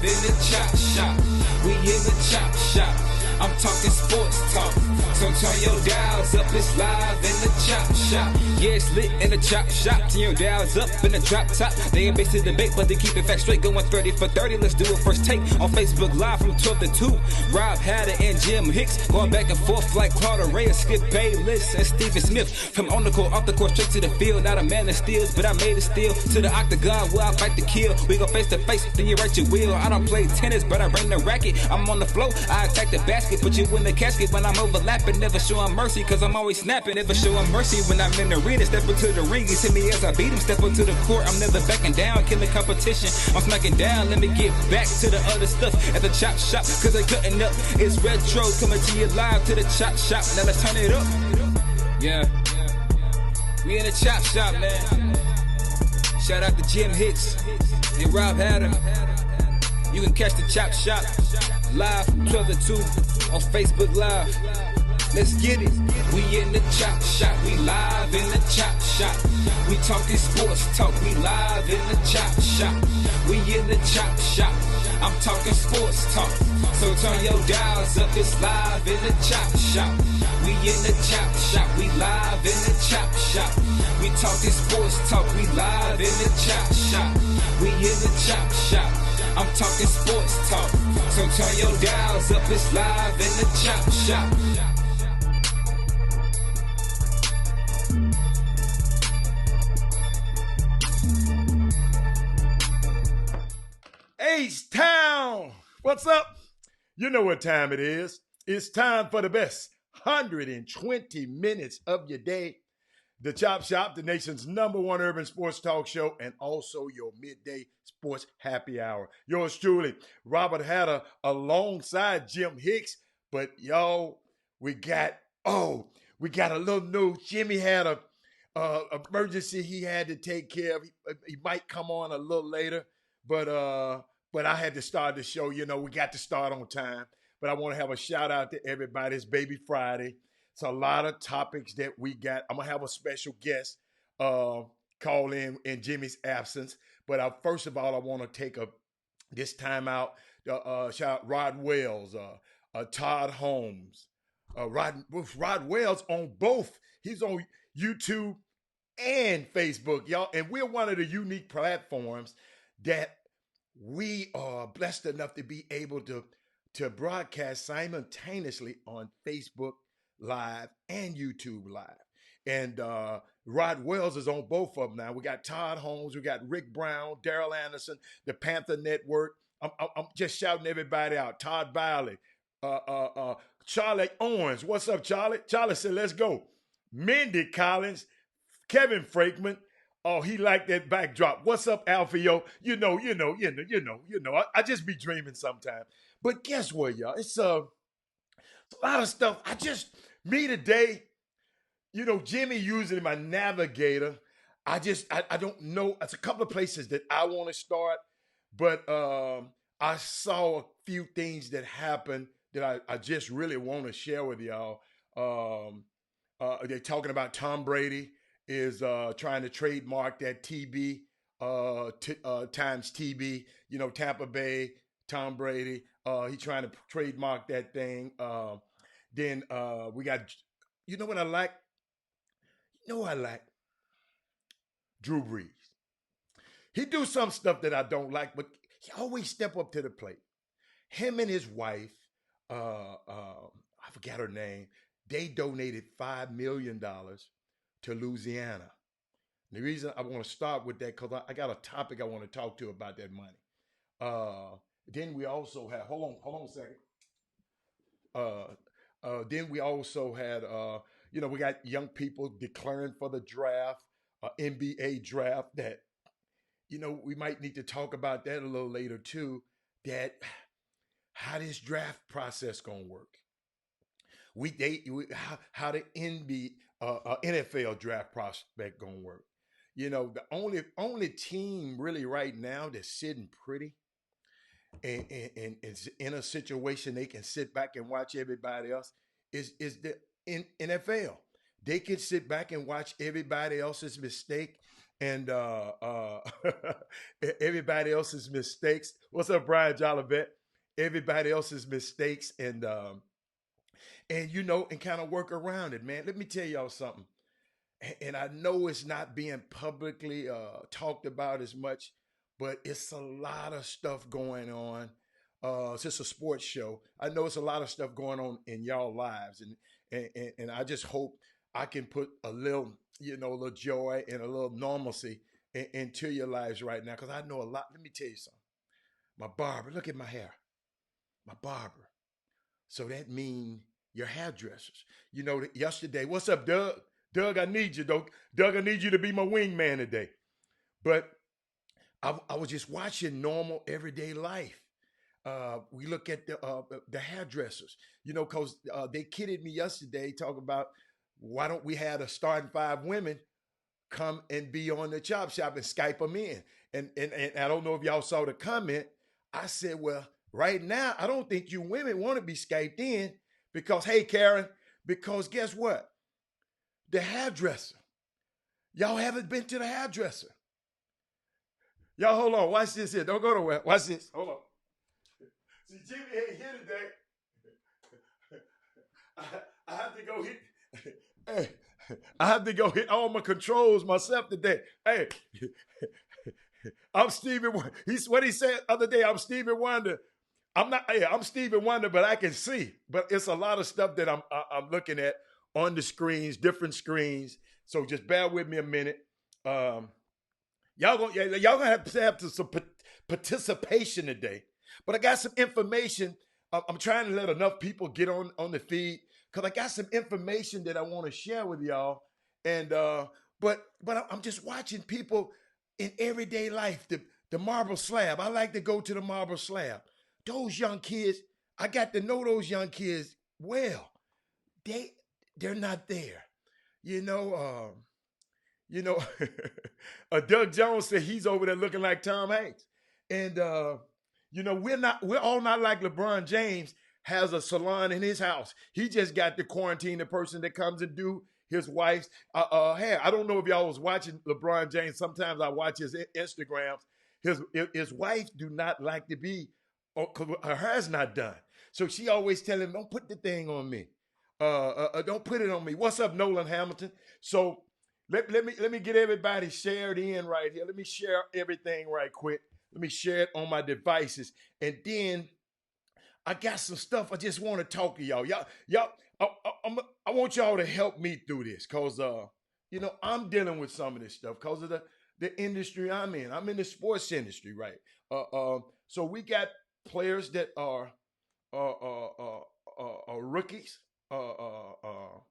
in the chop shop. We in the chop shop. I'm talking sports talk. So turn your dials up, it's live in the chop shop. Yeah, it's lit in the chop shop. Turn your dials up in the drop top. They ain't based in debate, but they keep it fact straight. Going 30 for 30. Let's do a first take on Facebook Live from 12 to 2. Rob Hatter and Jim Hicks going back and forth like Carter Ray, Skip Bayless and Stephen Smith. From on the court, off the court, straight to the field. Not a man that steals, but I made it steal to the octagon where I fight to kill. We go face to face, then you write your wheel. I don't play tennis, but I bring the racket. I'm on the floor, I attack the basket, put you in the casket when I'm overlapping. Never showing mercy, cause I'm always snapping. Never showing mercy when I'm in the arena. Step into the ring, he hit me as I beat him. Step into the court, I'm never backing down. Killing competition, I'm smacking down. Let me get back to the other stuff at the chop shop, cause they cutting up. It's retro, coming to you live to the chop shop. Now let's turn it up. Yeah, we in the chop shop, man. Shout out to Jim Hicks and Rob Hatter. You can catch the chop shop live from 12 to 2 on Facebook Live. Let's get it. We in the chop shop. We live in the chop shop. We talking sports talk. We live in the chop shop. We in the chop shop. I'm talking sports talk. So turn your dials up. It's live in the chop shop. We in the chop shop. We live in the chop shop. We talking sports talk. We live in the chop shop. We in the chop shop. I'm talking sports talk. So turn your dials up. It's live in the chop shop. H-Town, what's up? You know what time it is. It's time for the best 120 minutes of your day. The Chop Shop, the nation's #1 urban sports talk show, and also your midday sports happy hour. Yours truly, Robert Hatter, alongside Jim Hicks. But y'all, we got a little news. Jimmy had a emergency he had to take care of. He might come on a little later, but I had to start the show. You know, we got to start on time. But I want to have a shout out to everybody. It's Baby Friday. It's a lot of topics that we got. I'm gonna have a special guest call in Jimmy's absence. But first of all, I want to take this time out. Shout out Rod Wells, Todd Holmes, Rod Wells on both. He's on YouTube and Facebook, y'all. And we're one of the unique platforms that we are blessed enough to be able to broadcast simultaneously on Facebook Live and YouTube Live. And Rod Wells is on both of them now. We got Todd Holmes, we got Rick Brown, Daryl Anderson, the Panther Network. I'm just shouting everybody out. Todd Biley, Charlie Owens. What's up, Charlie? Charlie said, let's go. Mindy Collins, Kevin Frakeman. Oh, he liked that backdrop. What's up, Alfio? You know. I just be dreaming sometimes. But guess what, y'all? It's a lot of stuff. Me today, Jimmy using my navigator. I don't know. It's a couple of places that I want to start, but I saw a few things that happened that I just really want to share with y'all. They're talking about Tom Brady is trying to trademark that TB times TB, Tampa Bay, Tom Brady. He's trying to trademark that thing. Then we got, you know what I like? I like Drew Brees. He do some stuff that I don't like, but he always step up to the plate. Him and his wife, I forgot her name, they donated $5 million to Louisiana. The reason I want to start with that, because I got a topic I want to talk to about that money. Then we also had, hold on a second. Then we also had, we got young people declaring for the draft, NBA draft that, we might need to talk about that a little later too, that how this draft process going to work. How the NFL draft prospect going to work. The only team really right now that's sitting pretty and is in a situation they can sit back and watch everybody else is the NFL. They can sit back and watch everybody else's mistake and everybody else's mistakes. What's up, Brian Jolivet? Everybody else's mistakes, and and kind of work around it, man. Let me tell y'all something. And I know it's not being publicly talked about as much, but it's a lot of stuff going on. It's just a sports show. I know it's a lot of stuff going on in y'all lives, and I just hope I can put a little, a little joy and a little normalcy into your lives right now, because I know a lot. Let me tell you something. My barber, look at my hair. My barber. So that means your hairdressers. Yesterday, what's up, Doug? Doug, I need you, though. Doug, I need you to be my wingman today. But I was just watching normal everyday life. We look at the hairdressers, because they kidded me yesterday talking about why don't we have a starting 5 women come and be on the chop shop and Skype them in. And I don't know if y'all saw the comment. I said, well, right now, I don't think you women want to be Skyped in because, hey, Karen, because guess what? The hairdresser. Y'all haven't been to the hairdresser. Y'all, hold on. Watch this here. Don't go nowhere. Watch this. Hold on. See, Jimmy ain't here today. I have to go hit. Hey, I have to go hit all my controls myself today. Hey, I'm Stevie. What he said the other day. I'm Stevie Wonder. I'm Stevie Wonder, but I can see. But it's a lot of stuff that I'm looking at on the screens, different screens. So just bear with me a minute. Y'all gonna have to have some participation today. But I got some information. I'm trying to let enough people get on the feed because I got some information that I want to share with y'all. And but I'm just watching people in everyday life. The marble slab. I like to go to the marble slab. Those young kids, I got to know those young kids well. They're not there. Doug Jones said he's over there looking like Tom Hanks. And we're all not like LeBron James has a salon in his house. He just got to quarantine the person that comes and do his wife's hair. I don't know if y'all was watching LeBron James. Sometimes I watch his Instagrams. His wife do not like to be, because her hair's not done. So she always tell him, don't put the thing on me. Don't put it on me. What's up, Nolan Hamilton? So let me get everybody shared in right here. Let me share everything right quick. Let me share it on my devices. And then I got some stuff I just want to talk to y'all. I want y'all to help me through this because, I'm dealing with some of this stuff because of the industry I'm in. I'm in the sports industry, right? So we got players that are rookies, are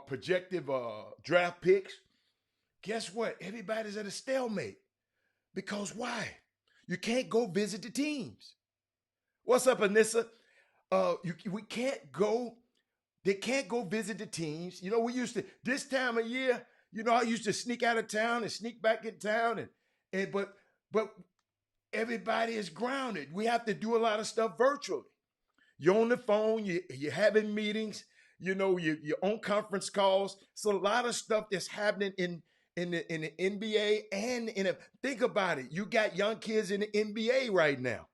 projected draft picks. Guess what? Everybody's at a stalemate. Because why? You can't go visit the teams. What's up, Anissa? We can't go. They can't go visit the teams. We used to, this time of year, I used to sneak out of town and sneak back in town. But everybody is grounded. We have to do a lot of stuff virtually. You're on the phone. You're having meetings. You're on conference calls. So a lot of stuff that's happening in the NBA and think about it. You got young kids in the NBA right now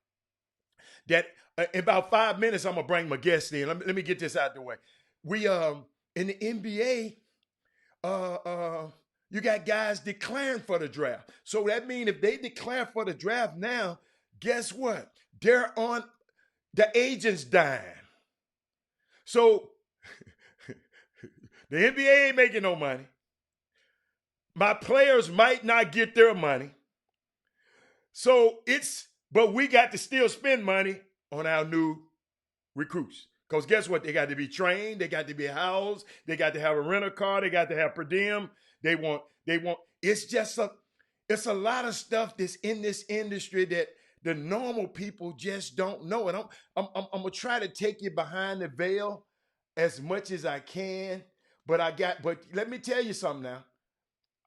that in about 5 minutes, I'm going to bring my guest in. Let me get this out the way. We, in the NBA, you got guys declaring for the draft. So that means if they declare for the draft now, guess what? They're on the agent's dime. So the NBA ain't making no money. My players might not get their money. But we got to still spend money on our new recruits. Because guess what? They got to be trained. They got to be housed. They got to have a rental car. They got to have per diem. It's a lot of stuff that's in this industry that the normal people just don't know. And I'm going to try to take you behind the veil as much as I can. But let me tell you something now.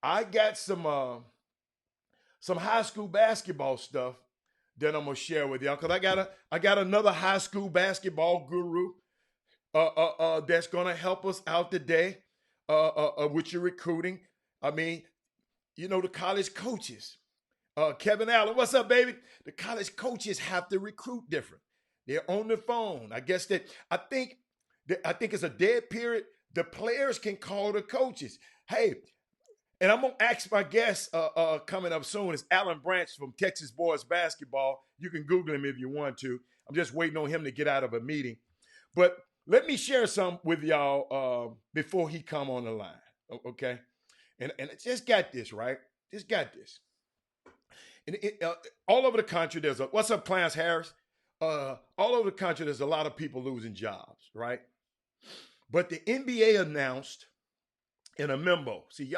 I got some high school basketball stuff that I'm gonna share with y'all because I got another high school basketball guru that's gonna help us out today with your recruiting. I mean, the college coaches. Kevin Allen, what's up, baby? The college coaches have to recruit different. They're on the phone. I think it's a dead period. The players can call the coaches. Hey, and I'm gonna ask my guest coming up soon is Alan Branch from Texas Boys Basketball. You can Google him if you want to. I'm just waiting on him to get out of a meeting. But let me share some with y'all before he come on the line. Okay, and just got this right. Just got this. And all over the country, what's up, Clarence Harris? All over the country, there's a lot of people losing jobs, right? But the NBA announced in a memo. See,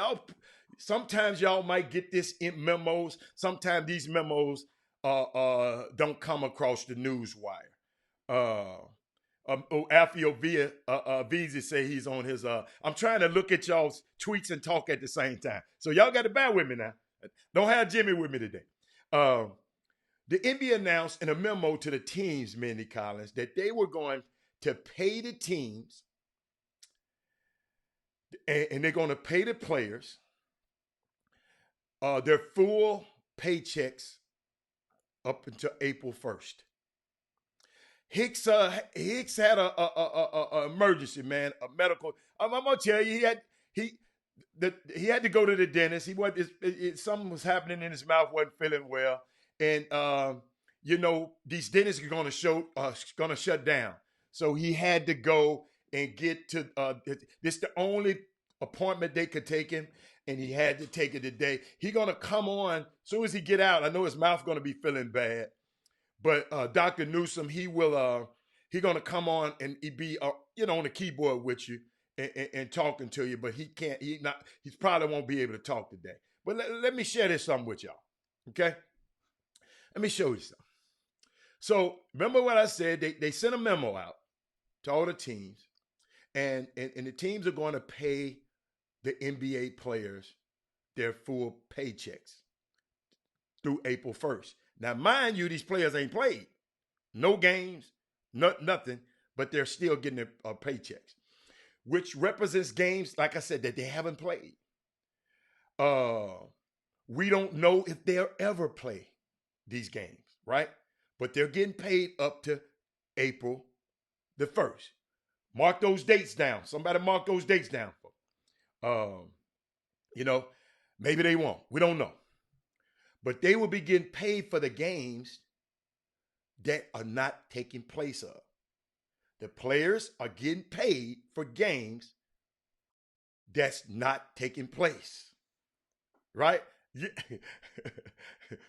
sometimes y'all might get this in memos. Sometimes these memos don't come across the news wire. Alfio Vizzi say he's on his. I'm trying to look at y'all's tweets and talk at the same time. So y'all got to bear with me now. Don't have Jimmy with me today. The NBA announced in a memo to the teams, Mindy Collins, that they were going to pay the teams and they're going to pay the players their full paychecks up until April 1st. Hicks had a emergency, man, a medical. I'm gonna tell you, he had to go to the dentist. Something was happening in his mouth, wasn't feeling well, and these dentists are gonna shut down. So he had to go and get to. This the only appointment they could take him, and he had to take it today. He gonna come on as soon as he get out. I know his mouth gonna be feeling bad, but Dr. Newsom, he gonna come on and he be on the keyboard with you and talking to you. But he probably won't be able to talk today. But let me share this something with y'all, okay? Let me show you something. So remember what I said? They sent a memo out to all the teams, and the teams are going to pay the NBA players their full paychecks through April 1st. Now, mind you, these players ain't played. No games, nothing, but they're still getting their paychecks, which represents games, like I said, that they haven't played. We don't know if they'll ever play these games, right? But they're getting paid up to April the 1st. Mark those dates down. Somebody mark those dates down for maybe they won't. We don't know. But they will be getting paid for the games that are not taking place of. The players are getting paid for games that's not taking place. Right?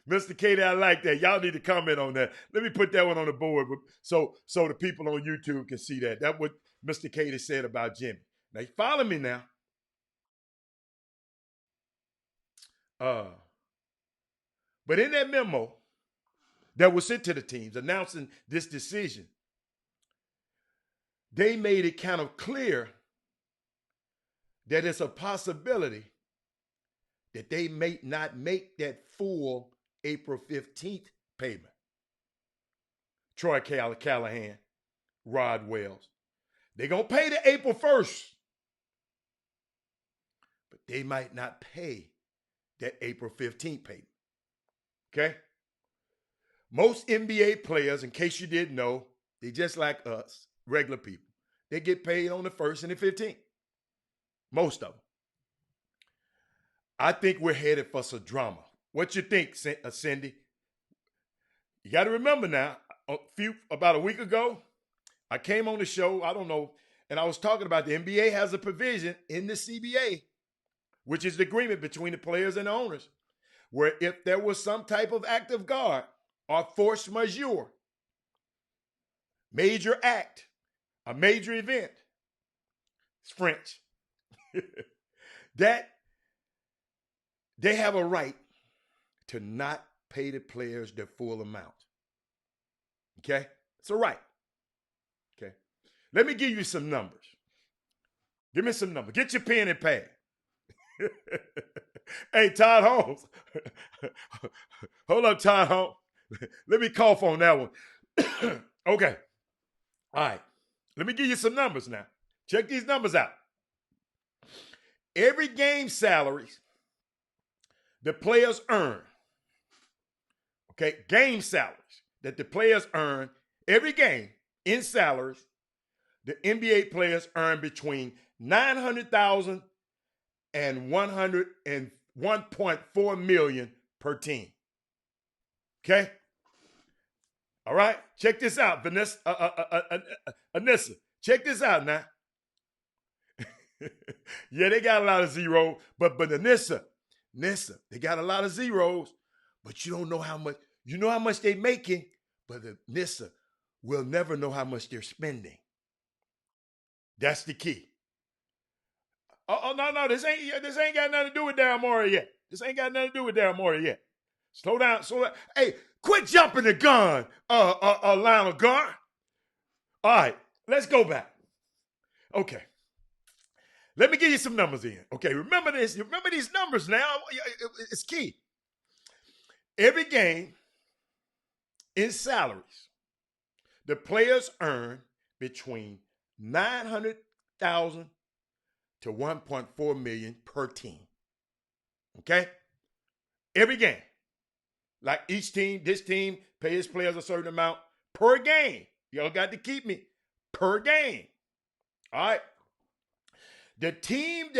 Mr. Katie, I like that. Y'all need to comment on that. Let me put that one on the board so the people on YouTube can see that. That's what Mr. Katie said about Jimmy. Now, you follow me now. But in that memo that was sent to the teams announcing this decision, they made it kind of clear that it's a possibility that they may not make that full April 15th payment. Troy Callahan, Rod Wells. They're going to pay the April 1st, but they might not pay that April 15th payment. Okay? Most NBA players, in case you didn't know, they just like us, regular people. They get paid on the 1st and the 15th. Most of them. I think we're headed for some drama. What you think, Cindy? You got to remember now, about a week ago, I came on the show, I don't know, and I was talking about the NBA has a provision in the CBA, which is the agreement between the players and the owners, where if there was some type of act of God or force majeure, major act, a major event, it's French, that they have a right to not pay the players their full amount. Okay? It's a right. Okay? Let me give you some numbers. Give me some numbers. Get your pen and pad. Hey, Todd Holmes. Hold up, Todd Holmes. Let me cough on that one. Okay. All right. Let me give you some numbers now. Check these numbers out. Every game salaries the players earn, okay, game salaries that the players earn every game in salaries, the NBA players earn between $900,000 and $101.4 million per team. Okay? All right? Check this out, Vanessa. Anissa. Check this out now. Yeah, they got a lot of zeros, but Anissa, they got a lot of zeros, but you don't know how much. You know how much they making, but Anissa will never know how much they're spending. That's the key. Oh, no, this ain't got nothing to do with Daryl Morey yet. This ain't got nothing to do with Daryl Morey yet. Slow down. Hey, quit jumping the gun, Lionel Gar. All right, let's go back. Okay. Let me give you some numbers in. Okay, remember this. Remember these numbers now. It's key. Every game in salaries, the players earn between $900,000 to $1.4 million per team. Okay? Every game. Like each team, this team pays players a certain amount per game. Y'all got to keep me. Per game. All right? The team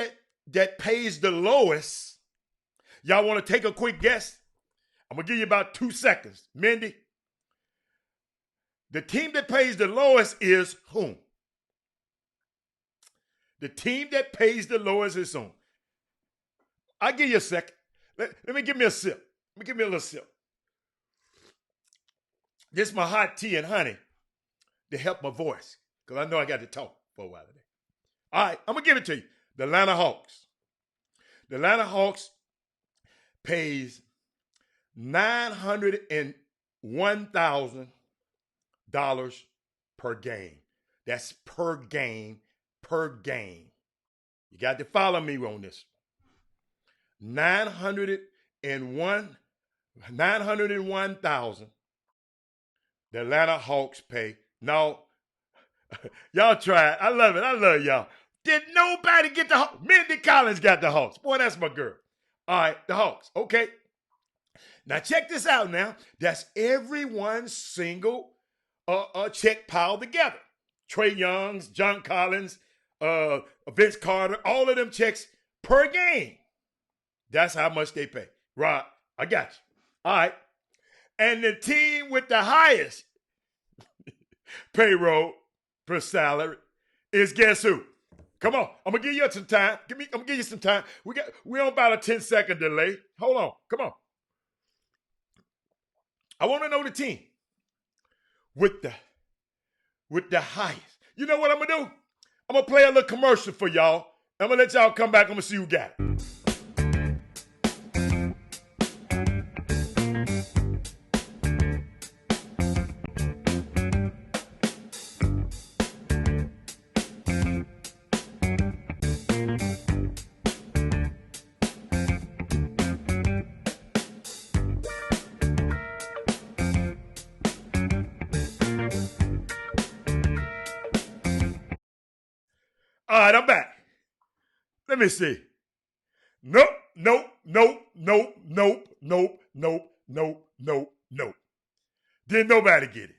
that pays the lowest, y'all want to take a quick guess? I'm going to give you about 2 seconds. Mindy, the team that pays the lowest is whom? The team that pays the lowest is whom? I'll give you a second. Let me give me a sip. Let me give me a little sip. This is my hot tea and honey to help my voice, because I know I got to talk for a while today. All right, I'm going to give it to you. The Atlanta Hawks. The Atlanta Hawks pays $901,000 per game. That's per game, per game. You got to follow me on this. $901,000 the Atlanta Hawks pay. Now, y'all try it. I love it. I love y'all. Did nobody get the Hawks? Mindy Collins got the Hawks. Boy, that's my girl. All right, the Hawks. Okay. Now, check this out now. That's everyone's single check piled together. Trae Young's, John Collins, Vince Carter, all of them checks per game. That's how much they pay. Right. I got you. All right. And the team with the highest payroll per salary is guess who? Come on. I'm going to give you some time. I'm going to give you some time. We're on about a 10-second delay. Hold on. Come on. I want to know the team with the highest. You know what I'm going to do? I'm going to play a little commercial for y'all. I'm going to let y'all come back. I'm going to see who got it. All right, I'm back. Let me see. Nope. Didn't nobody get it.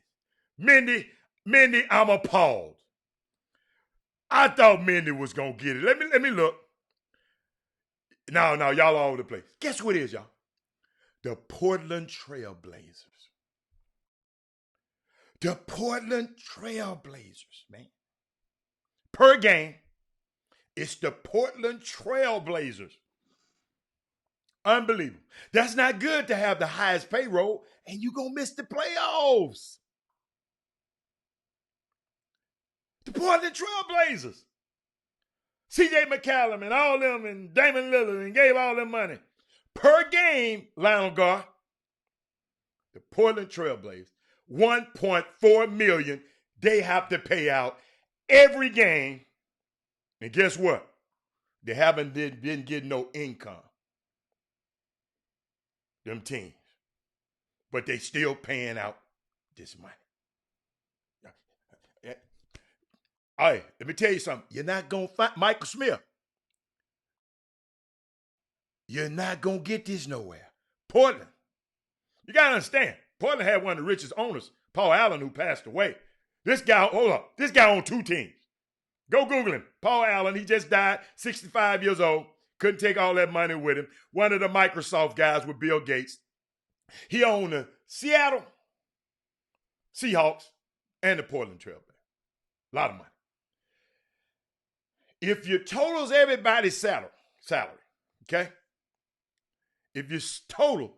Mindy, I'm appalled. I thought Mindy was going to get it. Let me look. No, y'all all over the place. Guess who it is, y'all? The Portland Trail Blazers. The Portland Trail Blazers, man. Per game, it's the Portland Trail Blazers. Unbelievable. That's not good to have the highest payroll and you're going to miss the playoffs. The Portland Trail Blazers. C.J. McCallum and all them and Damon Lillard and gave all them money. Per game, Lionel Gar, the Portland Trail Blazers, $1.4 million they have to pay out every game. And guess what? They didn't get no income. Them teams. But they still paying out this money. All right, let me tell you something. You're not going to find Michael Smith. You're not going to get this nowhere. Portland, you got to understand, Portland had one of the richest owners, Paul Allen, who passed away. This guy, hold up, this guy owned 2 teams. Go Google him. Paul Allen, he just died, 65 years old. Couldn't take all that money with him. One of the Microsoft guys with Bill Gates. He owned the Seattle Seahawks and the Portland Trail Blazers. A lot of money. If you totals everybody's salary, okay? If you total,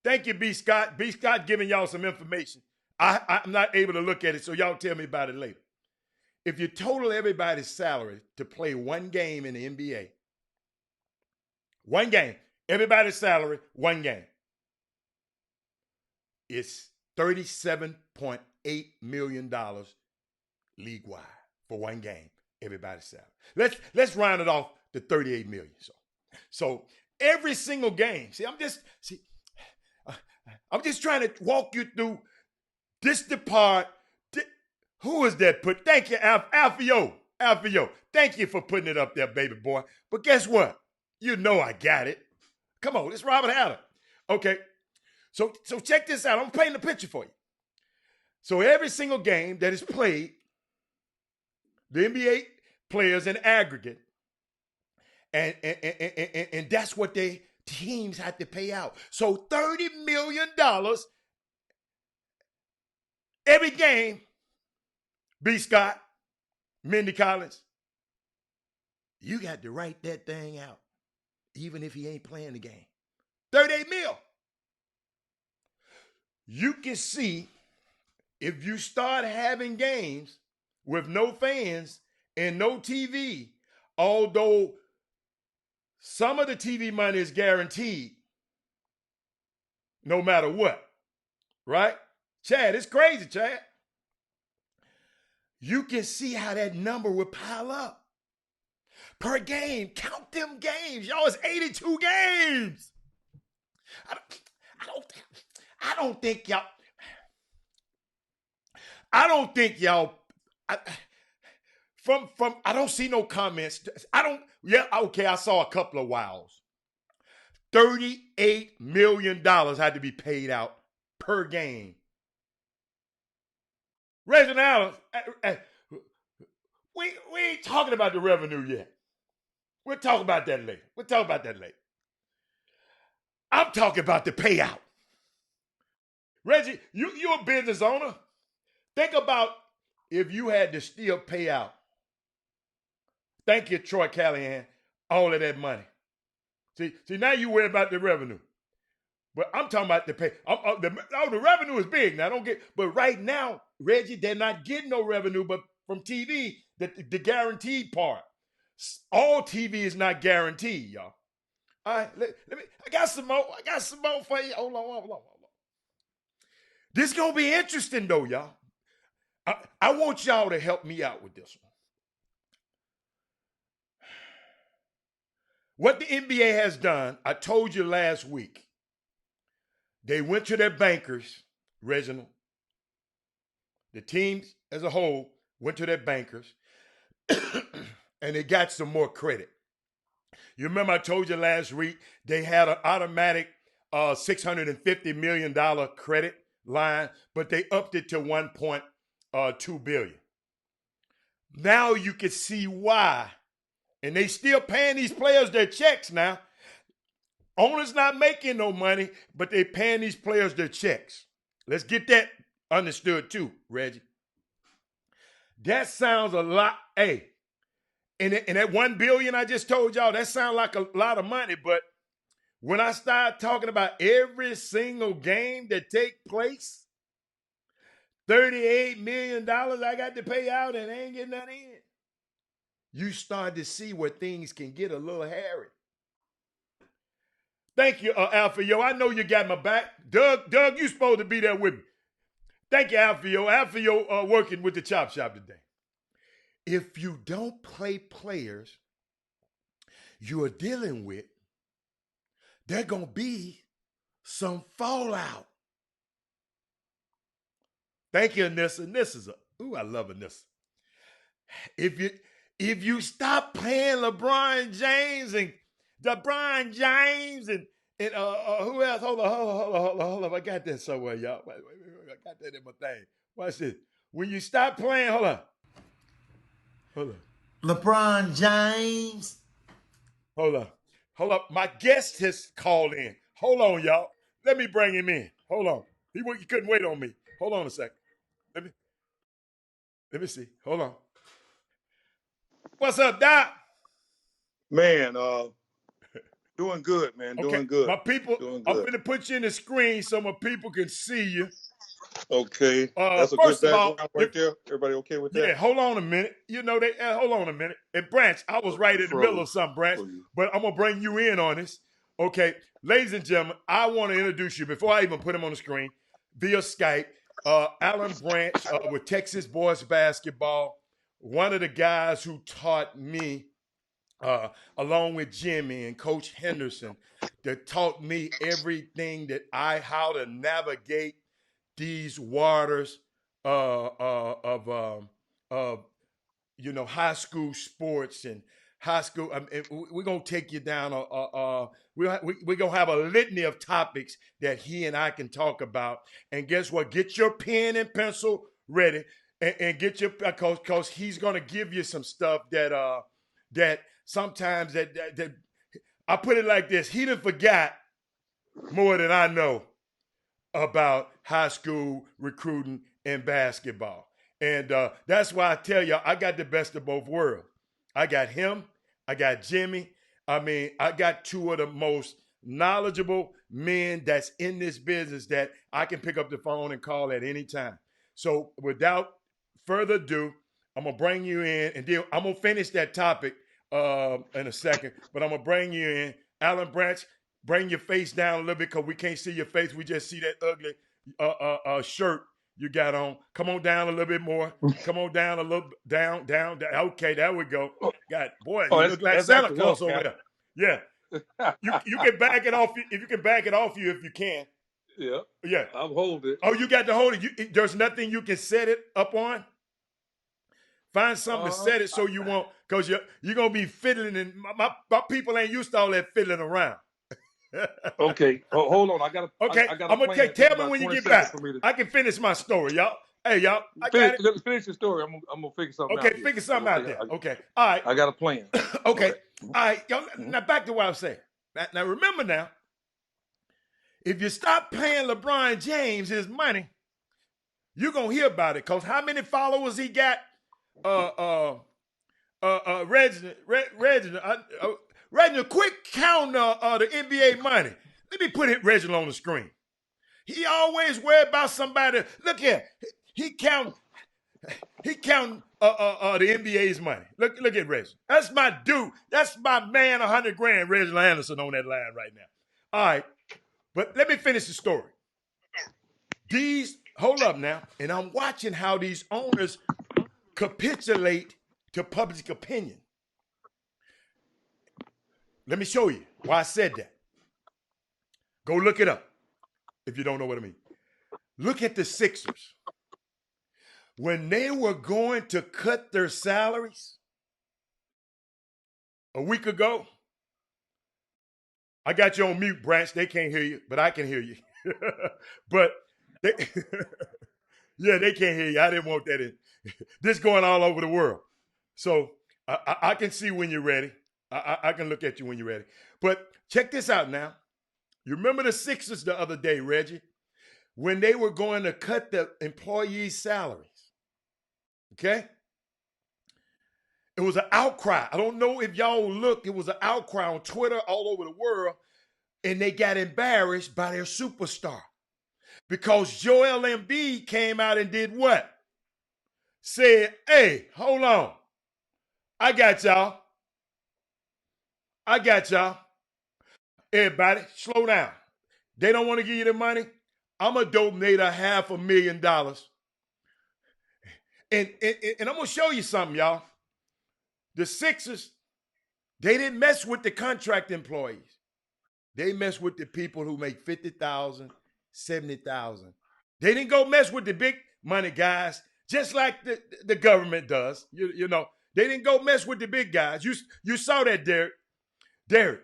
thank you, B. Scott. B. Scott giving y'all some information. I'm not able to look at it, so y'all tell me about it later. If you total everybody's salary to play one game in the NBA, one game, everybody's salary, one game, it's $37.8 million league-wide for one game, everybody's salary. Let's round it off to 38 million. So every single game, I'm just trying to walk you through this part. Who is that put? Thank you, Alfio. Thank you for putting it up there, baby boy. But guess what? You know I got it. Come on, it's Robert Hatter. Okay, so check this out. I'm painting the picture for you. So every single game that is played, the NBA players in aggregate, and that's what they teams have to pay out. So $30 million every game. B. Scott, Mindy Collins, you got to write that thing out, even if he ain't playing the game. 38 mil. You can see if you start having games with no fans and no TV, although some of the TV money is guaranteed, no matter what, right? Chad, it's crazy, Chad. You can see how that number would pile up per game. Count them games. Y'all, it's 82 games. I don't think y'all, I don't see no comments. I saw a couple of wows. $38 million had to be paid out per game. Reginald Allen, we ain't talking about the revenue yet. We'll talk about that later. I'm talking about the payout. Reggie, you're a business owner. Think about if you had to still pay out. Thank you, Troy Callahan, all of that money. See, now you worry about the revenue. But I'm talking about the pay. The revenue is big now. But right now, Reggie, they're not getting no revenue, but from TV, the guaranteed part. All TV is not guaranteed, y'all. All right, let me. I got some more for you. Hold on. This gonna be interesting though, y'all. I want y'all to help me out with this one. What the NBA has done, I told you last week. They went to their bankers, Reginald. The teams as a whole went to their bankers, and they got some more credit. You remember I told you last week they had an automatic $650 million credit line, but they upped it to $1.2 billion. Now you can see why. And they still paying these players their checks now. Owners not making no money, but they paying these players their checks. Let's get that understood too, Reggie. That sounds a lot. Hey, and that $1 billion I just told y'all, that sounds like a lot of money. But when I start talking about every single game that take place, $38 million I got to pay out and ain't getting nothing in. You start to see where things can get a little hairy. Thank you, Alfio. I know you got my back. Doug, you supposed to be there with me. Thank you, Alfio. Alfio working with the Chop Shop today. If you don't play players you are dealing with, there's going to be some fallout. Thank you, Anissa. I love Anissa. If you stop paying LeBron James and LeBron James and who else? Hold on. I got that somewhere, y'all. Wait. I got that in my thing. Watch this. When you stop playing, hold on. LeBron James. Hold up. My guest has called in. Hold on, y'all. Let me bring him in. Hold on. He couldn't wait on me. Hold on a second. Let me see. Hold on. What's up, Doc? Man, doing good, man. Okay. Doing good. My people, I'm going to put you in the screen so my people can see you. Okay. That's a good First of all, background right there. Everybody okay with that? Yeah, hold on a minute. You know, hold on a minute. And Branch, I was right in the middle of something, Branch, but I'm going to bring you in on this. Okay. Ladies and gentlemen, I want to introduce you before I even put him on the screen via Skype. Alan Branch with Texas Boys Basketball, one of the guys who taught me, along with Jimmy and Coach Henderson, that taught me everything how to navigate these waters of high school sports and high school. We're gonna take you down. We're gonna have a litany of topics that he and I can talk about. And guess what? Get your pen and pencil ready, and get your because he's gonna give you some stuff that sometimes that I put it like this. He done forgot more than I know about high school recruiting and basketball. And that's why I tell y'all, I got the best of both worlds. I got him. I got Jimmy. I got two of the most knowledgeable men that's in this business that I can pick up the phone and call at any time. So without further ado, I'm going to bring you in, and then I'm going to finish that topic in a second, but I'm going to bring you in. Alan Branch, bring your face down a little bit because we can't see your face. We just see that ugly shirt you got on. Come on down a little bit more. Come on down a little down. Okay, there we go. Boy, you look like Santa Claus over there. Yeah. You can back it off if you can back it off you if you can. Yeah. I'll hold it. Oh, you got to hold it. There's nothing you can set it up on? Find something to set it so you won't, because you're going to be fiddling, and my people ain't used to all that fiddling around. Okay. Hold on. Okay. I'm going to tell me when you get back. I can finish my story, y'all. Hey, y'all. Finish the story. I'm going to figure something out. Okay, figure something out there. Okay. All right. I got a plan. Okay. All right. Y'all, now back to what I was saying. Now remember now, if you stop paying LeBron James his money, you're going to hear about it. Because how many followers he got? Reginald, quick count the NBA money. Let me put Reginald on the screen. He always worry about somebody. Look here, he count the NBA's money. Look at Reginald. That's my dude. That's my man. 100 grand, Reginald Anderson on that line right now. All right, but let me finish the story. Hold up now, and I'm watching how these owners capitulate to public opinion. Let me show you why I said that. Go look it up if you don't know what I mean. Look at the Sixers. When they were going to cut their salaries a week ago, I got you on mute, Branch. They can't hear you, but I can hear you. But they can't hear you. I didn't want that in. This going all over the world. So I can see when you're ready. I can look at you when you're ready. But check this out now. You remember the Sixers the other day, Reggie, when they were going to cut the employees' salaries. Okay? It was an outcry. I don't know if y'all looked. It was an outcry on Twitter all over the world, and they got embarrassed by their superstar because Joel Embiid came out and did what? Said, hey, hold on. I got y'all. Everybody, slow down. They don't want to give you the money. I'm going to donate $500,000. And I'm going to show you something, y'all. The Sixers, they didn't mess with the contract employees. They messed with the people who make $50,000, $70,000. They didn't go mess with the big money guys, just like the government does. You know, they didn't go mess with the big guys. You saw that, Derek. Derek,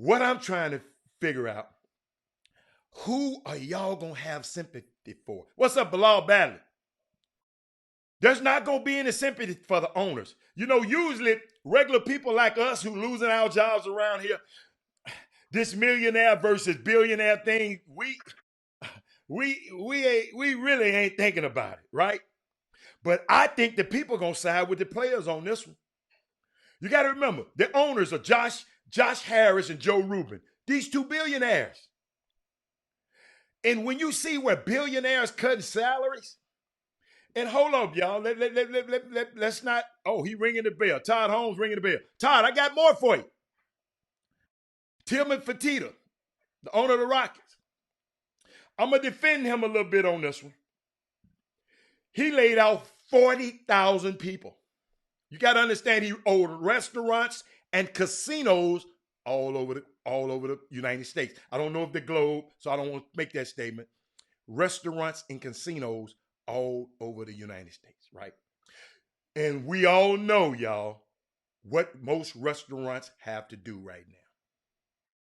What I'm trying to figure out, who are y'all going to have sympathy for? What's up, Bilal Badley? There's not going to be any sympathy for the owners. You know, usually regular people like us who losing our jobs around here, this millionaire versus billionaire thing, we really ain't thinking about it, right? But I think the people going to side with the players on this one. You got to remember, the owners are Josh Harris and Joe Rubin. These two billionaires. And when you see where billionaires cutting salaries, and hold up, y'all, let's not, oh, he ringing the bell. Todd Holmes ringing the bell. Todd, I got more for you. Tillman Fertitta, the owner of the Rockets. I'm going to defend him a little bit on this one. He laid out 40,000 people. You got to understand, he owned restaurants and casinos all over the United States. I don't know if the globe, so I don't want to make that statement. Restaurants and casinos all over the United States, right? And we all know, y'all, what most restaurants have to do right now.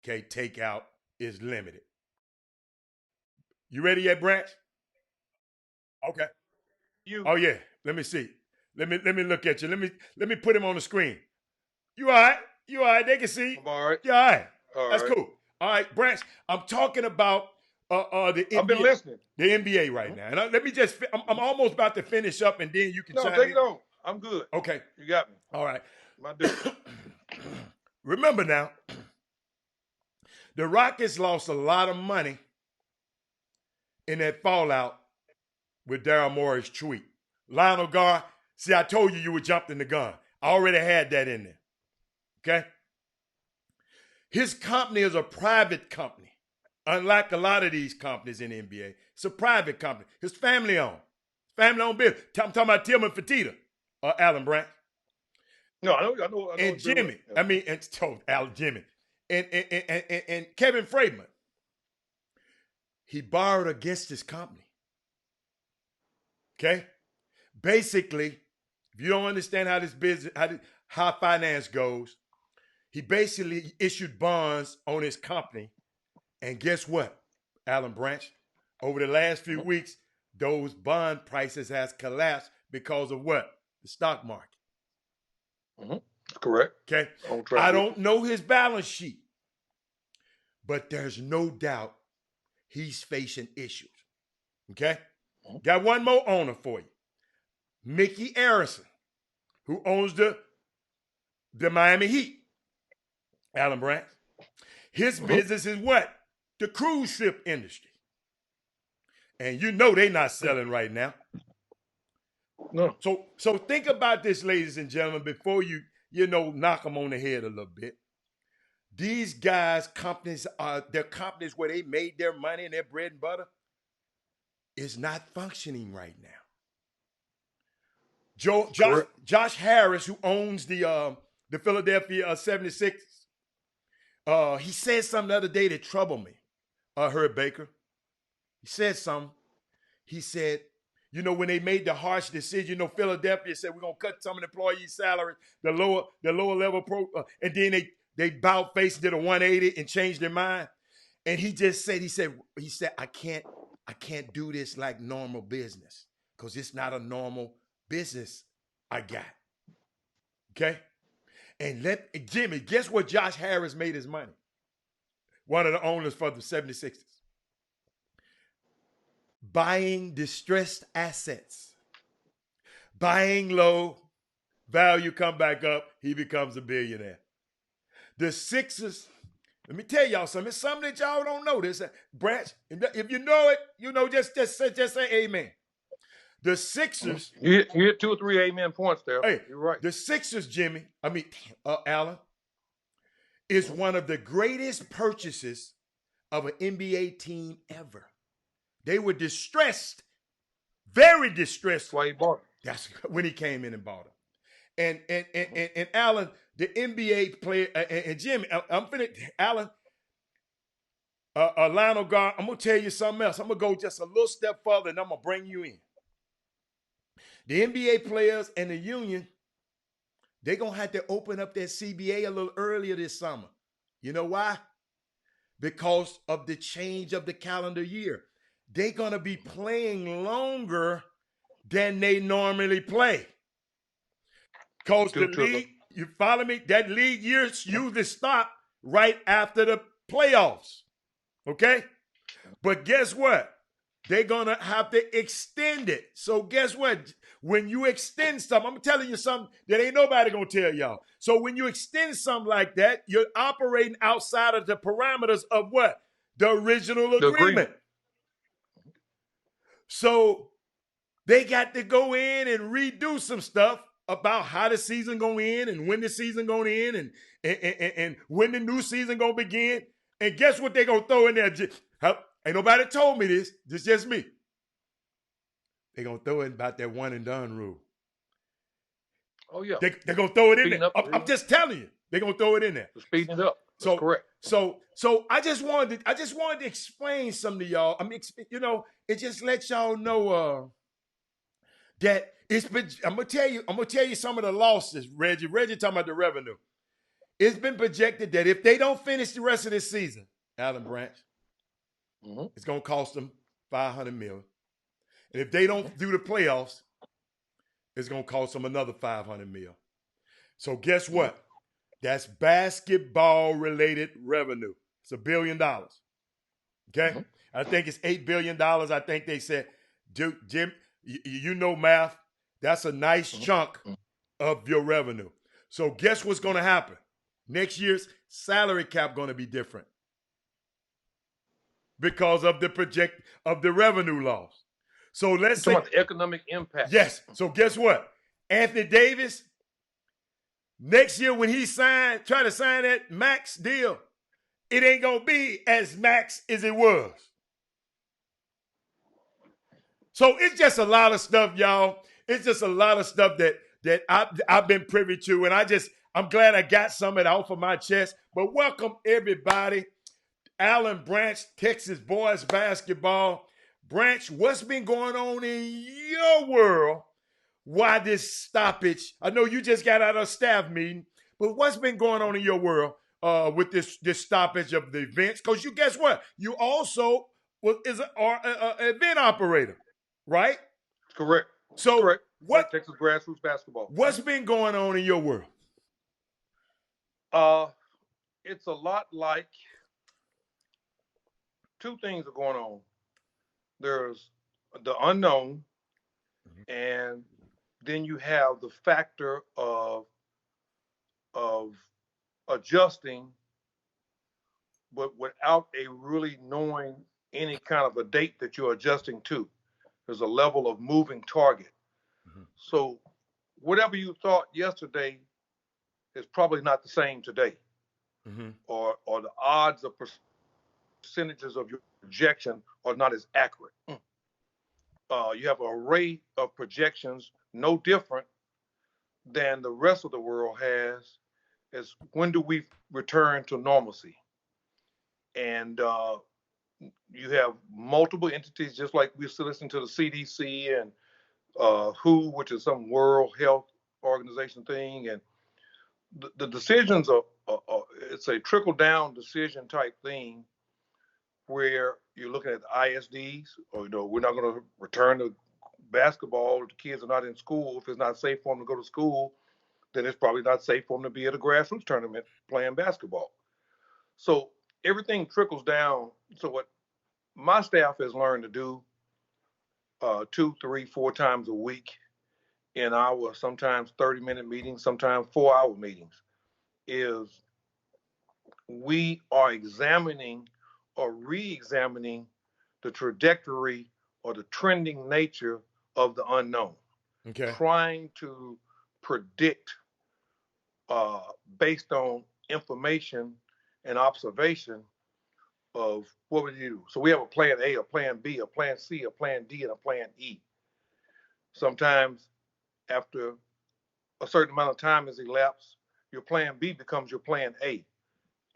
Okay, takeout is limited. You ready yet, Branch? Okay. Oh yeah. Let me see. Let me look at you. Let me put him on the screen. You all right? You all right? They can see. I'm all right. You all right? That's right. cool. All right, Branch. I'm talking about the NBA. I've been listening. The NBA right now. And let me just. I'm almost about to finish up, and then you can. No, take it on. I'm good. Okay. You got me. All right. My dude. Remember now, the Rockets lost a lot of money in that fallout with Daryl Morey's tweet. Lionel Gar, see, I told you were jumping the gun. I already had that in there. Okay? His company is a private company. Unlike a lot of these companies in the NBA, it's a private company. It's family-owned. Family-owned business. I'm talking about Tillman Fertitta or Alan Branch. No, I know. And Jimmy. Jimmy. And Kevin Freedman. He borrowed against his company. Okay? Basically, if you don't understand how this business, how finance goes, he basically issued bonds on his company. And guess what, Alan Branch? Over the last few weeks, those bond prices has collapsed because of what? The stock market. Mm-hmm. Correct. Okay. I don't know his balance sheet, but there's no doubt he's facing issues. Okay. Mm-hmm. Got one more owner for you. Mickey Arison, who owns the Miami Heat. Alan Branch. His business is what? The cruise ship industry. And you know they're not selling right now. No. So think about this, ladies and gentlemen, before you knock them on the head a little bit. These guys, their companies where they made their money and their bread and butter is not functioning right now. Josh Harris, who owns the Philadelphia 76ers, he said something the other day that troubled me. Herb Baker. He said something. He said, when they made the harsh decision, Philadelphia said we're gonna cut some of the employees' salaries, the lower level and then they bowed face, did a 180 and changed their mind. And he just said, he said, I can't do this like normal business because it's not a normal business I got. Okay? And Jimmy, guess what Josh Harris made his money? One of the owners for the 76ers. Buying distressed assets. Buying low, value come back up, he becomes a billionaire. The Sixers, let me tell y'all something. It's something that y'all don't know. This Branch, if you know it, just say amen. The Sixers. You hit 2 or 3 amen points there. Hey, you're right. The Sixers, Alan, is one of the greatest purchases of an NBA team ever. They were distressed, very distressed. That's why he bought it. That's when he came in and bought them. And Alan, the NBA player, and Jimmy, I'm finished. Alan, Lionel Gar, I'm gonna tell you something else. I'm gonna go just a little step further, and I'm gonna bring you in. The NBA players and the union, they're going to have to open up their CBA a little earlier this summer You know why? Because of the change of the calendar year. They're going to be playing longer than they normally play. Because the league, you follow me? That league years usually stop right after the playoffs. Okay? But guess what? They're going to have to extend it. So guess what? When you extend something, I'm telling you something that ain't nobody going to tell y'all. So when you extend something like that, you're operating outside of the parameters of what? The original agreement. So they got to go in and redo some stuff about how the season going to end and when the season going to end and when the new season going to begin. And guess what they going to throw in there? Ain't nobody told me this. This is just me. They're going to throw in about that one and done rule. Oh, yeah. They're going to throw it in there. I'm just telling you. They're going to throw it in there. Speeding it up. That's correct. So I just wanted to explain something to y'all. I mean, it just lets y'all know that it's been. I'm gonna tell you some of the losses, Reggie. Reggie talking about the revenue. It's been projected that if they don't finish the rest of this season, Alan Branch, it's gonna cost them $500 million. And if they don't do the playoffs, it's gonna cost them another $500 million. So guess what? That's basketball-related revenue. It's $1 billion. Okay? I think it's $8 billion. I think they said, Jim, you know math. That's a nice chunk of your revenue. So guess what's going to happen? Next year's salary cap going to be different because of the revenue loss. So let's say about the economic impact. Yes. So guess what? Anthony Davis, next year when he try to sign that max deal, it ain't going to be as max as it was. So it's just a lot of stuff, y'all. It's just a lot of stuff that I've been privy to, and I'm glad I got some of it off of my chest. But welcome everybody, Alan Branch, Texas boys basketball. Branch, what's been going on in your world? Why this stoppage? I know you just got out of a staff meeting, but what's been going on in your world with this stoppage of the events? Because you guess what? You also is an event operator. Right? Correct. So correct. What Texas grassroots basketball. What's been going on in your world? It's a lot like two things are going on. There's the unknown, and then you have the factor of adjusting, but without a really knowing any kind of a date that you're adjusting to. There's a level of moving target. So whatever you thought yesterday is probably not the same today. Or the odds of percentages of your projection are not as accurate. You have an array of projections, no different than the rest of the world has, is when do we return to normalcy? And you have multiple entities, just like we still listen to the CDC and WHO, which is some World Health Organization thing, and the decisions are it's a trickle down decision type thing, where you're looking at the ISDs, or we're not going to return to basketball if the kids are not in school. If it's not safe for them to go to school, then it's probably not safe for them to be at a grassroots tournament playing basketball. So everything trickles down. So what my staff has learned to do 2, 3, 4 times a week in our sometimes 30-minute meetings, sometimes 4-hour meetings, is we are examining or re-examining the trajectory or the trending nature of the unknown. Okay. Trying to predict based on information and observation of what we do. So we have a plan A, a plan B, a plan C, a plan D, and a plan E. Sometimes after a certain amount of time has elapsed, your plan B becomes your plan A.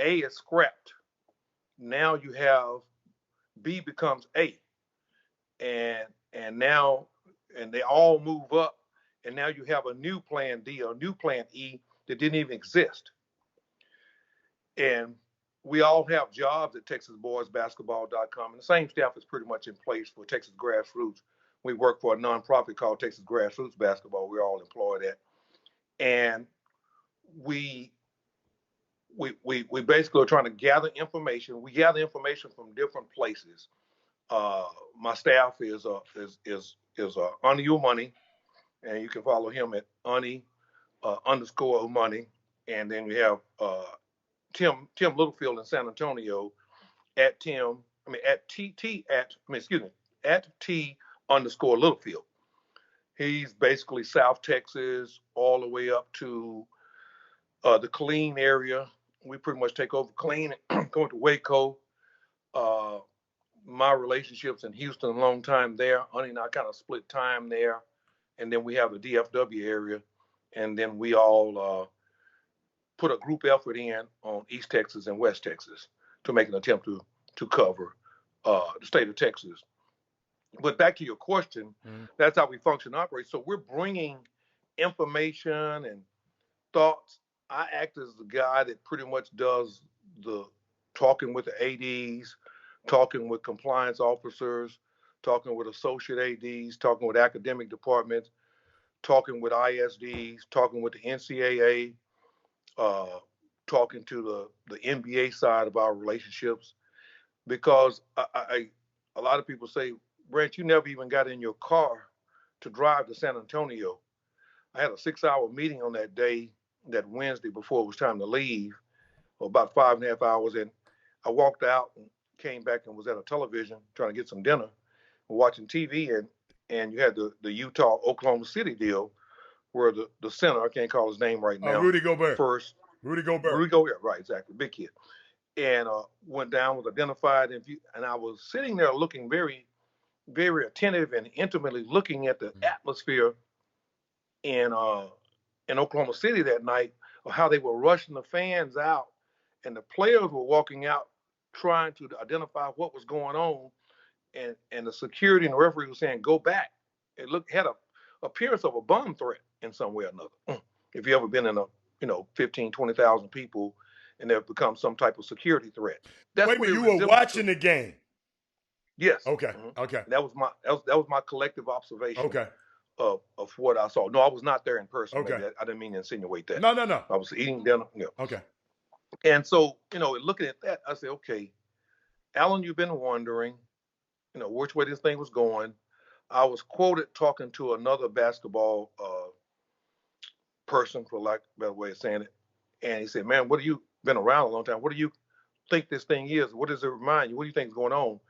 A is scrapped. Now you have B becomes A. And now, and they all move up, and now you have a new plan D or a new plan E that didn't even exist. And we all have jobs at TexasBoysBasketball.com, and the same staff is pretty much in place for Texas Grassroots. We work for a nonprofit called Texas Grassroots Basketball. We're all employed at, and we basically are trying to gather information. We gather information from different places. My staff is Ani Money, and you can follow him at Ani _Money, and then we have Tim Littlefield in San Antonio at T _Littlefield. He's basically South Texas all the way up to the Killeen area. We pretty much take over Killeen and go to Waco. My relationships in Houston, a long time there. Honey and I kind of split time there. And then we have the DFW area. And then we all put a group effort in on East Texas and West Texas to make an attempt to cover the state of Texas. But back to your question, that's how we function and operate. So we're bringing information and thoughts. I act as the guy that pretty much does the talking with the ADs, talking with compliance officers, talking with associate ADs, talking with academic departments, talking with ISDs, talking with the NCAA, talking to the NBA side of our relationships. Because a lot of people say, Brent, you never even got in your car to drive to San Antonio. I had a 6-hour meeting on that day, that Wednesday before it was time to leave, about 5.5 hours. And I walked out and came back and was at a television trying to get some dinner, watching TV. And you had the Utah-Oklahoma City deal where the center, I can't call his name right now. Rudy Gobert. Rudy Gobert, right, exactly, big kid. And went down, was identified. And I was sitting there looking very, very attentive and intimately looking at the atmosphere in Oklahoma City that night, of how they were rushing the fans out and the players were walking out trying to identify what was going on. And the security and the referee was saying, go back. It had a appearance of a bomb threat in some way or another. If you ever been in 15, 20,000 people and they've become some type of security threat. That's Wait a minute, you were watching the game? Yes. Okay. Okay. That was my collective observation. Okay. Of what I saw. No, I was not there in person. Okay. Maybe. I didn't mean to insinuate that. No. I was eating dinner. Yeah. Okay. And so, looking at that, I said, okay, Alan, you've been wondering, which way this thing was going. I was quoted talking to another basketball person, for lack of a better way of saying it. And he said, man, what you been around a long time? What do you think this thing is? What does it remind you? What do you think is going on?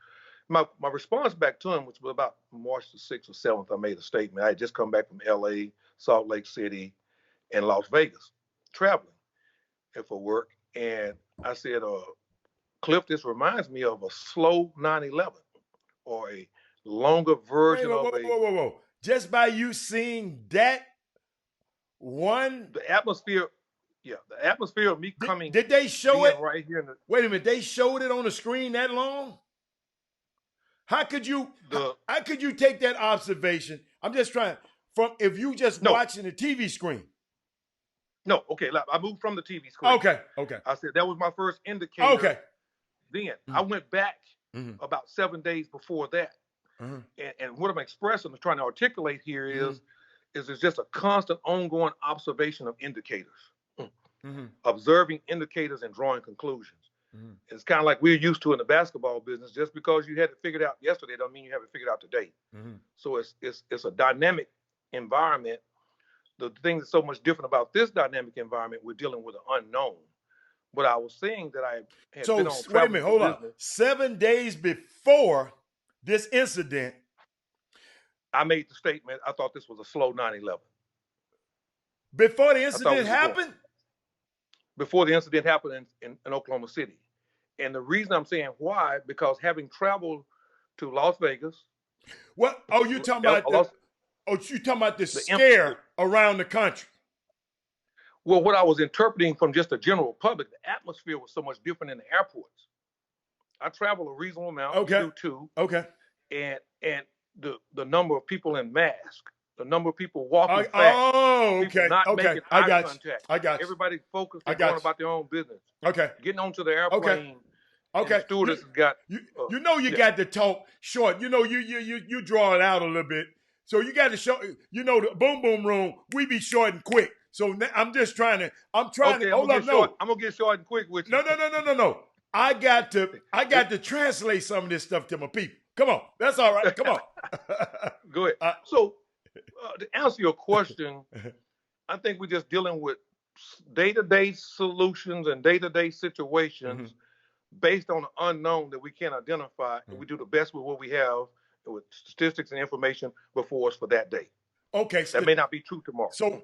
My response back to him, which was about March the 6th or 7th, I made a statement. I had just come back from LA, Salt Lake City, and Las Vegas, traveling for work. And I said, Cliff, this reminds me of a slow 9/11 or a longer version of a... Whoa. Just by you seeing that one... The atmosphere of me coming... Did they show it? Right here in the... Wait a minute, they showed it on the screen that long? How could you take that observation? I'm just trying, if you just watching the TV screen. No, okay, I moved from the TV screen. Okay. I said that was my first indicator. Okay. Then I went back about 7 days before that. And what I'm expressing, I'm trying to articulate here is it's just a constant ongoing observation of indicators. Observing indicators and drawing conclusions. It's kind of like we're used to in the basketball business. Just because you had it figured out yesterday don't mean you have it figured out today. So it's a dynamic environment. The thing that's so much different about this dynamic environment, we're dealing with an unknown. But I was saying that I had been on travel. Wait a minute, hold on. 7 days before this incident, I made the statement, I thought this was a slow 9/11. Before the incident happened? Before the incident happened in Oklahoma City. And the reason I'm saying why, because having traveled to Las Vegas. What? Oh, you talking about the scare around the country? Well, what I was interpreting from just the general public, the atmosphere was so much different in the airports. I travel a reasonable amount. Okay. You do too. Okay. And the number of people in masks the number of people walking fast, oh, people okay, not okay. making I eye got you. contact. I got you. Everybody focused I and got going you. about their own business. Okay, Getting onto the airplane, and okay. the stewardess has got. You know you yeah. got to talk short. You know you draw it out a little bit. So you got to show. You know the boom boom room. We be short and quick. So I'm just trying to. I'm trying Okay, to. Hold up, short. I'm gonna get short and quick with you. No. I got to translate some of this stuff to my people. Come on, that's all right. Come on. Go ahead. So to answer your question, I think we're just dealing with day-to-day solutions and day-to-day situations based on the unknown that we can't identify, and we do the best with what we have, with statistics and information before us for that day. Okay, that may not be true tomorrow. So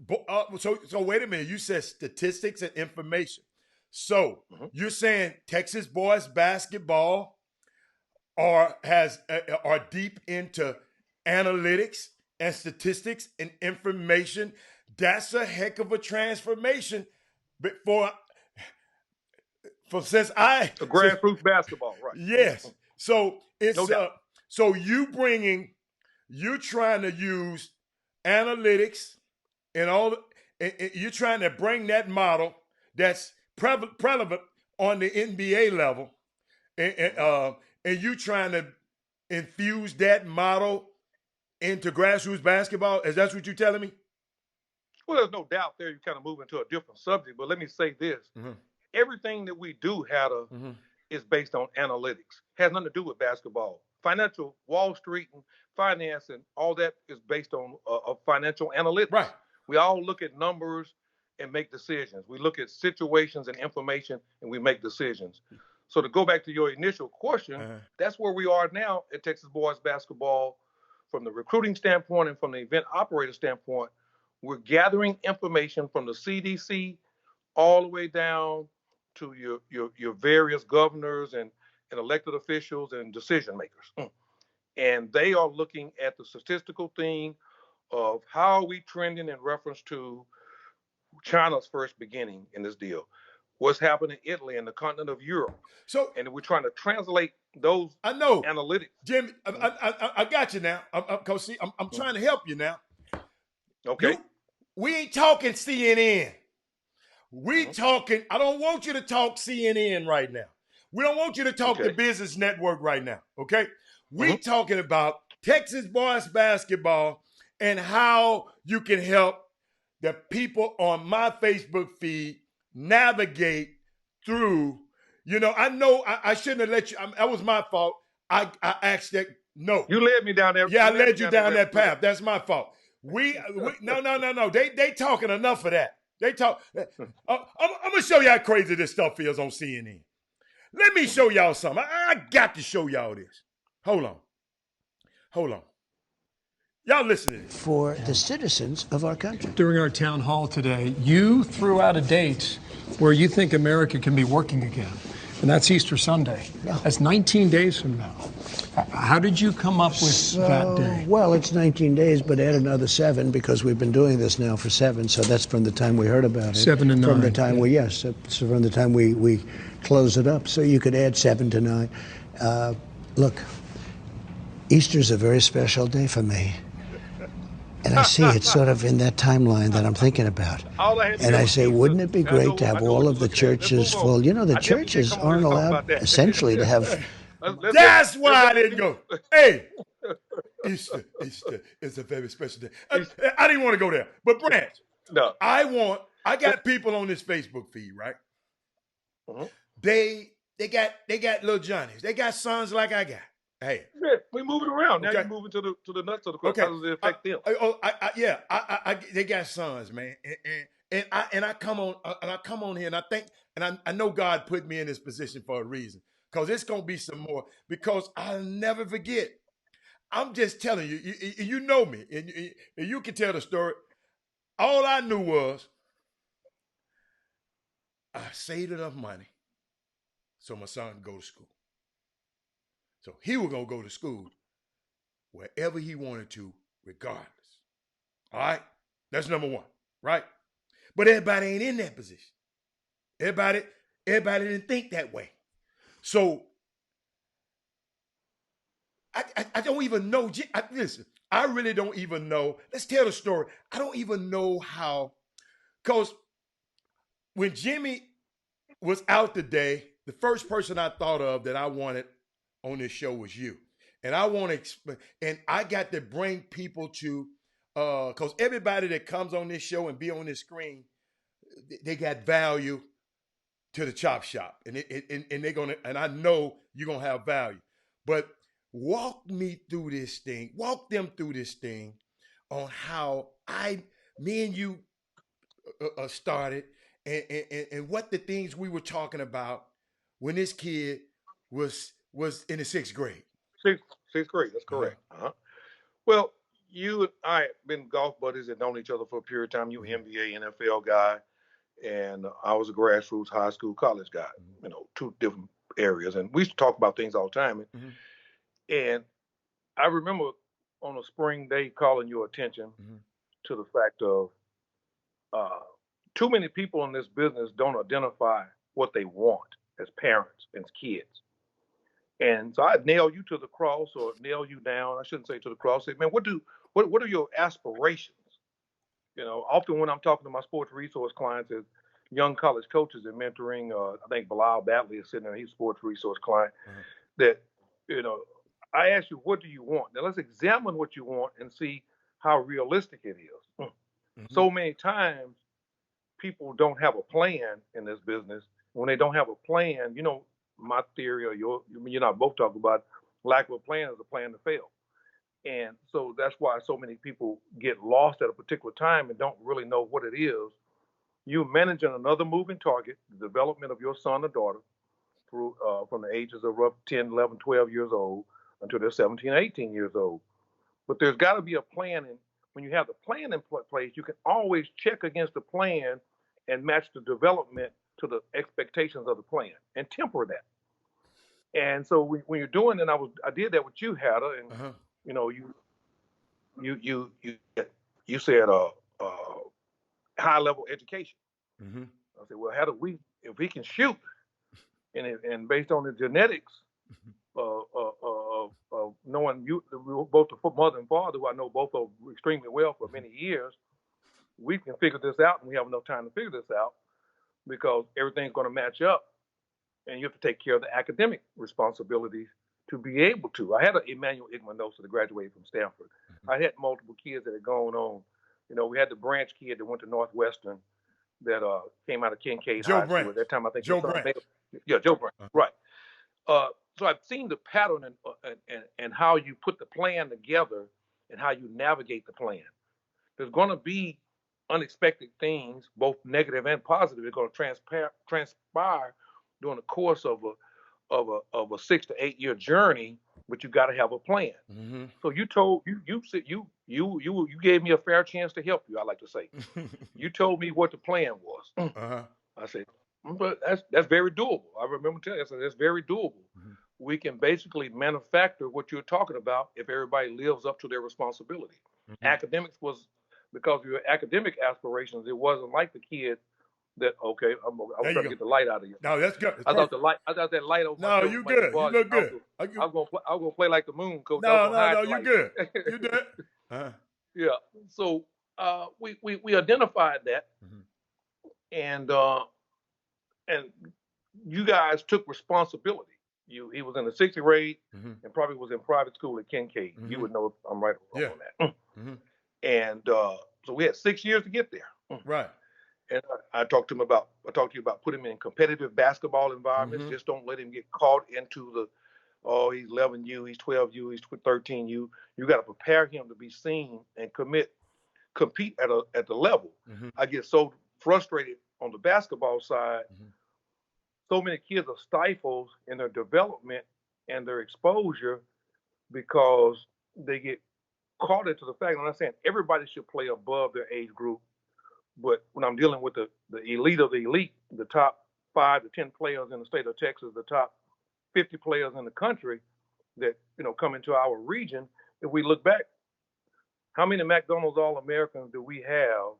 wait a minute. You said statistics and information. So you're saying Texas boys basketball are deep into analytics and statistics and information. That's a heck of a transformation. But since I grassroots basketball, right? Yes. So it's No so you're trying to use analytics and all. You're trying to bring that model that's prevalent on the NBA level, and you trying to infuse that model into grassroots basketball. Is that what you're telling me? Well, there's no doubt there. You kind of move into a different subject, but let me say this: everything that we do, is based on analytics. Has nothing to do with basketball. Financial, Wall Street, and finance, and all that is based on financial analytics. Right. We all look at numbers and make decisions. We look at situations and information, and we make decisions. So to go back to your initial question, that's where we are now at Texas boys basketball, from the recruiting standpoint and from the event operator standpoint. We're gathering information from the CDC all the way down to your various governors and elected officials and decision makers. And they are looking at the statistical thing of how are we trending in reference to China's first beginning in this deal. What's happening in Italy and the continent of Europe. So, and we're trying to translate those analytics. Jimmy, I got you now. I'm trying to help you now. Okay. We ain't talking CNN. We talking, I don't want you to talk CNN right now. We don't want you to talk the Business Network right now, okay? We talking about Texas boys basketball and how you can help the people on my Facebook feed navigate through. You know I shouldn't have let you. That was my fault. I asked that. No, you led me down there. Yeah, I led you down that path. That's my fault. No. They talking enough of that. They talk. I'm gonna show you how crazy this stuff is on CNN. Let me show y'all something. I got to show y'all this. Hold on. Y'all listen to this. For the citizens of our country. During our town hall today, you threw out a date where you think America can be working again, and that's Easter Sunday. Yeah. That's 19 days from now. How did you come up with that day? Well, it's 19 days, but add another 7 because we've been doing this now for 7. So that's from the time we heard about it. 7 to 9. From the time so from the time we close it up. So you could add 7 to 9. Look, Easter's a very special day for me. And I see it sort of in that timeline that I'm thinking about. And I say, wouldn't it be great to have all of the churches full? You know, the churches aren't allowed essentially to have. That's why I didn't go. Hey, Easter is a very special day. I didn't want to go there. But Branch, no. I got people on this Facebook feed, right? They got little Johnnies. They got sons like I got. Hey, we moving around now. You're moving to the nuts of the question. How does it affect them? They got sons, man, and I come on here, and I think, and I know God put me in this position for a reason, because it's gonna be some more. Because I'll never forget. I'm just telling you, you know me, and you can tell the story. All I knew was I saved enough money so my son could go to school. So he was going to go to school wherever he wanted to, regardless. All right? That's number one, right? But everybody ain't in that position. Everybody didn't think that way. So I don't even know. Listen, I really don't even know. Let's tell the story. I don't even know how, because when Jimmy was out today, the first person I thought of that I wanted on this show was you. And I want to, and I got to bring people to, because everybody that comes on this show and be on this screen, they got value to the chop shop, and they're gonna, and I know you're gonna have value. But walk me through this thing. Walk them through this thing on how me and you started, and what the things we were talking about when this kid was in the sixth grade. Sixth grade. That's correct. Well, you and I have been golf buddies and known each other for a period of time. You NBA, NFL guy, and I was a grassroots high school, college guy. You know, two different areas, and we used to talk about things all the time. And I remember on a spring day calling your attention to the fact of too many people in this business don't identify what they want as parents and kids. And so I'd nail you to the cross, or nail you down. I shouldn't say to the cross. Say, man, what are your aspirations? You know, often when I'm talking to my sports resource clients as young college coaches and mentoring, I think Bilal Batley is sitting there, he's a sports resource client, that, you know, I ask you, what do you want? Now let's examine what you want and see how realistic it is. So many times people don't have a plan in this business. When they don't have a plan, you know, my theory, or you and I both talk about lack of a plan is a plan to fail. And so that's why so many people get lost at a particular time and don't really know what it is. You managing another moving target, the development of your son or daughter through from the ages of 10, 11, 12 years old until they're 17, 18 years old. But there's got to be a plan. And when you have the plan in place, you can always check against the plan and match the development to the expectations of the plan and temper that. And so when you're doing it, I did that with you, Hatter, and you know, you said high level education. I said, well, Hatter, if we can shoot, and based on the genetics of knowing you, both the mother and father, who I know both of extremely well for many years, we can figure this out, and we have enough time to figure this out, because everything's going to match up, and you have to take care of the academic responsibilities to be able to. I had an Emmanuel Igmanosa that graduated from Stanford. I had multiple kids that had gone on. You know, we had the Branch kid that went to Northwestern that came out of Kincaid High School. At that time, I think Joe Branch. Joe Branch, right. So I've seen the pattern and how you put the plan together and how you navigate the plan. There's going to be unexpected things, both negative and positive. They're going to transpire during the course of a 6 to 8 year journey, but you got to have a plan. So you gave me a fair chance to help you, I like to say. You told me what the plan was. I said, but that's very doable. I remember telling you, I said, that's very doable. We can basically manufacture what you're talking about if everybody lives up to their responsibility. Academics was, because of your academic aspirations, it wasn't like the kid that, okay, I was trying to get the light out of you. No, that's good. I thought that light over my No, you good. You look good. I was gonna play like the moon, coach. No, you good. You good. Yeah. So we identified that, and you guys took responsibility. He was in the 6th grade and probably was in private school at Kincaid. You would know if I'm right or wrong on that. And so we had 6 years to get there. Right. And I talked to you about putting him in competitive basketball environments. Just don't let him get caught into he's 11U, he's 12U, he's 13U. You got to prepare him to be seen and compete at the level. I get so frustrated on the basketball side. So many kids are stifled in their development and their exposure because they get caught into the fact. I'm not saying everybody should play above their age group, but when I'm dealing with the elite of the elite, the top 5 to 10 players in the state of Texas, the top 50 players in the country that, you know, come into our region, if we look back, how many McDonald's All-Americans do we have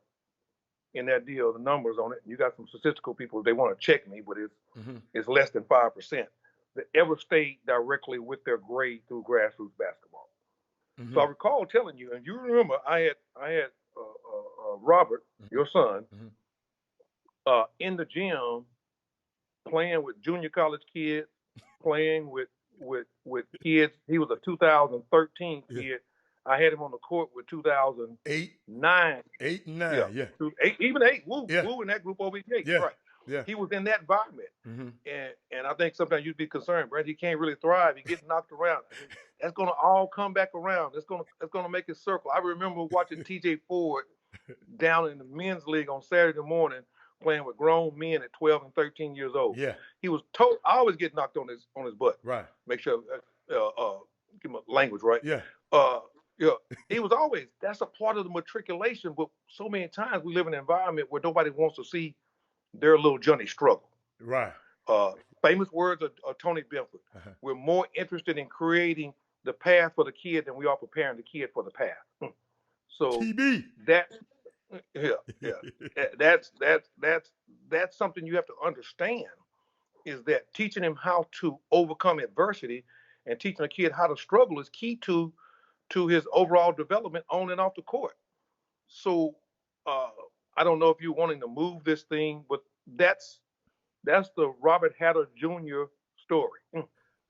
in that deal? The numbers on it, you got some statistical people, they want to check me, but it's less than 5% that ever stayed directly with their grade through grassroots basketball. So I recall telling you, and you remember, I had Robert, your son, in the gym playing with junior college kids, playing with kids. He was a 2013 kid. I had him on the court with 2009. 8 and 9, yeah. Even 8. Woo, Yeah. woo in that group over 8, Yeah. right. Yeah. He was in that environment. And I think sometimes you'd be concerned, Brad, he can't really thrive. He gets knocked around. That's gonna all come back around. That's gonna make it circle. I remember watching TJ Ford down in the men's league on Saturday morning playing with grown men at 12 and 13 years old. Yeah. He was I always get knocked on his butt. Right. Make sure give him a language right. Yeah. Yeah. He was always, that's a part of the matriculation, but so many times we live in an environment where nobody wants to see their little Johnny struggle. Right. Famous words of Tony Benford. We're more interested in creating the path for the kid than we are preparing the kid for the path. So TB. That's something you have to understand, is that teaching him how to overcome adversity and teaching a kid how to struggle is key to his overall development on and off the court. So I don't know if you're wanting to move this thing, but that's the Robert Hatter Jr. story.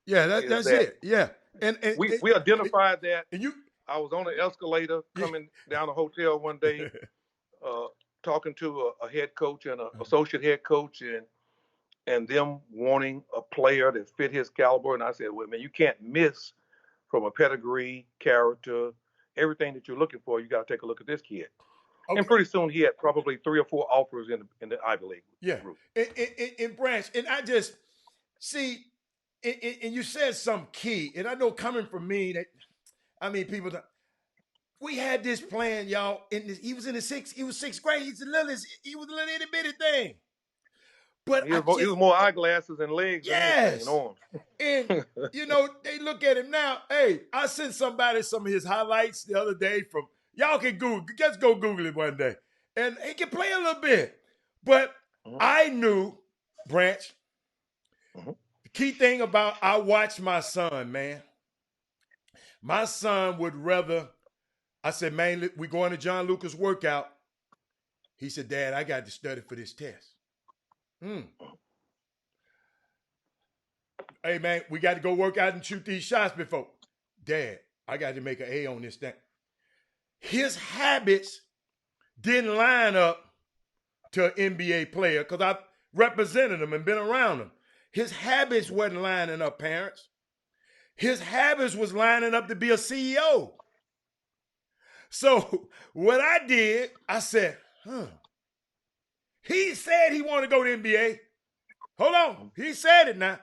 Yeah, that's it. Yeah. And we identified that. And I was on an escalator coming down a hotel one day, talking to a head coach and an associate head coach, and them wanting a player that fit his caliber. And I said, well, man, you can't miss from a pedigree, character, everything that you're looking for. You got to take a look at this kid. Okay. And pretty soon he had probably 3 or 4 offers in the Ivy League group. In Branch, and I just see, and you said something key, and I know coming from me that, I mean, people, we had this plan, y'all. He was in the 6th grade. He was a little itty bitty thing. But he was more eyeglasses and legs. Yes. Than arms. And they look at him now. Hey, I sent somebody some of his highlights the other day from. Y'all can just go Google it one day. And he can play a little bit. But I knew, Branch, the key thing about I watched my son, man. My son would rather, I said, man, we're going to John Lucas workout. He said, Dad, I got to study for this test. Hey, man, we got to go work out and shoot these shots before. Dad, I got to make an A on this thing. His habits didn't line up to an NBA player because I represented him and been around him. His habits wasn't lining up, parents. His habits was lining up to be a CEO. So what I did, I said, he said he wanted to go to the NBA. Hold on. He said it now.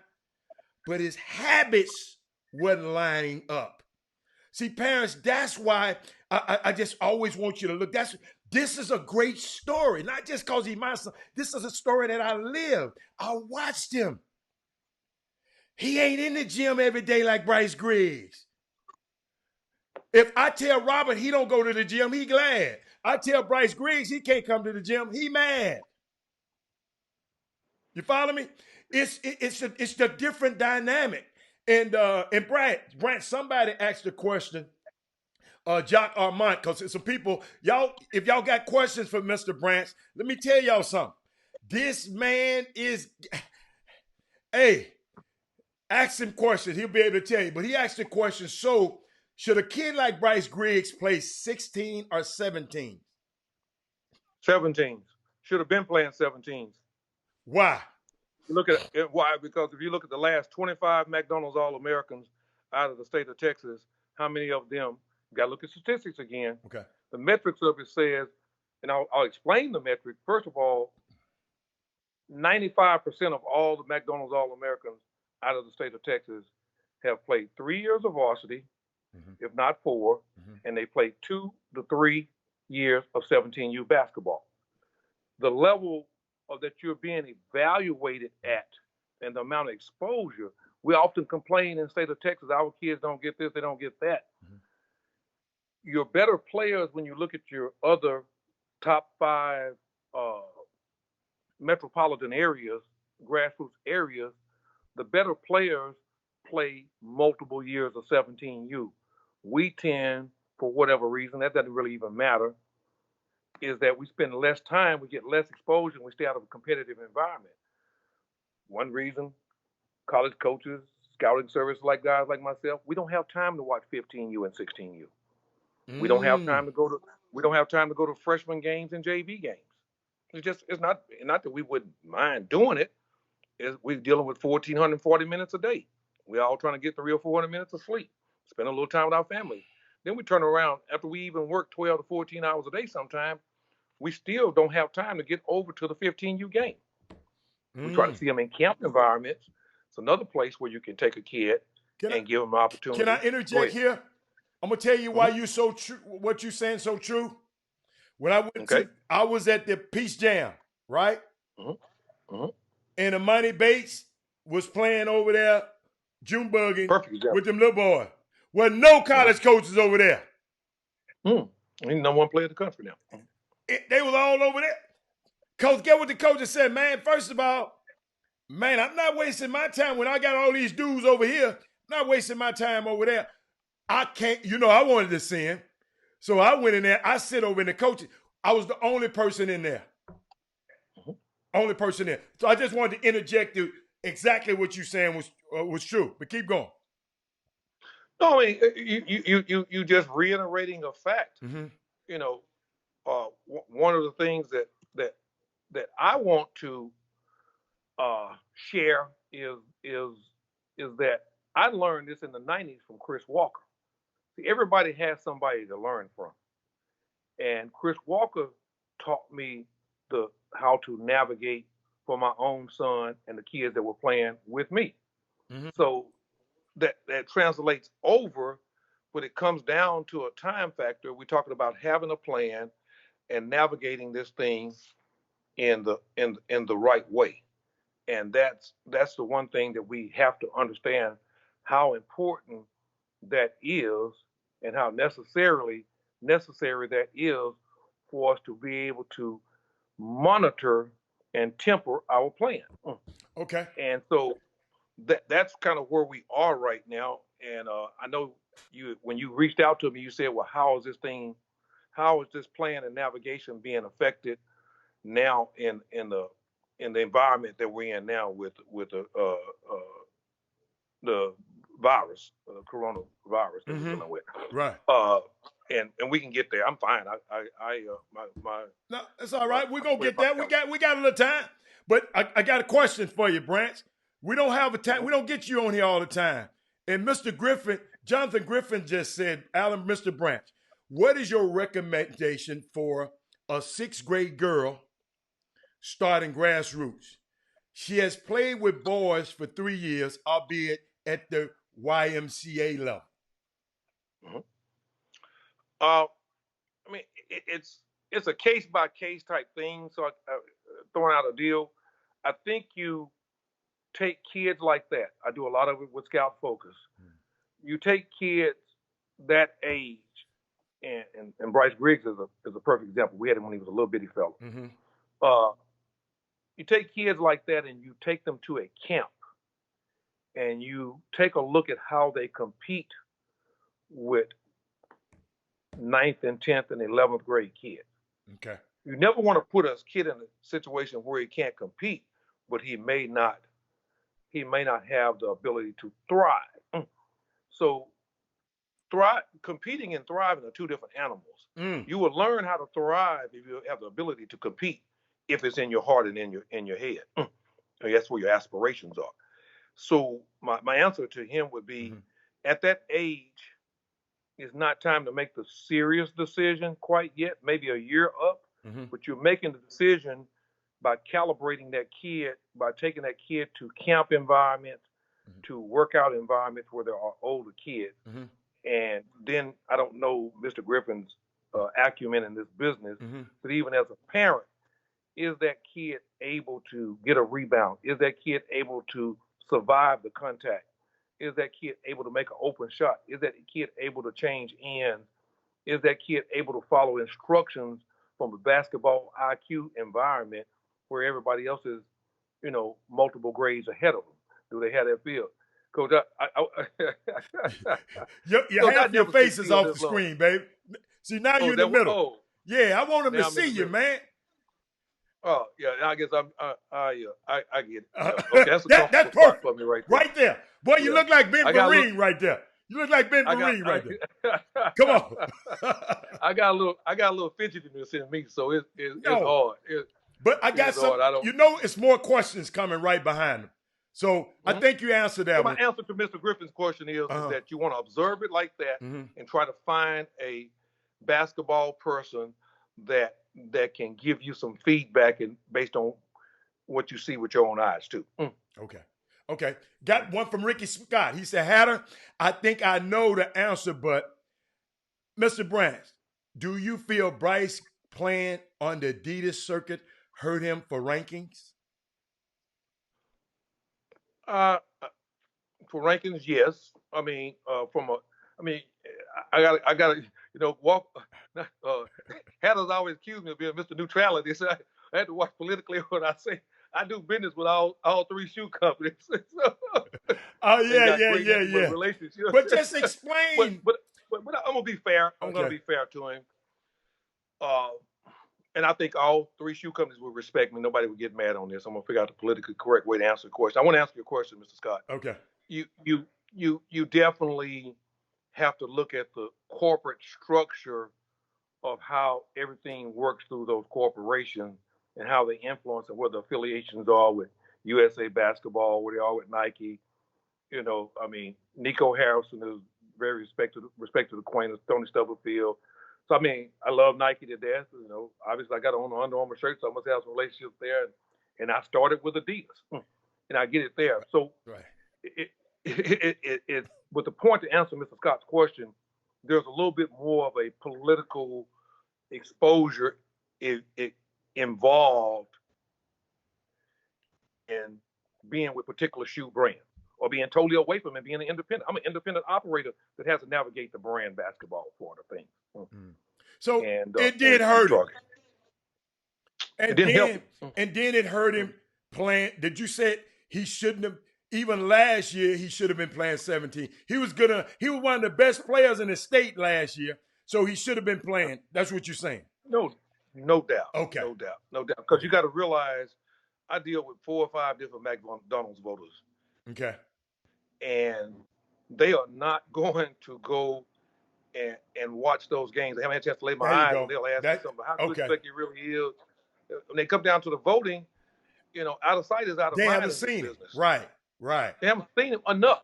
But his habits wasn't lining up. See, parents, that's why I just always want you to look. This is a great story, not just because he's my son. This is a story that I lived. I watched him. He ain't in the gym every day like Bryce Griggs. If I tell Robert he don't go to the gym, he glad. I tell Bryce Griggs he can't come to the gym, he mad. You follow me? It's the different dynamic. And Brad, somebody asked a question, Jock Armand, because some people, if y'all got questions for Mr. Branch, let me tell y'all something. This man is, hey, ask him questions. He'll be able to tell you. But he asked the question, so should a kid like Bryce Griggs play 16 or 17? 17s. Should have been playing 17s. Why? Look at it. Why? Because if you look at the last 25 McDonald's All-Americans out of the state of Texas, how many of them, you got to look at statistics again. Okay. The metrics of it says, and I'll explain the metric. First of all, 95% of all the McDonald's All-Americans out of the state of Texas have played 3 years of varsity, if not 4, and they played 2 to 3 years of 17U basketball. The level of that you're being evaluated at and the amount of exposure, we often complain in the state of Texas, our kids don't get this, they don't get that. You're better players when you look at your other top 5 metropolitan areas, grassroots areas. The better players play multiple years of 17U. we tend, for whatever reason, that doesn't really even matter, is that we spend less time, we get less exposure, and we stay out of a competitive environment. One reason, college coaches, scouting service like guys like myself, we don't have time to watch 15U and 16U. We don't have time to go to freshman games and JV games. It's not that we wouldn't mind doing it. We're dealing with 1,440 minutes a day. We're all trying to get 300 or 400 minutes of sleep, spend a little time with our family. Then we turn around after we even work 12 to 14 hours a day sometimes, we still don't have time to get over to the 15U game. We try to see them in camp environments. It's another place where you can take a kid and give them an opportunity. Can I interject here? I'm gonna tell you why you so true. What you saying so true. When I went I was at the Peace Jam, right? And Amani Bates was playing over there, Junebugging with them little boys. Well, no college coaches over there. He's number one player in the country now. They was all over there. Coach, get what the coaches said, man. First of all, man, I'm not wasting my time when I got all these dudes over here. I'm not wasting my time over there. I can't, I wanted to see him. So I went in there. I sit over in the coaching. I was the only person in there. Only person there. So I just wanted to interject to exactly what you're saying was true. But keep going. No, I mean, you just reiterating a fact. One of the things that I want to share is that I learned this in the 90s from Chris Walker. See, everybody has somebody to learn from. And Chris Walker taught me how to navigate for my own son and the kids that were playing with me. So that translates over, but it comes down to a time factor. We're talking about having a plan and navigating this thing in the right way. And that's the one thing that we have to understand, how important that is and how necessary that is for us to be able to monitor and temper our plan. Okay. And so that's kind of where we are right now. And I know when you reached out to me, you said, well, how is this plan and navigation being affected now in the environment that we're in now with the virus, coronavirus that we're dealing with. Right. And we can get there. I'm fine. No, that's all right. We're gonna get there. We got a little time. But I got a question for you, Branch. We don't have a time. We don't get you on here all the time. And Mr. Griffin, Jonathan Griffin just said, Alan, Mr. Branch, what is your recommendation for a 6th grade girl starting grassroots? She has played with boys for 3 years, albeit at the YMCA level. I mean, it's a case by case type thing. So throwing out a deal, I think you take kids like that. I do a lot of it with Scout Focus. You take kids that age, and Bryce Griggs is a perfect example. We had him when he was a little bitty fella. You take kids like that and you take them to a camp and you take a look at how they compete with 9th and 10th and 11th grade kids. Okay. You never want to put a kid in a situation where he can't compete, but he may not have the ability to thrive. So competing and thriving are two different animals. You will learn how to thrive if you have the ability to compete, if it's in your heart and in your head. That's where your aspirations are. So my answer to him would be, at that age, it's not time to make the serious decision quite yet, maybe a year up, but you're making the decision by calibrating that kid, by taking that kid to camp environments, to workout environments where there are older kids. And then I don't know Mr. Griffin's acumen in this business, but even as a parent, is that kid able to get a rebound? Is that kid able to survive the contact? Is that kid able to make an open shot? Is that kid able to change ends? Is that kid able to follow instructions from a basketball IQ environment where everybody else is, multiple grades ahead of them? Do they have that feel? Coach, Your Coach, I half your never seen face is Phil off the this long. screen, baby. See, now Oh, you're in the middle. Oh, Yeah, I want him to now I'm in the see you, middle. man. Oh, yeah. I guess I get it. Yeah. Okay, that's a That's comfortable spot perfect. for me right there. Right there. Boy, you Yeah. look like Ben I got a Vereen right there. You look like Ben Vereen right there. there. Come on. I got a little fidgetiness in me, so it's No. hard. But I got It's some, hard. I don't. you know, it's more questions coming right behind them. So I think you answered that So one. my answer to Mr. Griffin's question is that you want to observe it like that and try to find a basketball person that can give you some feedback and based on what you see with your own eyes too. Okay. Got one from Ricky Scott. He said, Hatter, I think I know the answer, but Mr. Branch, do you feel Bryce playing on the Adidas circuit hurt him for rankings? For rankings, yes. I mean, I got to, walk. Hatter's always accused me of being Mr. Neutrality, so I had to watch politically when I say I do business with all three shoe companies. Oh yeah. Relationships. But just explain. but I'm gonna be fair. I'm gonna be fair to him. And I think all three shoe companies would respect me. Nobody would get mad on this. I'm gonna figure out the politically correct way to answer the question. I want to ask you a question, Mr. Scott. Okay. You definitely have to look at the corporate structure of how everything works through those corporations and how they influence and what the affiliations are with USA Basketball, where they are with Nike. Nico Harrison is very respected acquaintance, Tony Stubblefield. So, I love Nike to death. Obviously I got on the Under Armour shirt, so I must have some relationships there. And I started with Adidas, and I get it there. So right. It with the point to answer Mr. Scott's question, there's a little bit more of a political exposure involved in being with particular shoe brands or being totally away from it, being an independent. I'm an independent operator that has to navigate the brand basketball part of things. So it did hurt him. And then it hurt him playing. Did you say he shouldn't have? Even last year, he should have been playing 17. He was one of the best players in the state last year, so he should have been playing. That's what you're saying. No doubt. Okay. No doubt. Because you got to realize, I deal with 4 or 5 different McDonald's voters. Okay. And they are not going to go and watch those games. They haven't had a chance to lay my eyes, and they'll ask me something. How good it really is? When they come down to the voting, out of sight is out of mind. They haven't seen it. Right. They haven't seen him enough.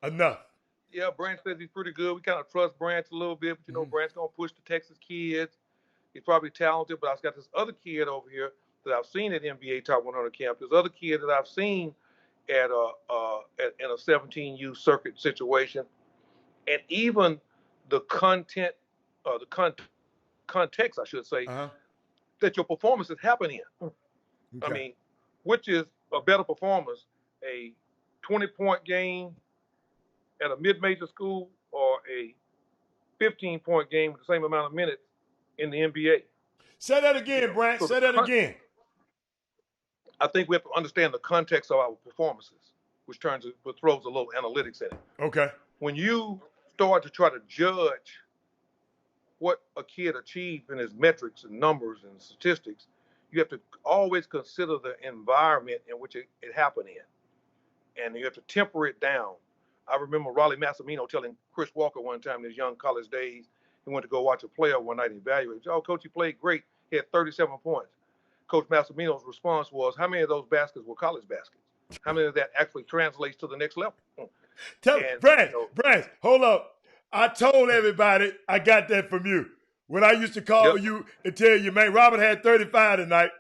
Yeah, Branch says he's pretty good. We kind of trust Branch a little bit, but Branch gonna push the Texas kids. He's probably talented, but I've got this other kid over here that I've seen at NBA Top 100 camp. This other kid that I've seen in a 17U circuit situation, and even the content, context, I should say, that your performance is happening in. Okay. Which is a better performance, a 20-point game at a mid-major school or a 15-point game with the same amount of minutes in the NBA? Say that again, Branch. Say that again. I think we have to understand the context of our performances, which throws a little analytics in it. Okay. When you start to try to judge what a kid achieved in his metrics and numbers and statistics, you have to always consider the environment in which it happened in. And you have to temper it down. I remember Raleigh Massimino telling Chris Walker one time in his young college days, he went to go watch a player one night and evaluate. He said, "Oh, coach, he played great. He had 37 points." Coach Massimino's response was, "How many of those baskets were college baskets? How many of that actually translates to the next level?" Branch, hold up. I told everybody I got that from you. When I used to call you and tell you, man, Robert had 35 tonight.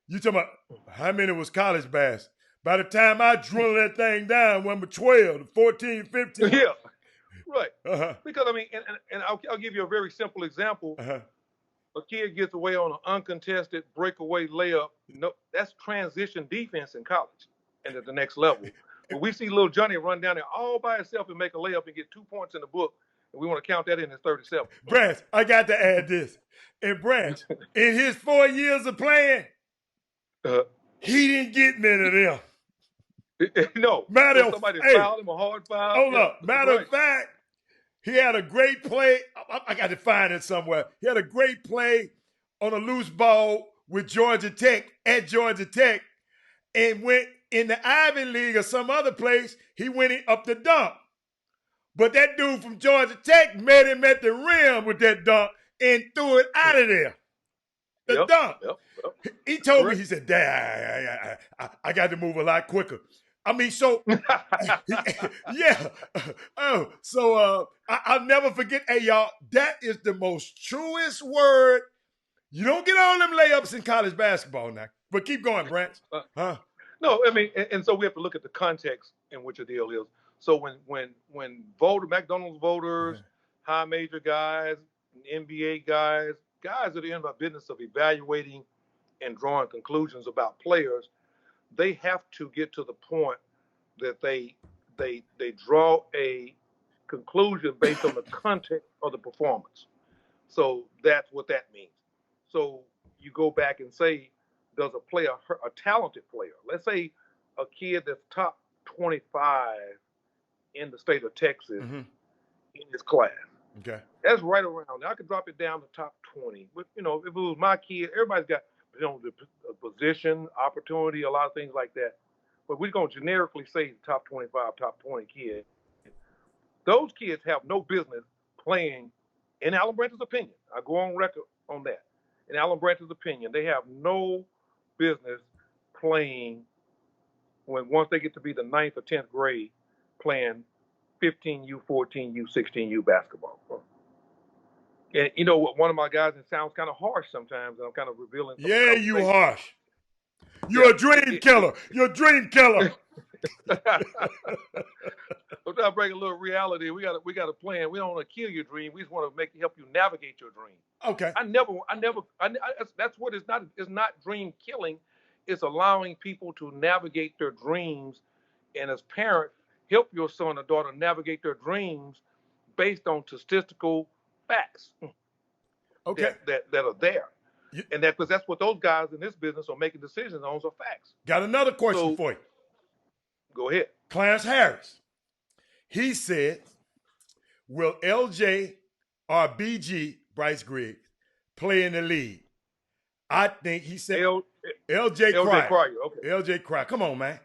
You talking about how many was college baskets? By the time I drilled that thing down, number 12, 14, 15. Yeah, right. Because, and I'll give you a very simple example. A kid gets away on an uncontested breakaway layup. No, that's transition defense in college and at the next level. But we see little Johnny run down there all by himself and make a layup and get 2 points in the book, and we want to count that in as 37. Branch, I got to add this. And Branch, in his 4 years of playing, he didn't get many of them. No, Matter so of somebody hey, fouled him a hard foul. hold Yeah, up. Matter right. of fact, he had a great play. I got to find it somewhere. He had a great play on a loose ball with Georgia Tech at Georgia Tech, and went in the Ivy League or some other place. He went up the dunk. But that dude from Georgia Tech met him at the rim with that dunk and threw it out of there. The Yep, dunk. yep, yep. He told me, Correct. he said, Dad, I got to move a lot quicker. I mean, so, yeah. Oh, so I'll never forget. Hey, y'all, that is the most truest word. You don't get on them layups in college basketball now. But keep going, Branch. Huh? No, I mean, and so we have to look at the context in which a deal is. So when McDonald's voters, high major guys, NBA guys that are in the business of evaluating and drawing conclusions about players, they have to get to the point that they draw a conclusion based on the context of the performance. So that's what that means. So you go back and say, does a player, a talented player, let's say a kid that's top 25 in the state of Texas in his class. Okay. That's right around. I could drop it down to top 20. But, if it was my kid, everybody's got, the position, opportunity, a lot of things like that. But we're going to generically say top 25, top 20 kids. Those kids have no business playing, in Alan Branch's opinion. I go on record on that. In Alan Branch's opinion, they have no business playing once they get to be the 9th or 10th grade, playing 15U, 14U, 16U basketball. And you know what? One of my guys, it sounds kind of harsh sometimes, and I'm kind of revealing. Yeah, you harsh. You're a dream killer. You're a dream killer. I'm trying to bring a little reality. We got a plan. We don't want to kill your dream. We just want to help you navigate your dream. Okay. That's what it's not. It's not dream killing. It's allowing people to navigate their dreams, and as parents, help your son or daughter navigate their dreams based on statistical facts. Okay. That are there. And because that's what those guys in this business are making decisions on, so facts. Got another question for you. Go ahead. Clarence Harris. He said, will LJ or BG, Bryce Griggs, play in the league? I think he said LJ Cryer. Okay. LJ Cryer. Come on, man.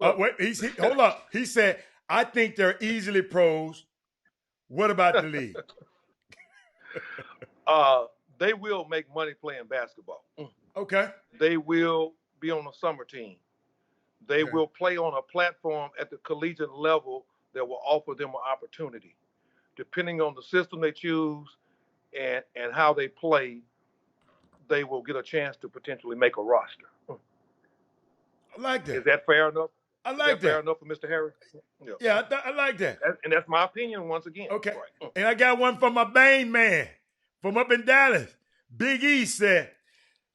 Wait, hold up. He said, I think they're easily pros. What about the league? They will make money playing basketball. Okay. They will be on a summer team. They will play on a platform at the collegiate level that will offer them an opportunity. Depending on the system they choose and how they play, they will get a chance to potentially make a roster. I like that. Is that fair enough? I like that. Fair enough for Mr. Harris? Yeah, I like that. And that's my opinion once again. Okay. Right. And I got one from my main man from up in Dallas. Big E said,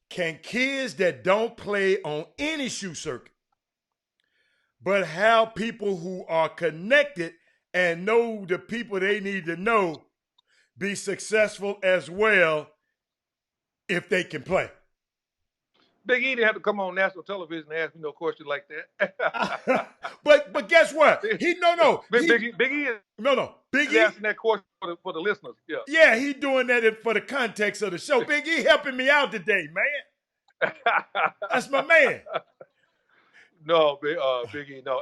can kids that don't play on any shoe circuit but have people who are connected and know the people they need to know be successful as well if they can play? Big E didn't have to come on national television and ask me no question like that. but guess what? Big E asking that question for the listeners. Yeah. Yeah, he doing that for the context of the show. Big E helping me out today, man. That's my man. No, Big E, no,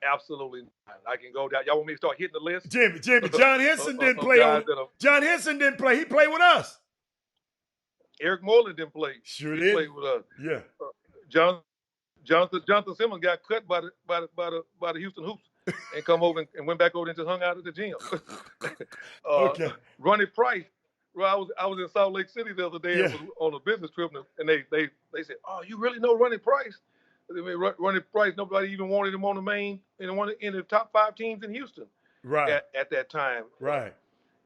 absolutely not. I can go down. Y'all want me to start hitting the list? Jimmy, John Henson didn't play on. John Henson didn't play. He played with us. Eric Moreland didn't play. Sure he did. Played with us. Yeah. Jonathan Simmons got cut by the Houston Hoops and come over and went back over and just hung out at the gym. Okay. Ronnie Price. Well, I was in Salt Lake City the other day on a business trip, and they said, "Oh, you really know Ronnie Price?" I mean, Ronnie Price. Nobody even wanted him on the main in the top 5 teams in Houston. Right. At that time. Right.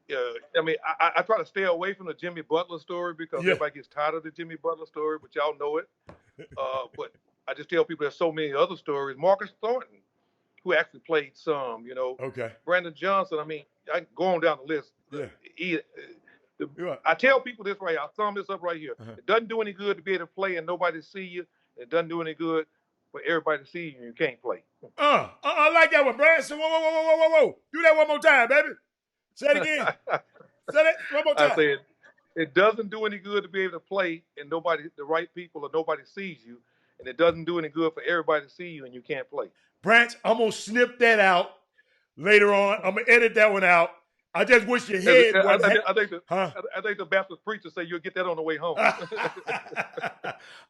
I mean, I try to stay away from the Jimmy Butler story because everybody gets tired of the Jimmy Butler story, but y'all know it. But I just tell people there's so many other stories. Marcus Thornton, who actually played some, Okay. Brandon Johnson. I mean, I can go on down the list. Yeah. I tell people this right here. I'll sum this up right here. It doesn't do any good to be able to play and nobody see you. It doesn't do any good for everybody to see you and you can't play. I like that one, Brad. So whoa. Do that one more time, baby. Say it again. Say that one more time. I said, it doesn't do any good to be able to play and the right people or nobody sees you. And it doesn't do any good for everybody to see you and you can't play. Branch, I'm going to snip that out later on. I'm going to edit that one out. I just wish your head wasn't... I think the Baptist preacher say you'll get that on the way home.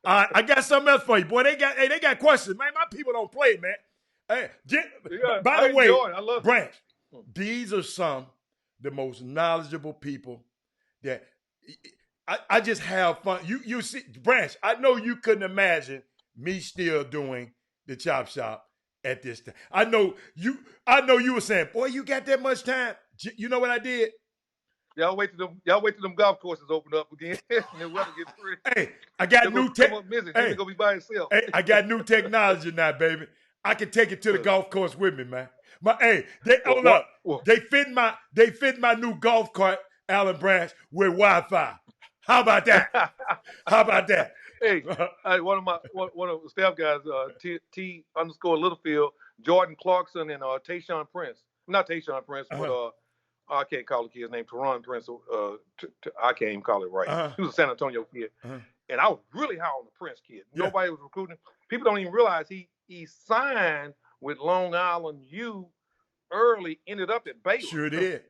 I got something else for you, boy. They got questions, man. My people don't play, man. Hey, by the way, Branch, these are some the most knowledgeable people that I just have fun. You see, Branch, I know you couldn't imagine me still doing the Chop Shop at this time. I know you were saying, boy, you got that much time. You know what I did? Y'all wait till them golf courses open up again and the weather gets pretty. Hey, I got new tech. Hey, gonna be by himself. Hey, I got new technology now, baby. I can take it to the golf course with me, man. They fit my new golf cart, Alan Branch, with Wi-Fi. How about that? Hey, one of the staff guys, T_Littlefield, Jordan Clarkson, and Tayshaun Prince. Not Tayshaun Prince, but I can't call the kid's name. Teron Prince. I can't even call it right. He was a San Antonio kid, and I was really high on the Prince kid. Yeah. Nobody was recruiting him. People don't even realize he signed with Long Island U early. Ended up at Baylor. Sure did.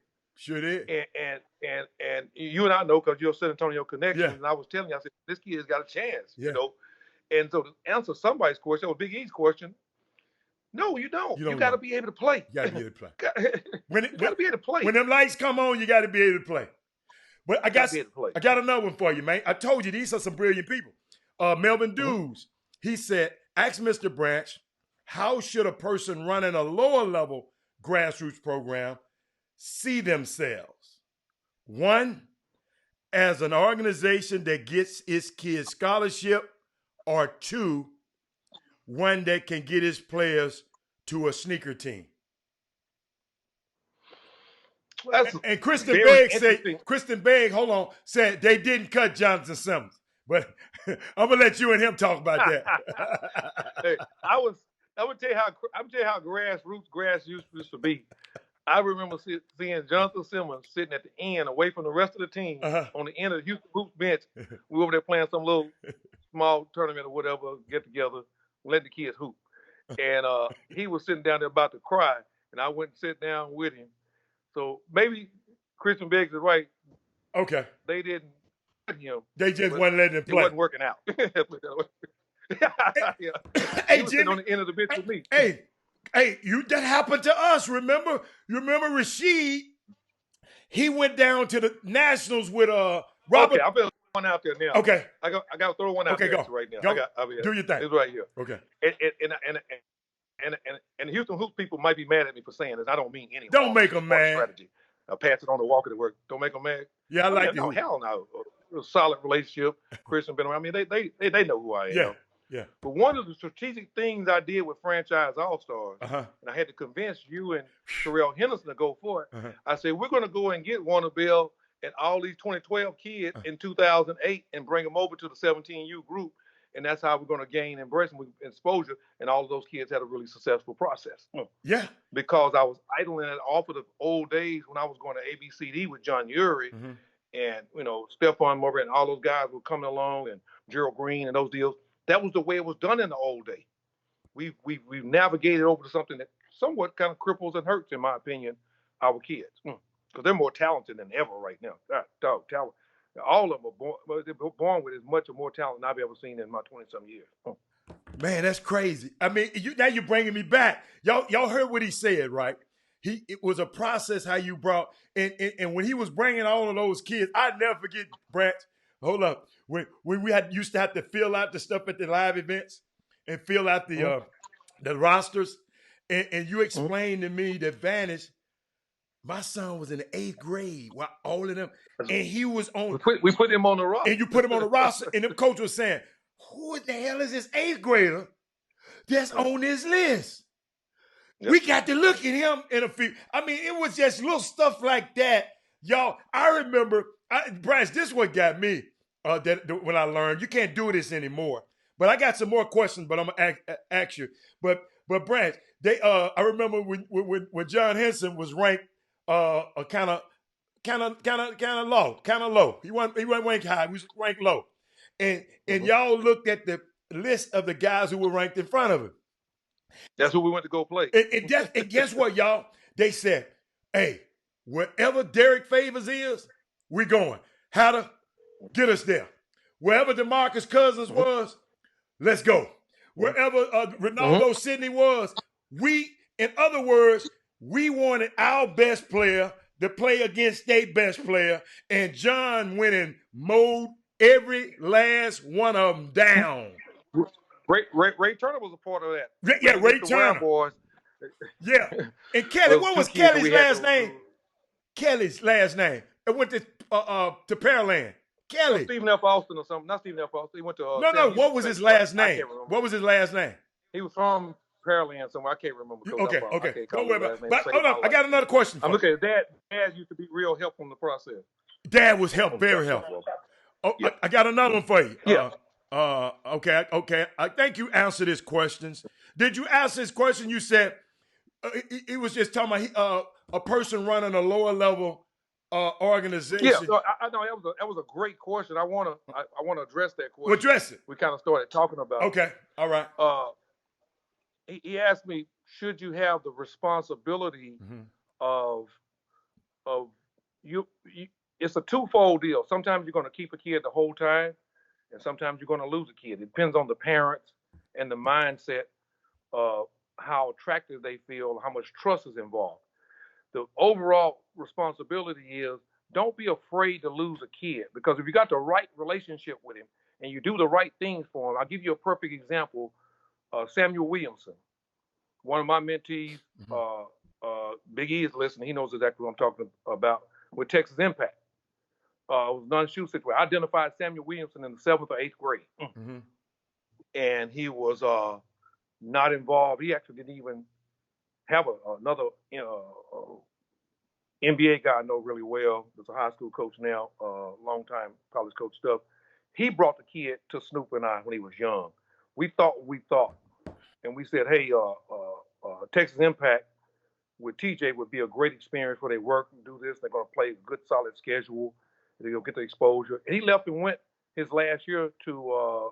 And you and I know because you're a San Antonio connection. Yeah. And I was telling you, I said, this kid has got a chance, you know. And so to answer somebody's question, or Big E's question, no, you don't. You got to be able to play. You got to be able to play. You got to be able to play. When them lights come on, you got to be able to play. But I got another one for you, man. I told you these are some brilliant people. Melvin Dews, he said, ask Mr. Branch, how should a person running a lower level grassroots program see themselves? One, as an organization that gets its kids scholarship, or two, one that can get its players to a sneaker team. And Kristen Begg, said they didn't cut Jonathan Simmons. But I'm gonna let you and him talk about that. Hey, I would tell you how grass used to be. I remember seeing Jonathan Simmons sitting at the end, away from the rest of the team, on the end of the Houston Hoops bench. We were over there playing some little small tournament or whatever, get together, let the kids hoop. And he was sitting down there about to cry, and I went and sat down with him. So maybe Christian Beggs is right. Okay. They didn't cut him. They just wasn't letting him play. It wasn't working out. Hey, Jimmy, on the end of the bench with me. Hey, that happened to us. Remember Rasheed? He went down to the Nationals with Robert. Okay, I better throw one out there now. Okay, I got to throw one out there right now. Do your thing. It's right here. Okay. And Houston Hoops people might be mad at me for saying this. I don't mean any. Don't make them mad. Strategy. I'll pass it on to Walker to work. Don't make them mad. Yeah, I like no, hell no. It was a solid relationship. Christian been around. I mean, they know who I am. Yeah. But one of the strategic things I did with Franchise All-Stars, and I had to convince you and Terrell Henderson to go for it, I said, we're going to go and get Warner Bell and all these 2012 kids in 2008 and bring them over to the 17U group. And that's how we're going to gain exposure. And all of those kids had a really successful process. Yeah. Because I was idling it off of the old days when I was going to ABCD with John Urie and, Stephon Murray and all those guys were coming along and Gerald Green and those deals. That was the way it was done in the old day. We've navigated over to something that somewhat kind of cripples and hurts, in my opinion, our kids. Because they're more talented than ever right now. Talent. All of them they're born with as much or more talent than I've ever seen in my 20-some years. Man, that's crazy. I mean, now you're bringing me back. Y'all heard what he said, right? It was a process how you brought, and when he was bringing all of those kids, I'd never forget, Branch. Hold up. When we used to have to fill out the stuff at the live events and fill out the rosters, and you explained to me the advantage. My son was in the 8th grade while all of them, and he was on. We put him on the roster. And you put him on the roster, and the coach was saying, who the hell is this 8th grader that's on this list? Yep. We got to look at him in a few. I mean, it was just little stuff like that. Y'all, I remember, Branch, this is what got me when I learned. You can't do this anymore. But I got some more questions, but I'm gonna ask you. But Branch, I remember when John Henson was ranked a kind of low. He wasn't ranked high. He was ranked low, and y'all looked at the list of the guys who were ranked in front of him. That's who we went to go play. And guess what, y'all? They said, "Hey, wherever Derek Favors is, we going. How to get us there? Wherever DeMarcus Cousins was, let's go. Wherever Ronaldo Sidney was, in other words, we wanted our best player to play against their best player, and John went and mowed every last one of them down." Ray Turner was a part of that. Yeah, Ray Turner. Boys. Yeah. And Kelly, what was Kelly's last name? Kelly's last name. It went to Pearland. Kelly. Stephen F. Austin or something. Not Stephen F. Austin. He went to No. What was his last name? What was his last name? He was from Pearland somewhere. I can't remember. Okay. Don't worry about it. But hold on. I got another question for you. I'm looking at Dad used to be real helpful in the process. Dad was very helpful. Oh, yeah. I got another one for you. Yeah. Okay. I think you answered his questions. Did you answer his question? You said he was just talking about a person running a lower level organization. Yeah, so I know that was a great question. I want to address that question. Well, address it. We kind of started talking about. Okay, all right. He asked me, should you have the responsibility of you? It's a twofold deal. Sometimes you're going to keep a kid the whole time, and sometimes you're going to lose a kid. It depends on the parents and the mindset of how attractive they feel, how much trust is involved. The overall responsibility is don't be afraid to lose a kid, because if you got the right relationship with him and you do the right things for him, I'll give you a perfect example. Samuel Williamson, one of my mentees, Big E is listening. He knows exactly what I'm talking about with Texas Impact. It was non-shoe situation. I identified Samuel Williamson in the 7th or 8th grade. And he was not involved. He actually didn't even have another NBA guy I know really well. He's a high school coach now, long time college coach stuff. He brought the kid to Snoop and I when he was young. We thought, and we said, hey, Texas Impact with TJ would be a great experience where they work and do this. They're going to play a good, solid schedule. They'll get the exposure. And he left and went his last year to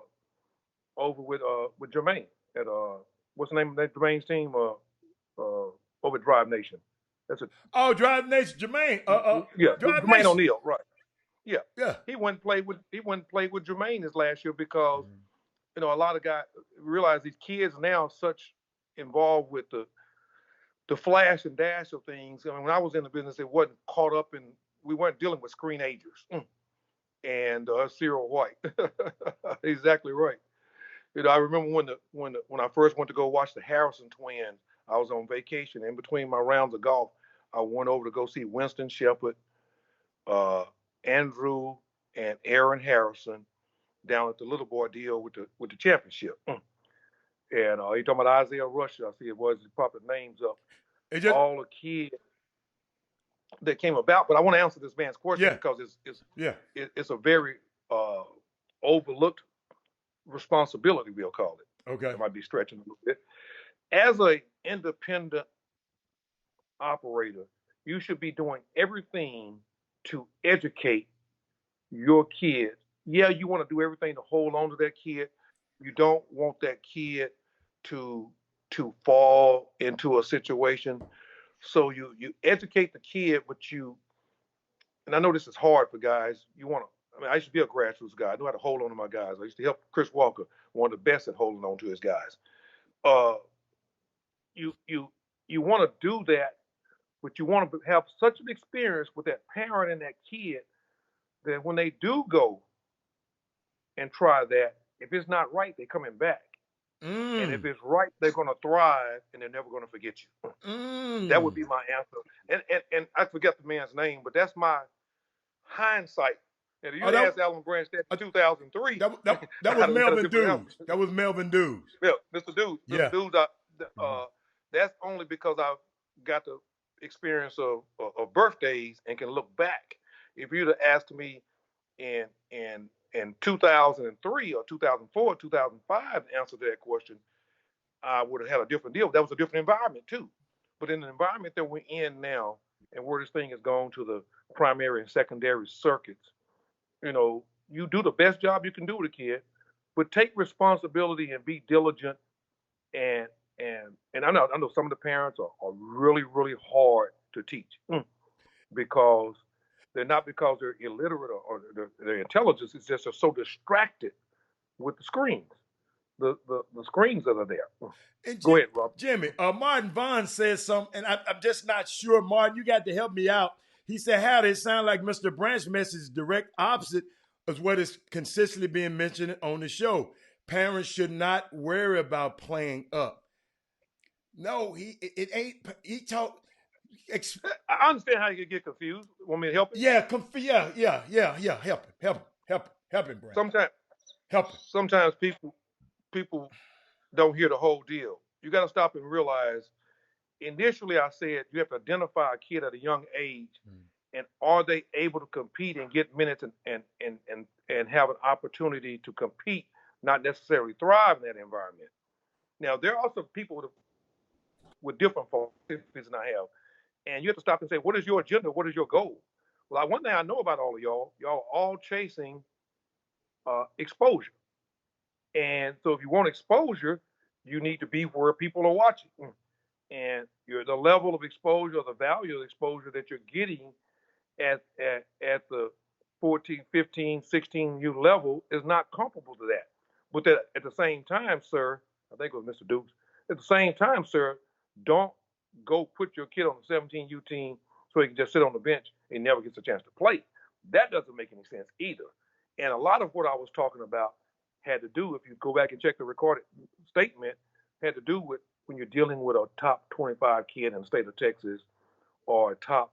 over with Jermaine at what's the name of that Jermaine's team? Over at Drive Nation. That's it. Oh, Drive Nation, Jermaine. Jermaine O'Neal, right? Yeah. He went and played with Jermaine his last year because a lot of guys realize these kids now are such involved with the flash and dash of things. I mean, when I was in the business, it wasn't caught up in. We weren't dealing with screenagers and Cyril White. Exactly right. I remember when I first went to go watch the Harrison twins. I was on vacation. In between my rounds of golf, I went over to go see Winston Shepard, Andrew, and Aaron Harrison down at the Little Boy deal with the championship. And he talking about Isaiah Rusher. I see it was, he popped the names up. All the kids that came about. But I want to answer this man's question because it's a very overlooked responsibility, we'll call it. Okay. It might be stretching a little bit. As an independent operator, you should be doing everything to educate your kids. Yeah, you want to do everything to hold on to that kid. You don't want that kid to fall into a situation. So you educate the kid, but and I know this is hard for guys. I used to be a grassroots guy. I knew how to hold on to my guys. I used to help Chris Walker, one of the best at holding on to his guys. You want to do that, but you want to have such an experience with that parent and that kid that when they do go and try that, if it's not right, they're coming back. And if it's right, they're going to thrive and they're never going to forget you. That would be my answer. And I forget the man's name, but that's my hindsight. And you asked Alan Branch that in 2003. That was Melvin Dews. That was Melvin Dews. Yeah, Mr. Dews. Mr. Dews, that's only because I got the experience of birthdays and can look back. If you'd have asked me in 2003 or 2004, 2005 answer to that question, I would have had a different deal. That was a different environment too. But in the environment that we're in now, and where this thing has gone to the primary and secondary circuits, you do the best job you can do with a kid, but take responsibility and be diligent. And I know some of the parents are really, really hard to teach because because they're illiterate or their intelligence is just so distracted with the screens, the screens that are there. Go ahead, Rob. Jimmy, Martin Vaughn says something, and I'm just not sure. Martin, you got to help me out. He said, how did it sound like Mr. Branch's message is direct opposite of what is consistently being mentioned on the show. Parents should not worry about playing up. No, it ain't. He talked. I understand how you could get confused. Want me to help him? Yeah. Help him, Brent. Sometimes people don't hear the whole deal. You got to stop and realize. Initially, I said you have to identify a kid at a young age, and are they able to compete and get minutes and have an opportunity to compete, not necessarily thrive in that environment. Now, there are some people with different philosophies than I have, and you have to stop and say, what is your agenda? What is your goal? Well, one thing I know about all of y'all are all chasing exposure. And so if you want exposure, you need to be where people are watching. And the level of exposure, or the value of exposure that you're getting at the 14, 15, 16U level is not comparable to that. But at the same time, sir, I think it was Mr. Dukes, at the same time, sir, don't go put your kid on the 17U team so he can just sit on the bench and never gets a chance to play. That doesn't make any sense either. And a lot of what I was talking about had to do, if you go back and check the recorded statement, had to do with when you're dealing with a top 25 kid in the state of Texas or a top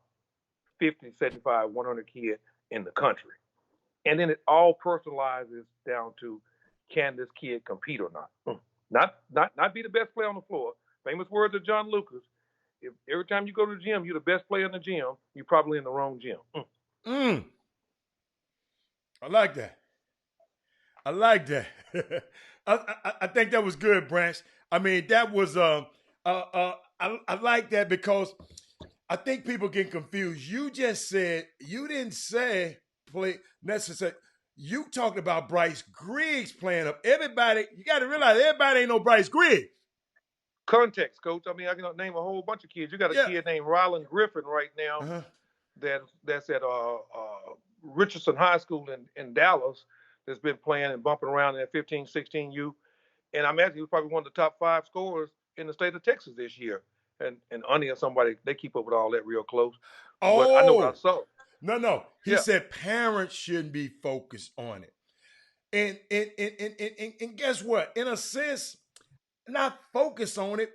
50, 75, 100 kid in the country. And then it all personalizes down to, can this kid compete or not? Not be the best player on the floor. Famous words of John Lucas. If every time you go to the gym, you're the best player in the gym, you're probably in the wrong gym. I like that. I think that was good, Branch. I mean, that was I like that because I think people get confused. You just said, you didn't say play necessary. You talked about Bryce Griggs playing up. Everybody, you got to realize everybody ain't no Bryce Griggs. Context, Coach. I mean, I can name a whole bunch of kids. You got a kid named Rylan Griffin right now that's at Richardson High School in Dallas that's been playing and bumping around in that 15, 16U. And I imagine he was probably one of the top 5 scorers in the state of Texas this year. And Anya or somebody, they keep up with all that real close. Oh, but I know what I saw. No. He said parents shouldn't be focused on it. And guess what? In a sense, not focus on it.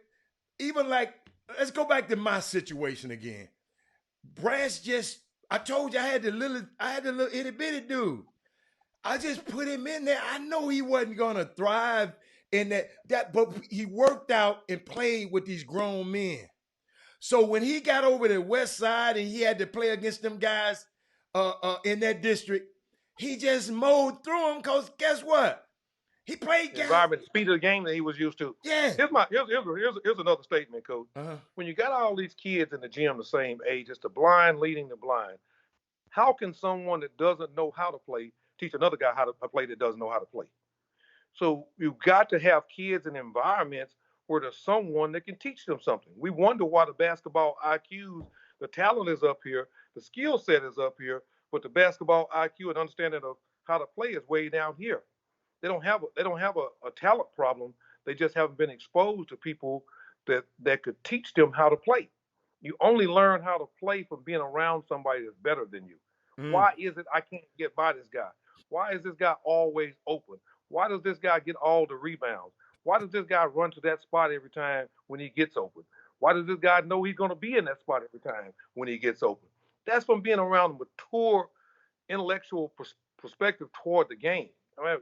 Even like, let's go back to my situation again. Brass I told you I had the little itty bitty dude. I just put him in there. I know he wasn't gonna thrive in that, but he worked out and played with these grown men. So when he got over to the West Side and he had to play against them guys in that district, he just mowed through them because guess what? He played the environment, speed of the game that he was used to. Yeah. Here's another statement, Coach. When you got all these kids in the gym the same age, it's the blind leading the blind. How can someone that doesn't know how to play teach another guy how to play that doesn't know how to play? So you've got to have kids in environments where there's someone that can teach them something. We wonder why the basketball IQs, the talent is up here, the skill set is up here, but the basketball IQ and understanding of how to play is way down here. They don't have a talent problem. They just haven't been exposed to people that could teach them how to play. You only learn how to play from being around somebody that's better than you. Why is it I can't get by this guy? Why is this guy always open? Why does this guy get all the rebounds? Why does this guy run to that spot every time when he gets open? Why does this guy know he's going to be in that spot every time when he gets open? That's from being around a mature intellectual perspective toward the game. I mean,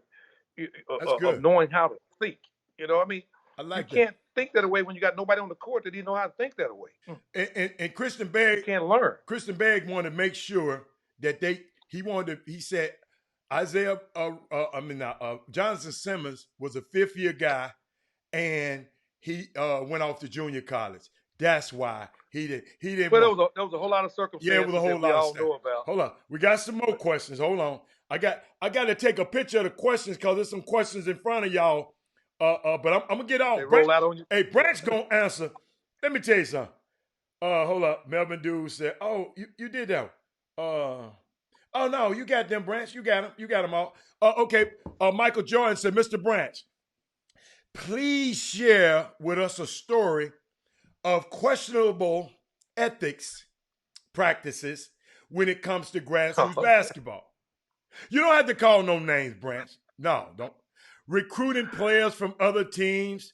of knowing how to think. You know, I mean, you can't think that way when you got nobody on the court that didn't know how to think that way. And Christian Berg can't learn. Christian Berg wanted to make sure that he said, Jonathan Simmons was a fifth-year guy, and he went off to junior college. That's why he didn't. But there was a whole lot of circumstances. Yeah, it was a whole that we lot all of know stuff. about. Hold on, we got some more questions. Hold on, I got to take a picture of the questions because there's some questions in front of y'all. But I'm gonna get off. They roll out on you. Hey, Branch gonna answer. Let me tell you something. Hold up. Melvin Dude said, "Oh, you did that. Oh no, you got them, Branch. You got them. You got them all. Okay." Michael Jordan said, "Mr. Branch, please share with us a story of questionable ethics practices when it comes to grassroots basketball. You don't have to call no names, Branch. No, don't. Recruiting players from other teams,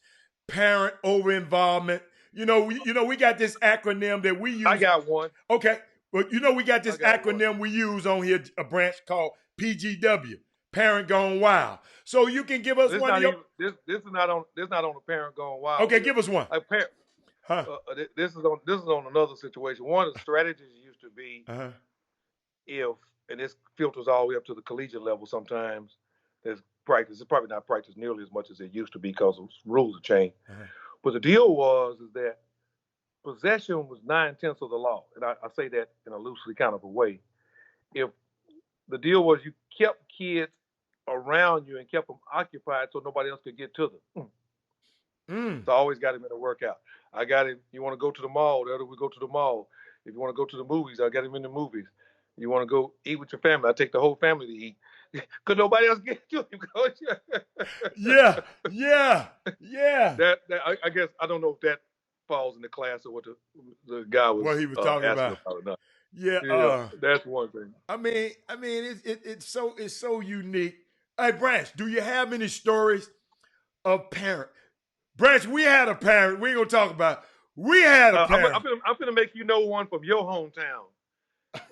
parent over involvement. We got this acronym that we use. I got one. Okay. Well, we got this acronym we use on here, a Branch called PGW, Parent Gone Wild. So you can give us one of your. This is not on the Parent Gone Wild. Okay, give us one. This is on another situation. One of the strategies used to be and this filters all the way up to the collegiate level sometimes. There's practice. It's probably not practiced nearly as much as it used to be because rules have changed. But the deal is that possession was 9/10 of the law. And I say that in a loosely kind of a way. If the deal was you kept kids around you and kept them occupied so nobody else could get to them. So I always got him in a workout. I got him, you want to go to the mall, we go to the mall. If you want to go to the movies, I got him in the movies. You want to go eat with your family, I take the whole family to eat. Because nobody else gets to him, Coach. Yeah. I guess, I don't know if that falls in the class of what the guy was, what he was talking about. Yeah, that's one thing. I mean, it's so unique. Hey, Branch, do you have any stories of parent? Branch, we had a parent. We ain't gonna talk about it. We had a parent. I'm gonna make you know one from your hometown.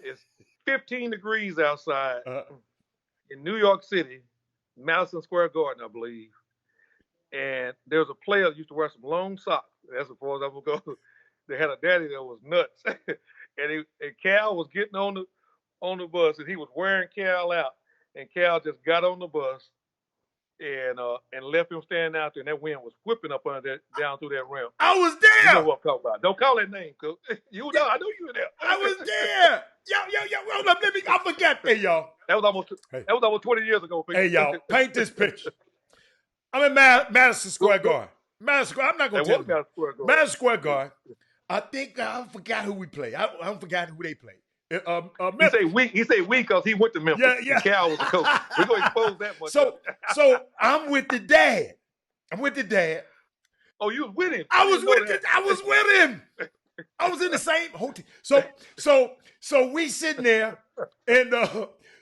It's 15 degrees outside in New York City, Madison Square Garden, I believe. And there was a player that used to wear some long socks. That's as far as I'm gonna go. They had a daddy that was nuts, and Cal was getting on the bus, and he was wearing Cal out, and Cal just got on the bus and left him standing out there, and that wind was whipping up down through that rim. I was there. You know what I'm talking about. Don't call that name, Coach. I know you were there. I was there. Yo, hold up, I forgot. Hey, y'all. That was almost 20 years ago. Hey, y'all, paint this picture. I'm in Madison Square Garden. Madison Square. I'm not gonna tell you. Madison Square Garden. I think I forgot who we played. I forgot who they played. He say we because he went to Memphis. Yeah. Cal was the coach. We're gonna expose that much. So I'm with the dad. Oh, you was with him? I was with him. I was in the same hotel. So we sitting there, and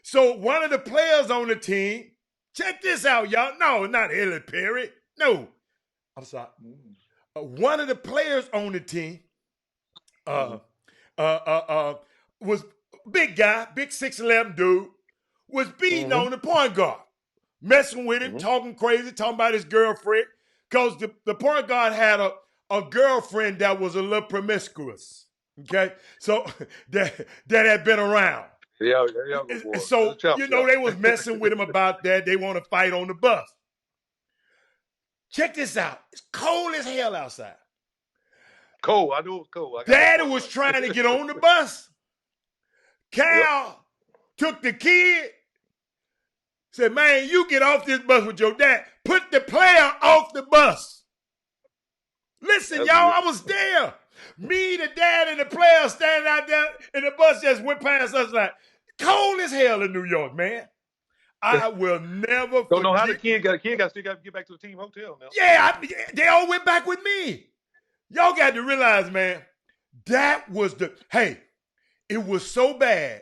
so one of the players on the team. Check this out, y'all. No, not Ellie Perry. No, I'm sorry. One of the players on the team. Was big guy, big 6'11" dude, was beating on the point guard, messing with him, talking crazy, talking about his girlfriend, because the point guard had a girlfriend that was a little promiscuous, okay? So that had been around. Yeah. So, they was messing with him about that. They want to fight on the bus. Check this out. It's cold as hell outside. Cold. I knew it was cold. Daddy was trying to get on the bus. Cal took the kid, said, man, you get off this bus with your dad. Put the player off the bus. Listen, y'all, I was there. Me, the dad, and the player standing out there, and the bus just went past us like, cold as hell in New York, man. I will never forget. Don't know how the kid still got to get back to the team hotel now. Yeah, they all went back with me. Y'all got to realize, man, that was it was so bad.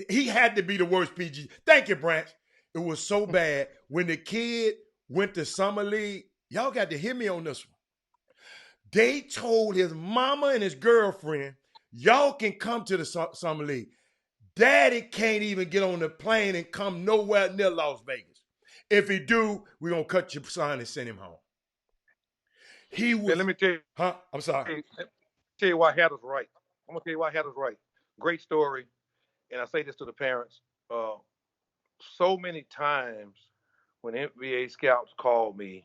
He had to be the worst PG. Thank you, Branch. It was so bad. When the kid went to Summer League, y'all got to hear me on this one. They told his mama and his girlfriend, y'all can come to the Summer League. Daddy can't even get on the plane and come nowhere near Las Vegas. If he do, we're going to cut your son and send him home. He was. Let me tell you. Huh? I'm sorry. Tell you why Hatters right. I'm going to tell you why Hatters right. Great story. And I say this to the parents. so many times when NBA scouts call me,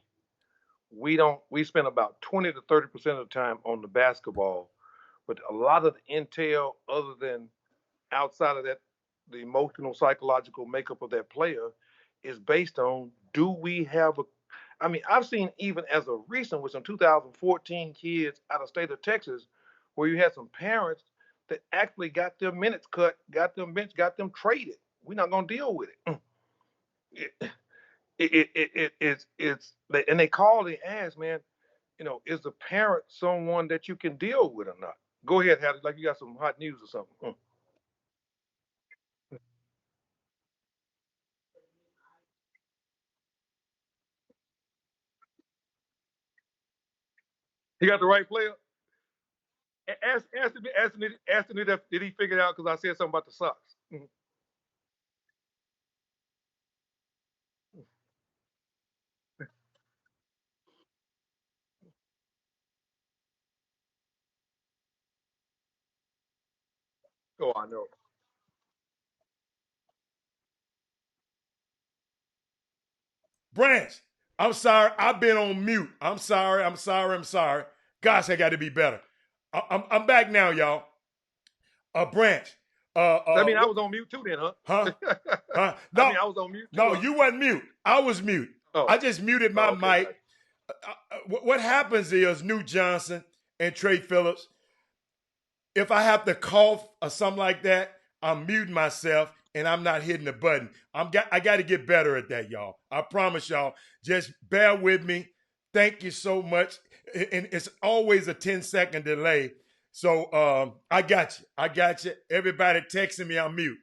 we spend about 20 to 30% of the time on the basketball, but a lot of the intel, other than outside of that, the emotional, psychological makeup of that player, is based on do we have a. I mean, I've seen even as a recent with some 2014 kids out of state of Texas, where you had some parents that actually got their minutes cut, got them benched, got them traded. We're not gonna deal with it. And they call, they ask, man, is the parent someone that you can deal with or not? Go ahead, Hattie, like you got some hot news or something. He got the right player. Ask me that did he figure it out because I said something about the Sox. Oh, I know. Branch, I'm sorry. I've been on mute. I'm sorry. I'm sorry. I'm sorry. Gosh, I got to be better. I'm back now, y'all. Branch. I mean, I was on mute too, then, huh? Huh? Huh? No, I mean, I was on mute too. no, huh? you wasn't mute. I was mute. Oh. I just muted my okay, mic. right. What happens is Newt Johnson and Trey Phillips, if I have to cough or something like that, I'm muting myself and I'm not hitting the button. I got to get better at that, y'all. I promise y'all. Just bear with me. Thank you so much. And it's always a 10-second delay. So I got you. I got you. Everybody texting me, I'm mute.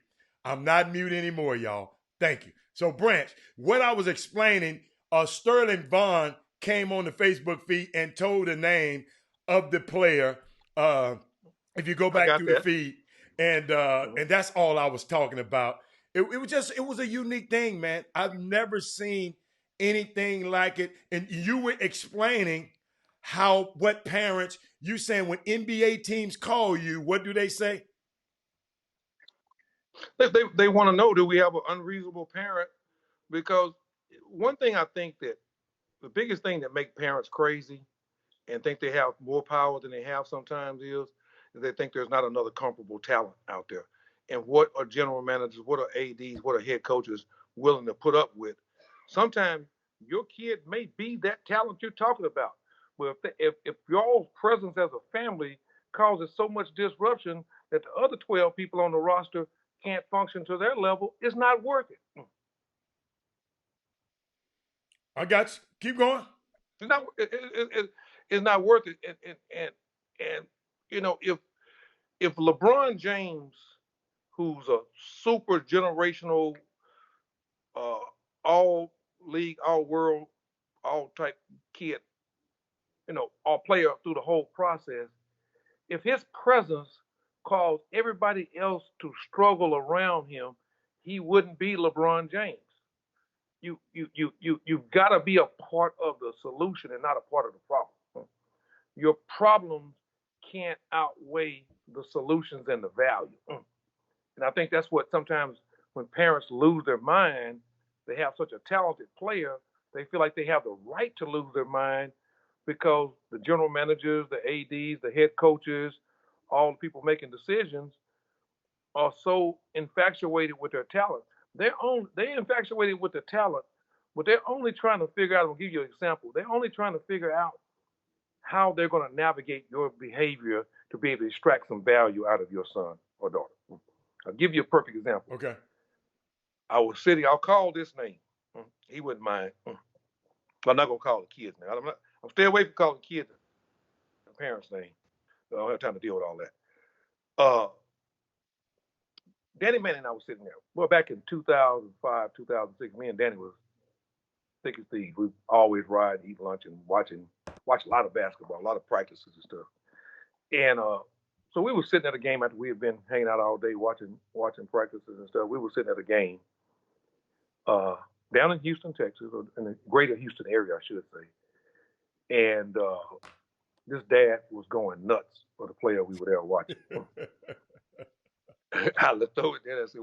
I'm not mute anymore, y'all. Thank you. So Branch, what I was explaining, Sterling Vaughn came on the Facebook feed and told the name of the player. If you go back through the feed, and that's all I was talking about. It was a unique thing, man. I've never seen anything like it. And you were explaining what parents, you saying when NBA teams call you, what do they say? They want to know, do we have an unreasonable parent? Because one thing I think that the biggest thing that make parents crazy and think they have more power than they have sometimes is they think there's not another comparable talent out there. And what are general managers, what are ADs, what are head coaches willing to put up with? Sometimes your kid may be that talent you're talking about. But if your presence as a family causes so much disruption that the other 12 people on the roster can't function to their level, it's not worth it. I got you. Keep going. It's not worth it. And if LeBron James, who's a super generational, all league, all world, all type kid, all player through the whole process, if his presence caused everybody else to struggle around him, he wouldn't be LeBron James. You've got to be a part of the solution and not a part of the problem. Your problems can't outweigh the solutions and the value. And I think that's what sometimes when parents lose their mind, they have such a talented player, they feel like they have the right to lose their mind because the general managers, the ADs, the head coaches, all the people making decisions are so infatuated with their talent. They're infatuated with their talent, but they're only trying to figure out, I'll give you an example. They're only trying to figure out how they're going to navigate your behavior to be able to extract some value out of your son or daughter. I'll give you a perfect example. Okay. I'll call this name. He wouldn't mind. I'm not going to call the kid's name. I'm stay away from calling kids the parents' name. I don't have time to deal with all that. Danny Manning and I was sitting there. Well, back in 2005, 2006, me and Danny was thick as thieves. We always ride, eat lunch, and watch a lot of basketball, a lot of practices and stuff. And so we were sitting at a game after we had been hanging out all day watching practices and stuff. We were sitting at a game down in Houston, Texas, or in the greater Houston area, I should say. And this dad was going nuts for the player we were there watching. I looked over there and I said,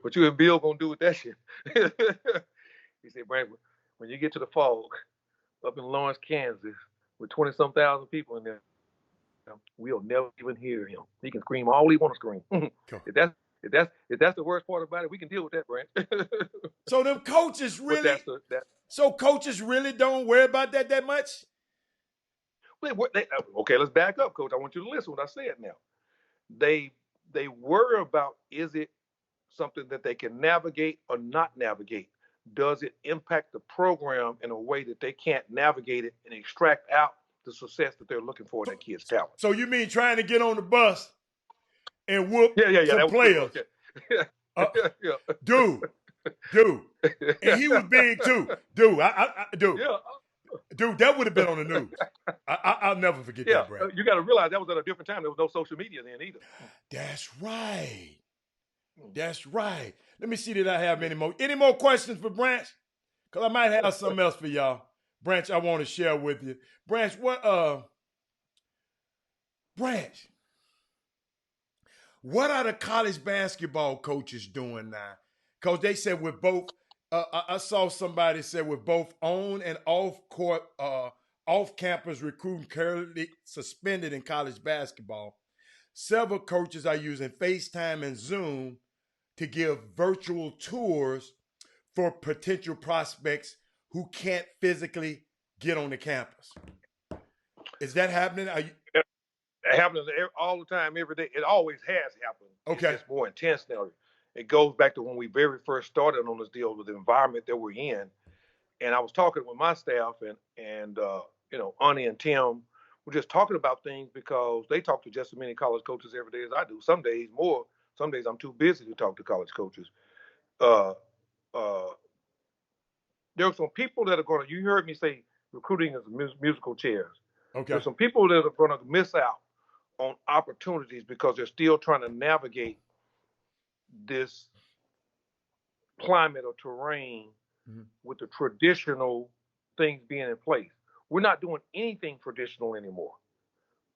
what you and Bill gonna do with that shit? He said, Brandon, when you get to the fog up in Lawrence, Kansas, with 20-some thousand people in there, we'll never even hear him. He can scream all he want to scream. If that's the worst part about it, we can deal with that, Brent. So them coaches really, so coaches really don't worry about that much? Okay, let's back up, Coach. I want you to listen to what I said now. They worry about, is it something that they can navigate or not navigate? Does it impact the program in a way that they can't navigate it and extract out the success that they're looking for in that kid's talent? So you mean trying to get on the bus and whoop some players? Dude. And he was big too. Dude, Dude, that would have been on the news. I'll never forget that, Brad. You got to realize that was at a different time. There was no social media then either. That's right. That's right. Let me see, did I have any more questions for Branch? Because I might have something else for y'all. Branch, I want to share with you. Branch, what are the college basketball coaches doing now? Because they said with both, I saw somebody say with both on and off-court, off-campus recruiting currently suspended in college basketball, several coaches are using FaceTime and Zoom to give virtual tours for potential prospects who can't physically get on the campus. Is that happening? It happens all the time, every day. It always has happened. Okay. It's just more intense now. It goes back to when we very first started on this deal with the environment that we're in. And I was talking with my staff and Ani and Tim were just talking about things because they talk to just as many college coaches every day as I do. Some days more. Some days I'm too busy to talk to college coaches. There are some people that are going to, you heard me say recruiting is musical chairs. Okay. There's some people that are going to miss out on opportunities because they're still trying to navigate this climate or terrain with the traditional things being in place. We're not doing anything traditional anymore.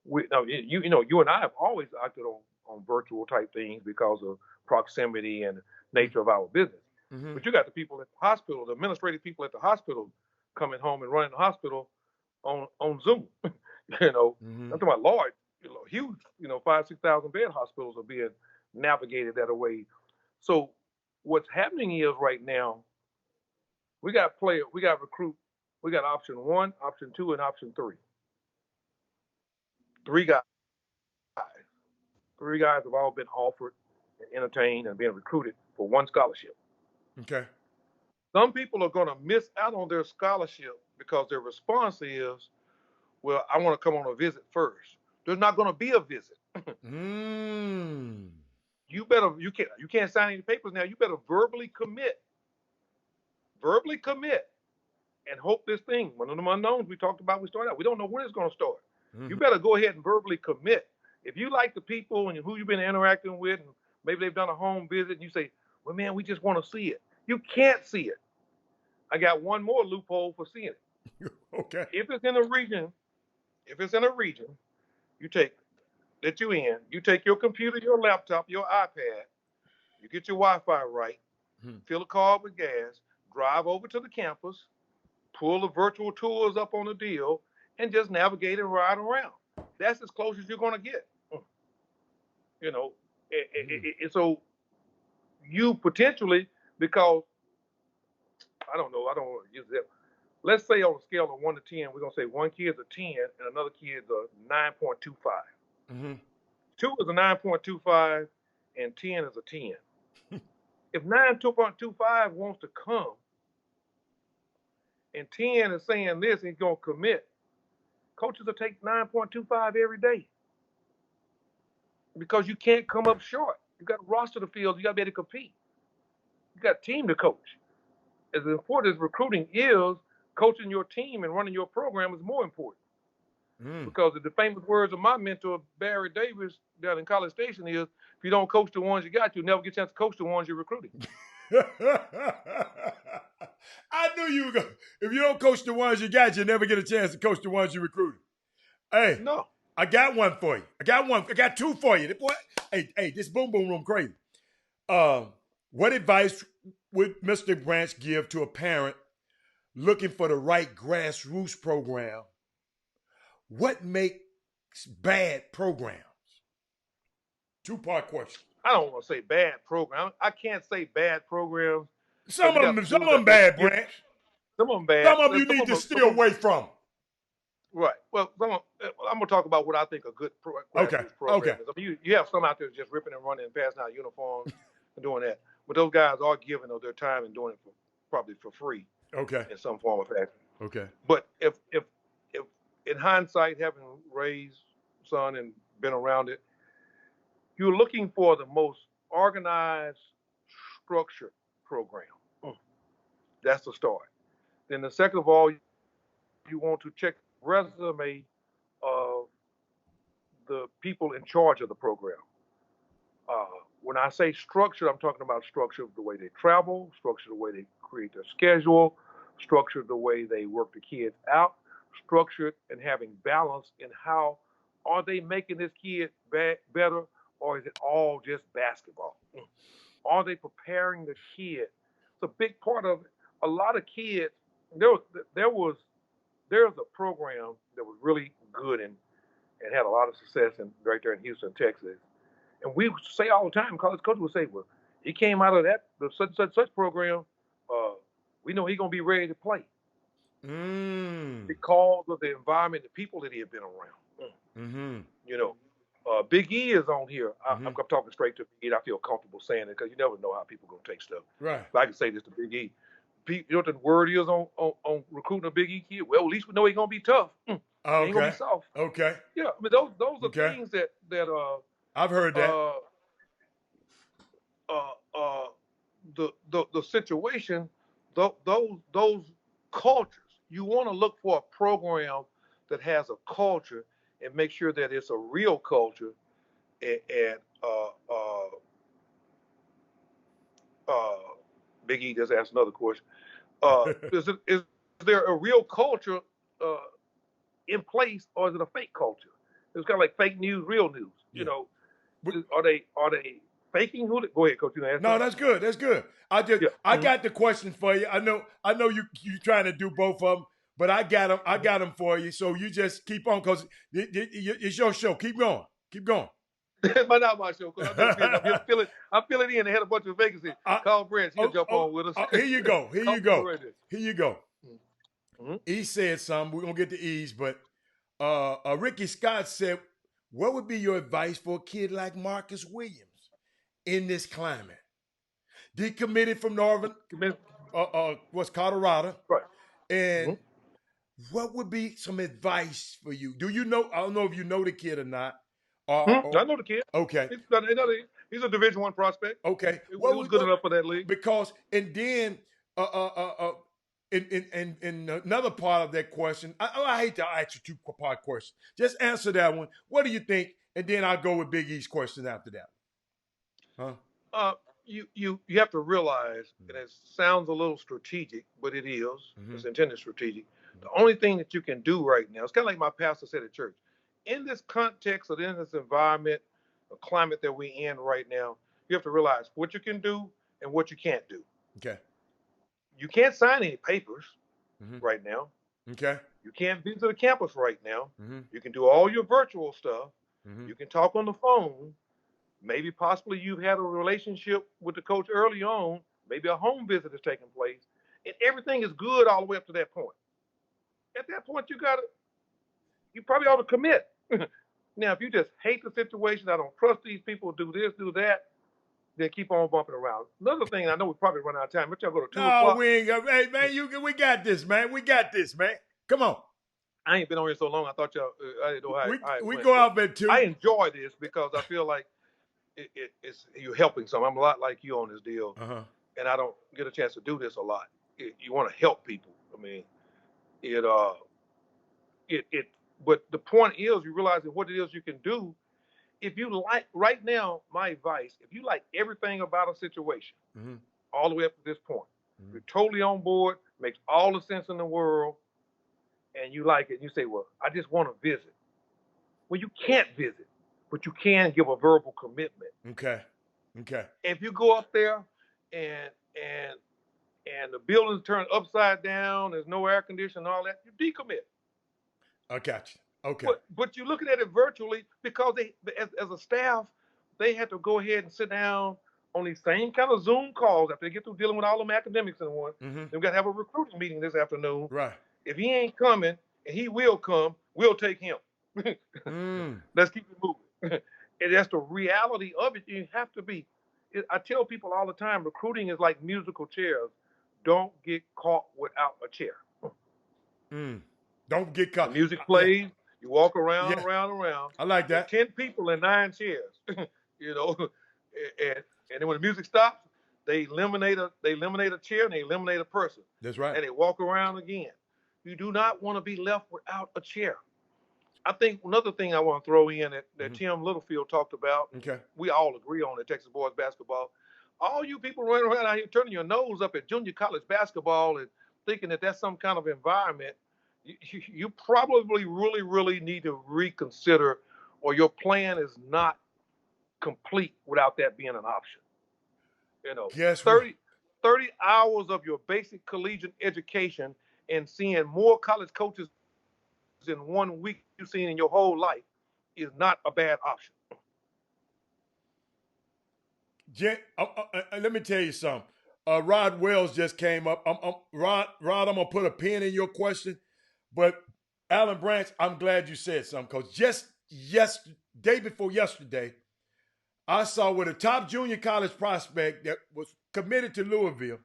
You and I have always acted on virtual type things because of proximity and nature of our business. Mm-hmm. But you got the people at the hospital, the administrative people at the hospital coming home and running the hospital on Zoom. I'm talking about large, huge, 5,000-6,000 bed hospitals are being navigated that way. So what's happening is right now, we got recruit, we got option 1, option 2, and option 3. 3 guys. 3 guys have all been offered and entertained and being recruited for 1 scholarship. Okay. Some people are going to miss out on their scholarship because their response is, well, I want to come on a visit first. There's not going to be a visit. You can't sign any papers now. You better verbally commit. Verbally commit and hope this thing, one of them unknowns we talked about, we started out. We don't know when it's going to start. You better go ahead and verbally commit. If you like the people and who you've been interacting with, and maybe they've done a home visit, and you say, well, man, we just want to see it. You can't see it. I got one more loophole for seeing it. Okay. If it's in a region, you take your computer, your laptop, your iPad, you get your Wi-Fi right, fill a car up with gas, drive over to the campus, pull the virtual tours up on the deal, and just navigate and ride around. That's as close as you're going to get. So you potentially, because I don't know, use that. Let's say on a scale of 1 to 10, we're going to say one kid's a 10 and another kid's a 9.25. 2 is a 9.25 and 10 is a 10. If 9.25 wants to come and 10 is saying this and he's going to commit, coaches will take 9.25 every day because you can't come up short. You got to roster the field. You got to be able to compete. You got a team to coach. As important as recruiting is, coaching your team and running your program is more important. Because the famous words of my mentor, Barry Davis, down in College Station is, if you don't coach the ones you got, you'll never get a chance to coach the ones you're recruiting. I knew you were going to. If you don't coach the ones you got, you'll never get a chance to coach the ones you recruited. Hey, no. I got one for you. I got 2 for you. Hey, this boom boom room crazy. Uh, what advice would Mr. Branch give to a parent looking for the right grassroots program? What makes bad programs? Two-part question. I don't want to say bad program. I can't say bad programs. Some You of got them, some schools of them that bad, give Branch. some of them bad. Some of them you need to steer away from. Right. Well, I'm gonna talk about what I think a good Okay. grassroots program Okay. is. I mean, you have some out there just ripping and running and passing out uniforms and doing that, but those guys are giving of their time and doing it for probably for free Okay. in some form or fashion. Okay. But if in hindsight, having raised son and been around it, you're looking for the most organized, structured program. That's the start. Then the second of all, you want to check the resume of the people in charge of the program. When I say structure, I'm talking about structure of the way they travel, structure the way they create their schedule, structure the way they work the kids out, structured and having balance in how are they making this kid better, or is it all just basketball? Are they preparing the kid? It's a big part of it. A lot of kids, there's a program that was really good and had a lot of success right there in Houston, Texas. And we say all the time, college coaches would say, well, he came out of the such program, we know he's going to be ready to play because of the environment, the people that he had been around. You know, Big E is on here. I'm talking straight to Big E. I feel comfortable saying it because you never know how people are going to take stuff. Right. But I can say this to Big E. You know what the word is on recruiting a Big E kid? Well, at least we know he's going to be tough. He ain't going to be soft. Okay. Yeah, I mean, those are things that I've heard that. The situation, those cultures. You want to look for a program that has a culture and make sure that it's a real culture. And Big E just asked another question. Is there a real culture in place, or is it a fake culture? It's kind of like fake news, real news. You know, are they faking who? Go ahead, Coach. No, that's good. That's good. I got the question for you. I know you trying to do both of them, but I got them. I got them for you. So you just keep on because it's your show. Keep going. Keep going. But not my show. I'm feeling in. They had a bunch of vacancies. Carl Branch, he'll jump on with us. Here you go. Here you go. Here you go. Mm-hmm. E said something. We're gonna get to E's, but Ricky Scott said, "What would be your advice for a kid like Marcus Williams in this climate? Decommitted from Northern, Colorado, right? And what would be some advice for you? Do you know? I don't know if you know the kid or not. I know the kid. Okay. He's a Division I prospect. Okay. He was good enough for that league. Because, and then, in another part of that question, I hate to ask you two-part question. Just answer that one. What do you think? And then I'll go with Big E's question after that. Huh? You have to realize, and it sounds a little strategic, but it is. It's intended strategic. The only thing that you can do right now, it's kind of like my pastor said at church, in this context or in this environment, the climate that we're in right now, you have to realize what you can do and what you can't do. Okay. You can't sign any papers right now. Okay. You can't visit a campus right now. You can do all your virtual stuff. You can talk on the phone. Maybe possibly you've had a relationship with the coach early on. Maybe a home visit is taking place. And everything is good all the way up to that point. At that point, you probably ought to commit. Now, if you just hate the situation, I don't trust these people, do this, do that, then keep on bumping around. Another thing, I know we probably run out of time. Let's go to 2 o'clock. We ain't got, hey, man, we got this, man. We got this, man. Come on. I ain't been on here so long. I thought y'all, I didn't know how we go out at 2. I enjoy this because I feel like it's you're helping some. I'm a lot like you on this deal. And I don't get a chance to do this a lot. You want to help people. I mean, but the point is, you realize that what it is you can do. If you like, right now, my advice, if you like everything about a situation, all the way up to this point, you're totally on board, makes all the sense in the world, and you like it, and you say, well, I just want to visit. Well, you can't visit. but you can give a verbal commitment. Okay. Okay. If you go up there and the building's turned upside down, there's no air conditioning, all that, you decommit. I got you. Okay. But you're looking at it virtually because they, as a staff, they had to go ahead and sit down on these same kind of Zoom calls after they get through dealing with all them academics in one. Mm-hmm. They've got to have a recruiting meeting this afternoon. Right. If he ain't coming, and he will come, we'll take him. Let's keep it moving. And that's the reality of it. You have to be. I tell people all the time, recruiting is like musical chairs. Don't get caught without a chair. Don't get caught. The music plays. You walk around, Yeah. around. I like that. 10 people in 9 chairs. You know, and then when the music stops, they eliminate a chair and they eliminate a person. That's right. And they walk around again. You do not want to be left without a chair. I think another thing I want to throw in that Tim Littlefield talked about, Okay. we all agree on it, Texas boys basketball. All you people running around out here turning your nose up at junior college basketball and thinking that that's some kind of environment, you probably really, really need to reconsider, or your plan is not complete without that being an option. You know, Guess 30 hours of your basic collegiate education and seeing more college coaches in 1 week you've seen in your whole life is not a bad option. Let me tell you something. Rod Wells just came up. Rod, I'm going to put a pin in your question. But Alan Branch, I'm glad you said something, because just day before yesterday, I saw with a top junior college prospect that was committed to Louisville.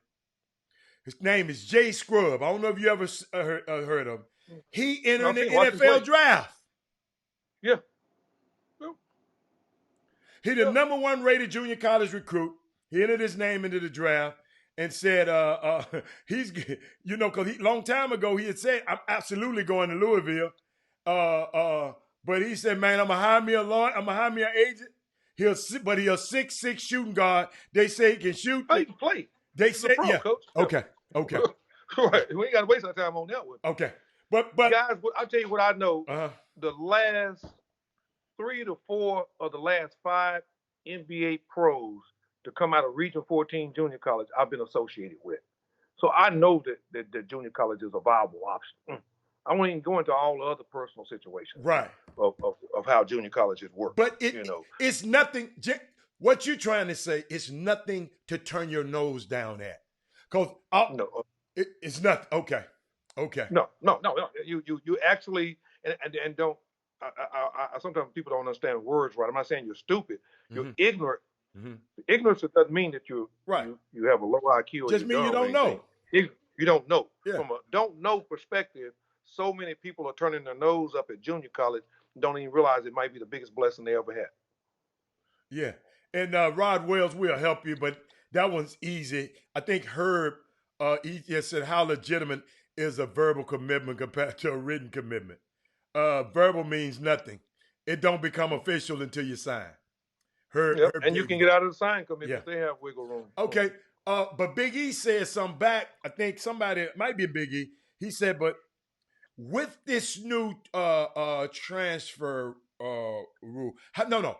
His name is Jay Scrubb. I don't know if you ever heard of him. He entered the NFL draft. Yeah. He the number 1 rated junior college recruit. He entered his name into the draft and said he's, you know, because long time ago he had said, I'm absolutely going to Louisville. But he said, man, I'm going to hire me a lawyer. I'm going to hire me an agent. But he's a 6'6" shooting guard. They say he can shoot. Oh, he can play. They He's say, a pro, yeah. Coach. Okay. Right. We ain't got to waste our time on that one. Okay. But guys, I'll tell you what I know. The last 3 to 4 of the last 5 NBA pros to come out of Region 14 junior college I've been associated with. So I know that junior college is a viable option. I won't even go into all the other personal situations of how junior colleges work. But it's nothing. What you're trying to say is nothing to turn your nose down at. Because it's nothing. Okay. No. You actually and don't. I sometimes people don't understand words right. I'm not saying you're stupid. You're ignorant. Ignorance doesn't mean that you have a low IQ. Just mean you don't know. You don't know. Yeah. From a don't know perspective, so many people are turning their nose up at junior college and don't even realize it might be the biggest blessing they ever had. Yeah. And Rod Wells will help you, but that one's easy. I think Herb he just said, how legitimate is a verbal commitment compared to a written commitment? Verbal means nothing. It don't become official until you sign. Herb and you can get out of the sign commitment. They have wiggle room. Okay. But Big E said something back. I think somebody, it might be Big E. He said, but with this new transfer rule, no.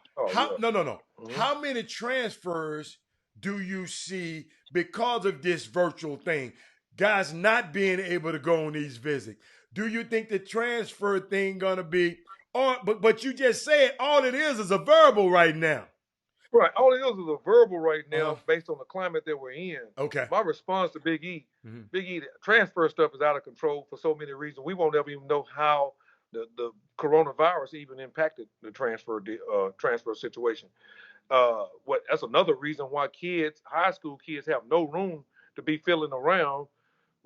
How many transfers do you see because of this virtual thing? Guys not being able to go on these visits. Do you think the transfer thing gonna be? But you just said all it is a verbal right now. Right. All it is a verbal right now based on the climate that we're in. Okay. My response to Big E, the transfer stuff is out of control for so many reasons. We won't ever even know how the coronavirus even impacted the transfer situation. That's another reason why high school kids have no room to be filling around,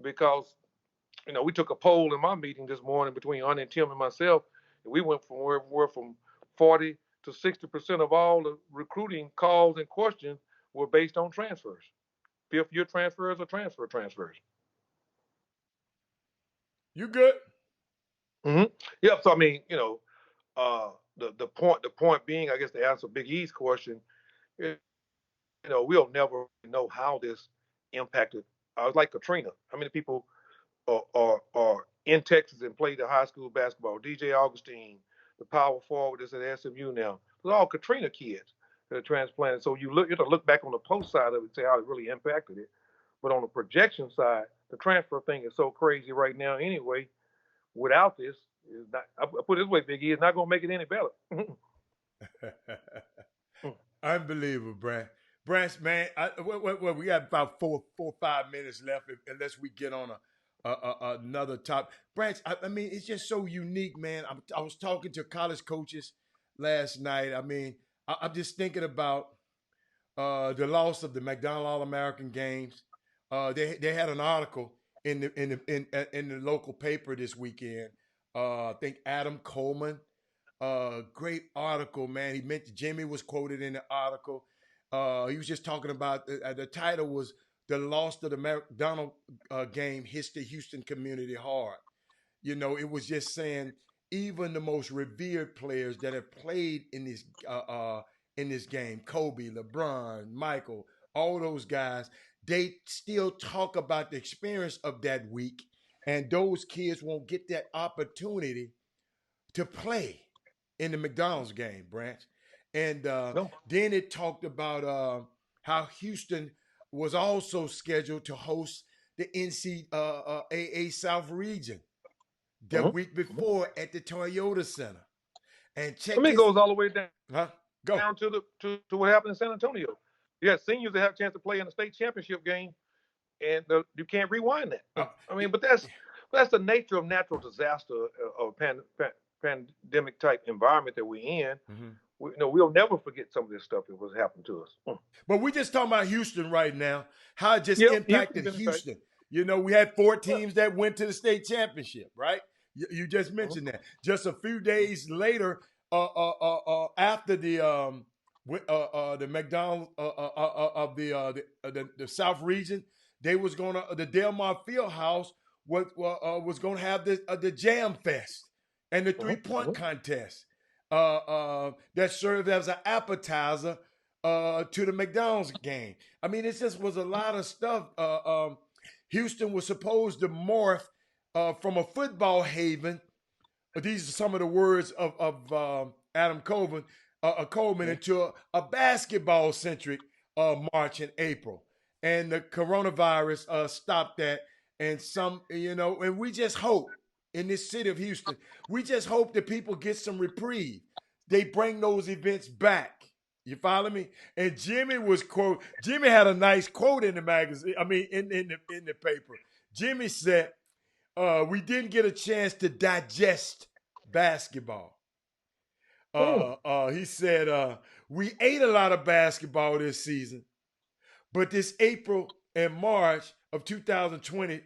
because we took a poll in my meeting this morning between Arnie and Tim and myself, and we went from 40 to 60% of all the recruiting calls and questions were based on transfers. 5th-year transfers or transfers. You good? Yeah. So I mean, the point being, I guess, to answer Big E's question, we'll never know how this impacted. I was like Katrina. How many people are in Texas and played the high school basketball? DJ Augustine, the power forward that's at SMU now, They're all Katrina kids that are transplanted. So you have to look back on the post side of it and say how it really impacted it. But on the projection side, the transfer thing is so crazy right now anyway. Without this, is not. I put it this way, Big E, it's not going to make it any better. Unbelievable, Branch. Branch, man, we got about four or 5 minutes left, unless we get on another top. Branch, I mean, it's just so unique, man. I was talking to college coaches last night. I mean, I'm just thinking about the loss of the McDonald All-American Games. They had an article in the local paper this weekend. I think Adam Coleman. Great article, man. He meant Jimmy was quoted in the article. He was just talking about the title was "The Loss of the McDonald Game Hits the Houston Community Hard." You know, it was just saying even the most revered players that have played in this game, Kobe, LeBron, Michael, all those guys, they still talk about the experience of that week, and those kids won't get that opportunity to play in the McDonald's game, Branch. And No. then it talked about how Houston was also scheduled to host the NCAA South region the week before at the Toyota Center. And check it goes all the way down, Go. down to what happened in San Antonio. You had seniors that have a chance to play in the state championship game, and you can't rewind that. I mean, but that's the nature of natural disaster of pandemic type environment that we're in. Mm-hmm. We'll never forget some of this stuff that was happening to us. But we just talking about Houston right now, how it just impacted Houston. You know, we had 4 teams that went to the state championship, right? You just mentioned that. Just a few days later, after the McDonald's of the South region, they was gonna the Delmar Fieldhouse was gonna have the Jam Fest and the 3-point contest that served as an appetizer to the McDonald's game. I mean, it just was a lot of stuff. Houston was supposed to morph from a football haven. These are some of the words of Adam Coleman into a basketball-centric March and April. And the coronavirus stopped that. And and we just hope in this city of Houston, we just hope that people get some reprieve. They bring those events back. You follow me? And Jimmy had a nice quote in the magazine. I mean, in the paper. Jimmy said, we didn't get a chance to digest basketball. He said, we ate a lot of basketball this season, but this April and March of 2020,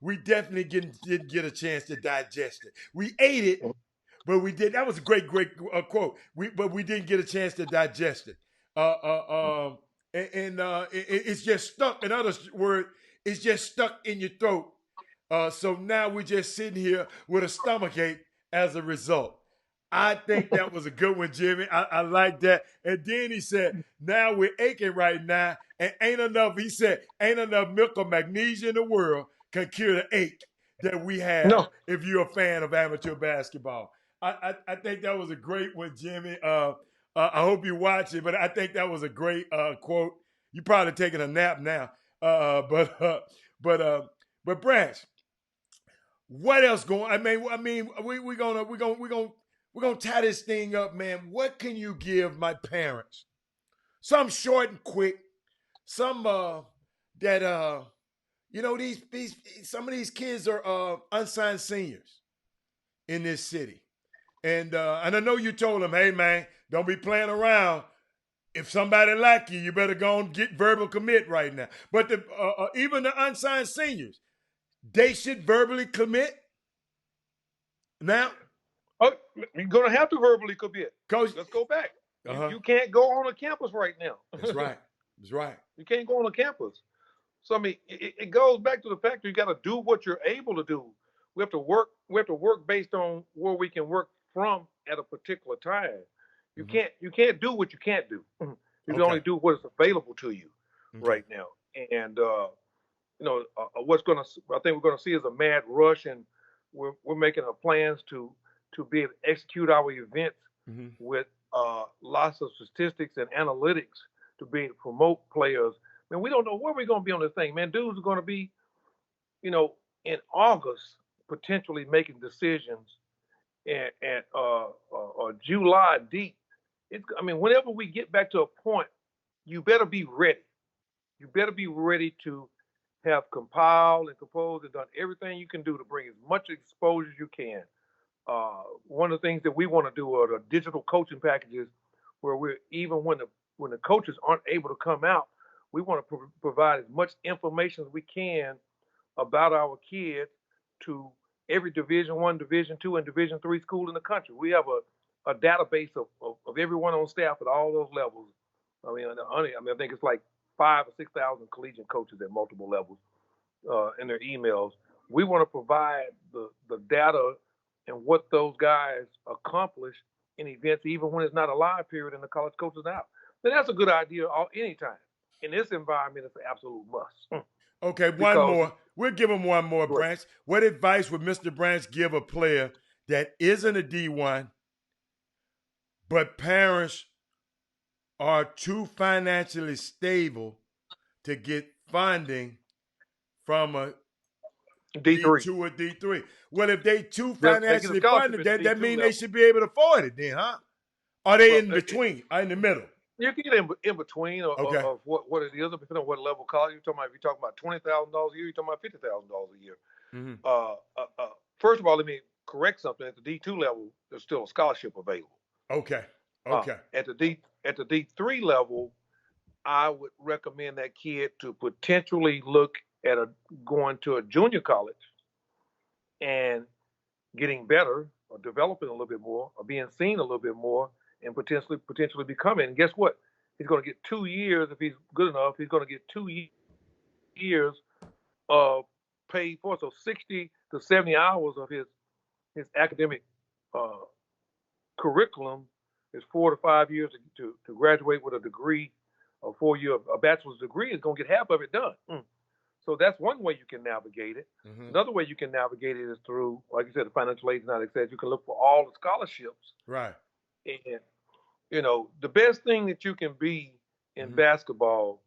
we definitely didn't get a chance to digest it. We ate it, but we did. That was a great quote. But we didn't get a chance to digest it. It's just stuck. In other words, it's just stuck in your throat. So now we're just sitting here with a stomachache as a result. I think that was a good one, Jimmy. I like that. And then he said, now we're aching right now, and ain't enough milk or magnesia in the world can cure the ache that we have if you're a fan of amateur basketball. I think that was a great one, Jimmy. I hope you watch it, but I think that was a great quote. You're probably taking a nap now. But Branch, what else going? I mean, we're gonna tie this thing up, man. What can you give my parents? Some short and quick. Some that these some of these kids are unsigned seniors in this city, and I know you told them, hey man, don't be playing around. If somebody like you, you better go and get verbal commit right now. But even the unsigned seniors, they should verbally commit now. Oh, you're going to have to verbally commit. Coach, let's go back. You can't go on a campus right now. That's right. That's right. You can't go on a campus. So I mean, it goes back to the fact that you got to do what you're able to do. We have to work. We have to work based on where we can work from at a particular time. You can't do what you can't do. You can only do what is available to you right now. And I think we're gonna see is a mad rush, and we're making our plans to be able to execute our events with lots of statistics and analytics to be able to promote players. Man, we don't know where we're going to be on this thing. Man, dudes are going to be, in August potentially making decisions, and July deep. Whenever we get back to a point, you better be ready. You better be ready to have compiled and composed and done everything you can do to bring as much exposure as you can. One of the things that we want to do are the digital coaching packages, where we're even when the coaches aren't able to come out, we want to provide as much information as we can about our kids to every Division I, Division II, and Division III school in the country. We have a database of everyone on staff at all those levels. I think it's like 5,000 or 6,000 collegiate coaches at multiple levels in their emails. We want to provide the data and what those guys accomplish in events, even when it's not a live period and the college coach is out. Then that's a good idea anytime. In this environment, it's an absolute must. Okay, one more. We'll give him one more, Branch. What advice would Mr. Branch give a player that isn't a D1, but parents are too financially stable to get funding from a D2 or D3? Well, if they too financially funded, that means they should be able to afford it then, huh? Are they in between? Are in the middle? You can get in between of what it is, depending on what level of college you're talking about. If you're talking about $20,000 a year, you're talking about $50,000 a year. Mm-hmm. First of all, let me correct something. At the D2 level, there's still a scholarship available. Okay. At the D3 level, I would recommend that kid to potentially look at going to a junior college and getting better, or developing a little bit more, or being seen a little bit more, and potentially becoming. And guess what? He's going to get 2 years if he's good enough. He's going to get 2 years of paid for. So 60 to 70 hours of his academic curriculum is 4 to 5 years to graduate with a degree, a bachelor's degree is going to get half of it done. So that's one way you can navigate it. Mm-hmm. Another way you can navigate it is through, like you said, the financial aid and says you can look for all the scholarships. Right. And the best thing that you can be in basketball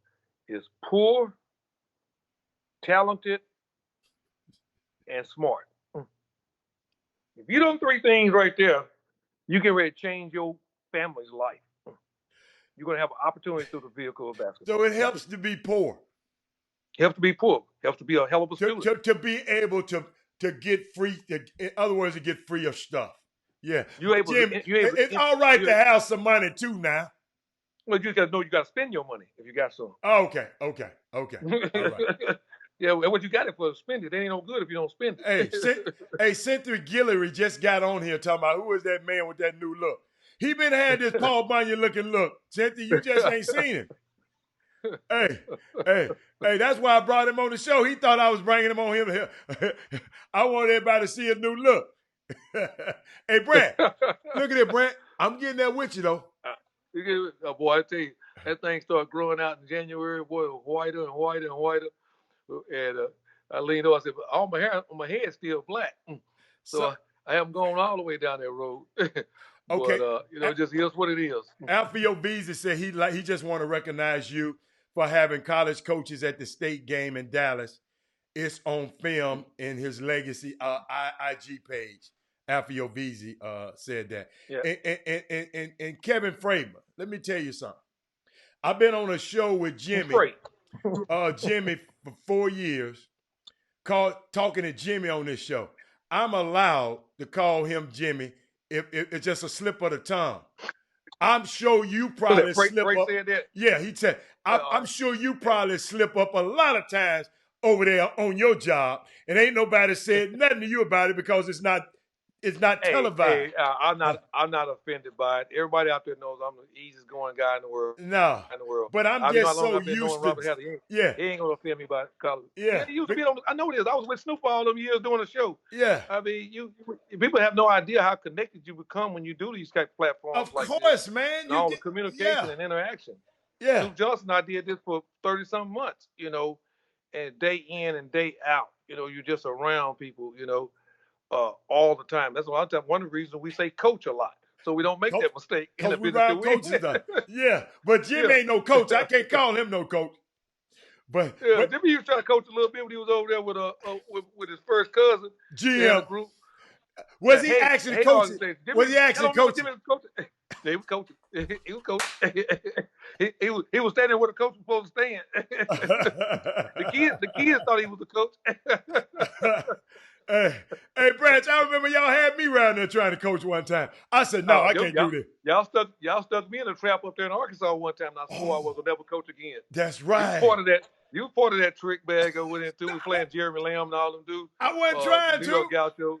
is poor, talented, and smart. If you do 3 things right there, you can really change your family's life. You're going to have an opportunity through the vehicle of basketball. So it helps to be poor. It helps to be poor. It helps to be a hell of a student. To be able to get free, in other words, to get free of stuff. Yeah. It's all right to have some money too now. Well, you got to know you got to spend your money if you got some. Okay. All right. Yeah, what you got it for? Spend it. It ain't no good if you don't spend it. Hey, Cynthia Guillory just got on here talking about who is that man with that new look. He been had this Paul Bunyan looking look. Cynthia, you just ain't seen him. Hey, that's why I brought him on the show. He thought I was bringing him on here. I want everybody to see his new look. Hey, Brent, look at it, Brent. I'm getting that with you, though. Boy, I tell you, that thing started growing out in January. Boy, it was whiter and whiter and whiter. And I leaned over. I said, all my hair on my head is still black. So I haven't gone all the way down that road. Okay. But, just is what it is. Alfio Beasley said he just want to recognize you for having college coaches at the state game in Dallas. It's on film in his legacy IG page. Alfio Beasley said that. Yeah. And Kevin Framer, let me tell you something. I've been on a show with Jimmy. Jimmy for 4 years, talking to Jimmy on this show. I'm allowed to call him Jimmy if it's just a slip of the tongue. I'm sure you probably slip up. Said that? Yeah, he said, I'm sure you probably slip up a lot of times over there on your job, and ain't nobody said nothing to you about it because it's not televised. I'm not offended by it. Everybody out there knows I'm the easiest going guy in the world. No, but I'm just so used to. He ain't gonna offend me by college. Yeah, I know it is. I was with Snoop all them years doing a show. Yeah, I mean, people have no idea how connected you become when you do these type of platforms. Of course, man. And all the communication and interaction. Yeah, Snoop Johnson, I did this for 30-something months. And day in and day out. You're just around people. All the time. That's one of the reasons we say coach a lot. so we don't make that mistake in the Coach, we business that ride we in. coaches down. Yeah, but Jim Yeah. ain't no coach. I can't call him no coach. But Yeah, Jimmy was trying to coach a little bit when he was over there with his first cousin. They had a GM, group. was he actually coaching? Was he actually coaching? Jimmy was coaching. He was coaching. He was coaching. he was standing where the coach was supposed to stand. the kids thought he was the coach. Hey, Branch, I remember y'all had me around there trying to coach one time. I said, no, I can't do this. Y'all stuck me in a trap up there in Arkansas one time, and I swore I wasn't never coach again. That's right. You was part of that trick bag I went into. We playing Jeremy Lamb and all them dudes. I wasn't trying New to. York Gaucho.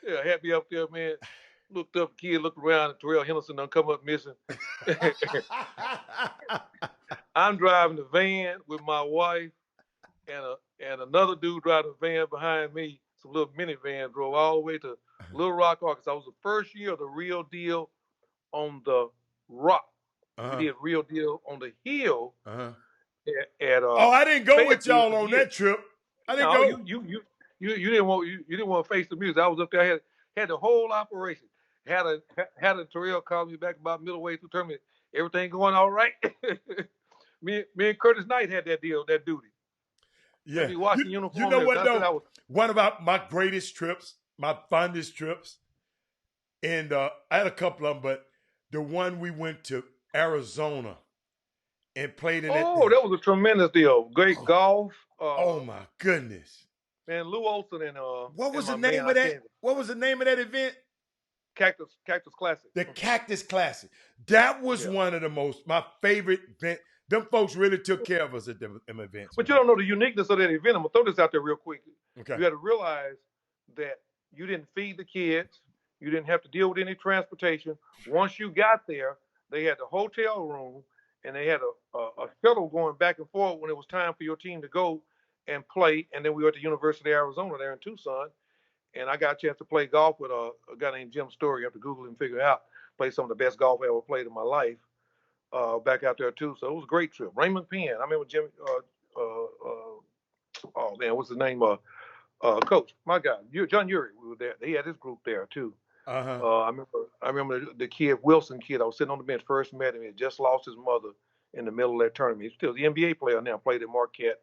Yeah, had me up there, man. Looked up, kid looked around, and Terrell Henderson done come up missing. I'm driving the van with my wife, and another dude driving the van behind me. Some little minivan drove all the way to Little Rock, Arkansas. It was the first year of the Real Deal on the Rock. We did Real Deal on the Hill. I didn't go with y'all on that trip. I didn't go. You didn't want to face the music. I was up there. Had the whole operation. Had a Terrell call me back about middle way through tournament. Everything going all right. me and Curtis Knight had that duty. Yeah. You know what though? One of my greatest trips, my fondest trips, and I had a couple of them, but the one we went to Arizona and played in that was a tremendous deal. Great golf. Oh my goodness. Man, Lou Olson and what was the name of that? What was the name of that event? Cactus Classic. The Cactus Classic. That was one of my favorite events. Them folks really took care of us at them events. But you don't know the uniqueness of that event. I'm gonna throw this out there real quick. Okay. You got to realize that you didn't feed the kids. You didn't have to deal with any transportation. Once you got there, they had the hotel room and they had a shuttle going back and forth when it was time for your team to go and play. And then we were at the University of Arizona there in Tucson. And I got a chance to play golf with a guy named Jim Story. You have to Google and figure it out. Played some of the best golf I ever played in my life back out there too. So it was a great trip. Raymond Penn. I remember Jimmy. Oh man, what's his name? Coach. My God, John Urey. We were there. He had his group there too. I remember the kid Wilson kid. I was sitting on the bench. First met him. He had just lost his mother in the middle of that tournament. He's still the NBA player now. Played at Marquette.